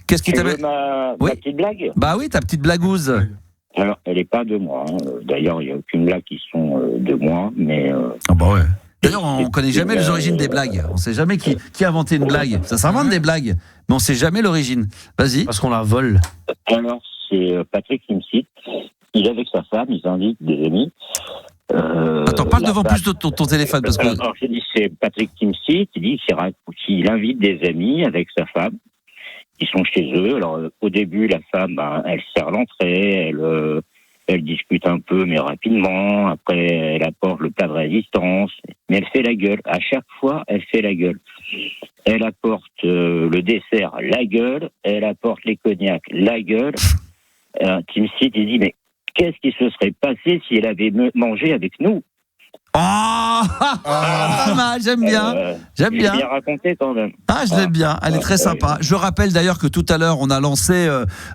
Qu'est-ce qui t'avait. Ma petite blague? Bah oui, ta petite blagouze. Alors, elle n'est pas de moi. D'ailleurs, il n'y a aucune blague qui sont de moi, mais. Ah bah ouais. D'ailleurs, on ne connaît jamais les origines des blagues. On ne sait jamais qui a inventé une blague. Ça s'invente des blagues, mais on ne sait jamais l'origine. Vas-y. Parce qu'on la vole. Alors, c'est Patrick Timsit. Il est avec sa femme, ils invitent des amis. Attends, parle devant plus de ton téléphone. Parce que... Alors, j'ai dit, c'est Patrick Timsit. Il dit qu'il invite des amis avec sa femme. Ils sont chez eux. Alors, au début, la femme, elle sert l'entrée, elle discute un peu, mais rapidement. Après, elle apporte le plat de résistance, mais elle fait la gueule. À chaque fois, elle fait la gueule. Elle apporte le dessert, la gueule. Elle apporte les cognacs, la gueule. Timsit, il dit, mais qu'est-ce qui se serait passé si elle avait mangé avec nous? Pas mal, j'aime bien. J'aime bien. J'ai bien raconté quand même. Ah, je l'aime bien. Elle est très sympa. Je rappelle d'ailleurs que tout à l'heure, on a lancé,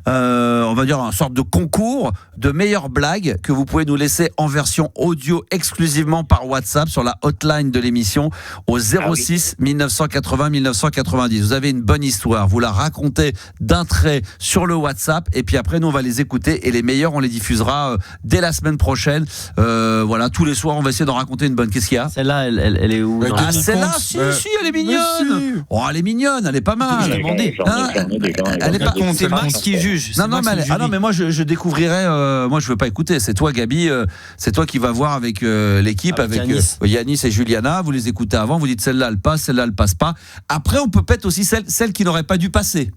on va dire, une sorte de concours de meilleures blagues que vous pouvez nous laisser en version audio exclusivement par WhatsApp sur la hotline de l'émission au 06 1980 1990. Vous avez une bonne histoire, vous la racontez d'un trait sur le WhatsApp et puis après, nous, on va les écouter et les meilleurs, on les diffusera dès la semaine prochaine. Voilà, tous les soirs, on va essayer d'en raconter une bonne. Qu'est-ce qu'il y a? Celle-là, elle est où? Ah, celle-là, si, elle est mignonne. Oh, elle est mignonne, elle est pas mal. Je demandé. Elle est pas. C'est Max qui juge. Non, mais moi, je découvrirai. Moi, je veux pas écouter. C'est toi, Gabi. C'est toi qui vas voir avec l'équipe, avec Yanis et Juliana. Vous les écoutez avant. Vous dites celle-là, elle passe. Celle-là, elle passe pas. Après, on peut peut-être aussi celle qui n'aurait pas dû passer.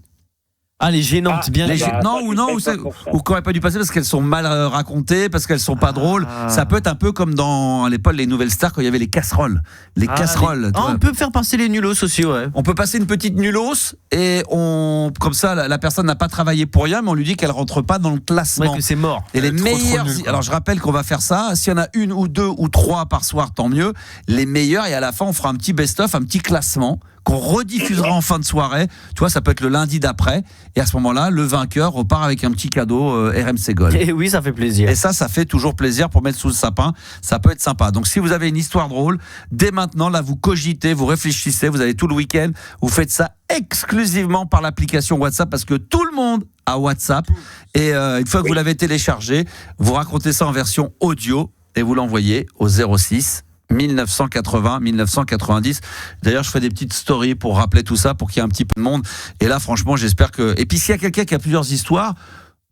Ah, les gênantes, bien les ou qui n'auraient pas dû passer parce qu'elles sont mal racontées, parce qu'elles sont pas drôles. Ça peut être un peu comme dans à l'époque les nouvelles stars quand il y avait les casseroles. On peut faire passer les nulos aussi, ouais. On peut passer une petite nulos et comme ça la personne n'a pas travaillé pour rien, mais on lui dit qu'elle rentre pas dans le classement. Ouais, que c'est mort. Et les meilleurs. Alors je rappelle qu'on va faire ça. S'il y en a 1 ou 2 ou 3 par soir, tant mieux. Les meilleurs et à la fin on fera un petit best-of, un petit classement qu'on rediffusera en fin de soirée. Tu vois, ça peut être le lundi d'après. Et à ce moment-là, le vainqueur repart avec un petit cadeau RMC Gold. Et oui, ça fait plaisir. Et ça fait toujours plaisir pour mettre sous le sapin. Ça peut être sympa. Donc, si vous avez une histoire drôle, dès maintenant, là, vous cogitez, vous réfléchissez, vous avez tout le week-end. Vous faites ça exclusivement par l'application WhatsApp parce que tout le monde a WhatsApp. Et une fois que vous l'avez téléchargé, vous racontez ça en version audio et vous l'envoyez au 06 1980, 1990. D'ailleurs, je fais des petites stories pour rappeler tout ça, pour qu'il y ait un petit peu de monde. Et là, franchement, j'espère que... Et puis, s'il y a quelqu'un qui a plusieurs histoires,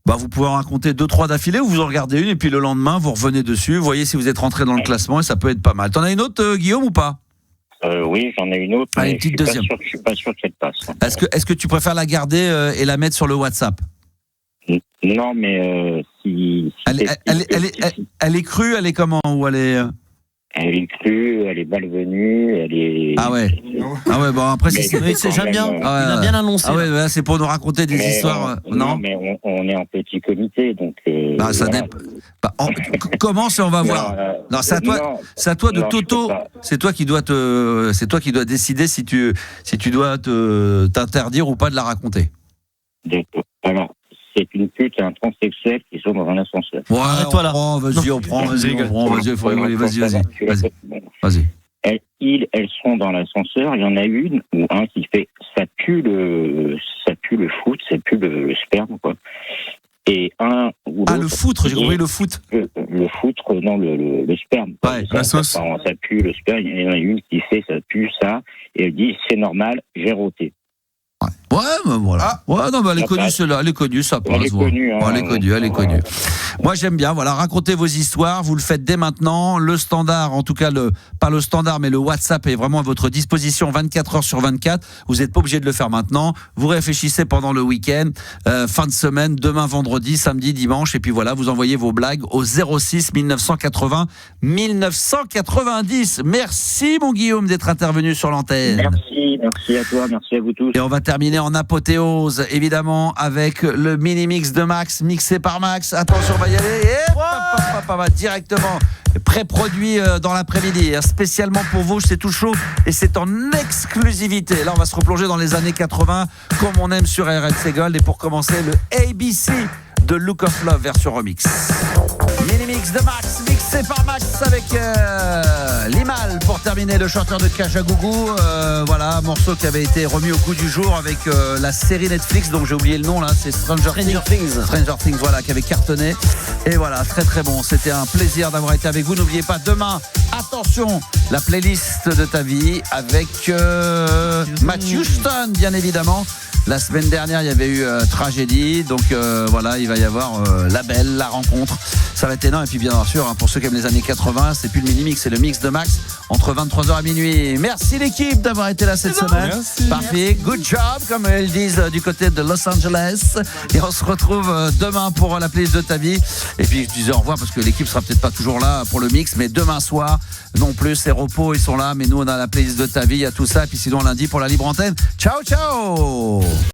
vous pouvez en raconter 2-3 d'affilée, ou vous en regardez une, et puis le lendemain, vous revenez dessus, vous voyez si vous êtes rentré dans le classement, et ça peut être pas mal. T'en as une autre, Guillaume, ou pas? Oui, j'en ai une autre. Allez, une petite deuxième. Je suis pas sûr qu'elle passe. Est-ce que tu préfères la garder et la mettre sur le WhatsApp? Non, mais si... Elle est crue, elle est comment? Ou elle est... Elle est crue, elle est malvenue, elle est... Ah ouais, bon après j'aime bien, il a bien annoncé. Ah ouais, c'est pour nous raconter des histoires, non? Mais on est en petit comité, donc... Comment si on va voir? Non, c'est à toi de Toto. C'est toi qui dois décider si tu dois t'interdire ou pas de la raconter. Alors, c'est une pute et un transsexuel qui sont dans un ascenseur. Ouais, on prend, vas-y. Elles sont dans l'ascenseur. Il y en a une ou un qui fait ça pue le foot, ça pue le sperme, quoi. Et un ou l'autre. Ah, le foutre, j'ai compris le foot. Le foutre, non, le sperme. Ouais, la sauce. Ça pue le sperme. Il y en a une qui fait ça pue ça. Et elle dit c'est normal, j'ai roté. Ouais, mais voilà. Ouais, non, mais elle est connue, celle-là. Elle est connue, ça passe. Elle est connue. Moi, j'aime bien. Voilà, racontez vos histoires. Vous le faites dès maintenant. Le standard, en tout cas, pas le standard, mais le WhatsApp est vraiment à votre disposition 24 heures sur 24. Vous n'êtes pas obligé de le faire maintenant. Vous réfléchissez pendant le week-end, fin de semaine, demain, vendredi, samedi, dimanche. Et puis voilà, vous envoyez vos blagues au 06 1980 1990. Merci, mon Guillaume, d'être intervenu sur l'antenne. Merci à toi, merci à vous tous. Et on va terminer en apothéose, évidemment, avec le mini-mix de Max, mixé par Max. Attention, on va y aller. Et directement, pré-produit dans l'après-midi, spécialement pour vous, c'est tout chaud et c'est en exclusivité. Là, on va se replonger dans les années 80, comme on aime sur RMC Gold. Et pour commencer, le ABC de Look of Love version remix. Mini-mix de Max, mixé par Max avec Limal pour terminer, le chanteur de Kajagougou. Voilà, morceau qui avait été remis au goût du jour avec la série Netflix, donc j'ai oublié le nom là, c'est Stranger Things, voilà, qui avait cartonné. Et voilà, très très bon. C'était un plaisir d'avoir été avec vous. N'oubliez pas, demain, attention, la playlist de ta vie avec Matt Houston, bien évidemment. La semaine dernière, il y avait eu Tragédie, donc voilà, il va y avoir La Belle, La Rencontre. Ça va être énorme. Et puis bien sûr, hein, pour ceux qui aiment les années 80, c'est plus le mini-mix, c'est le mix de Max entre 23h et minuit. Merci l'équipe d'avoir été là cette semaine. Merci. Parfait, good job, comme ils disent du côté de Los Angeles. Et on se retrouve demain pour la playlist de ta vie. Et puis je disais au revoir parce que l'équipe sera peut-être pas toujours là pour le mix, mais demain soir, non plus, c'est repos, ils sont là, mais nous on a la playlist de ta vie, il y a tout ça. Et puis sinon lundi pour la libre antenne. Ciao, ciao.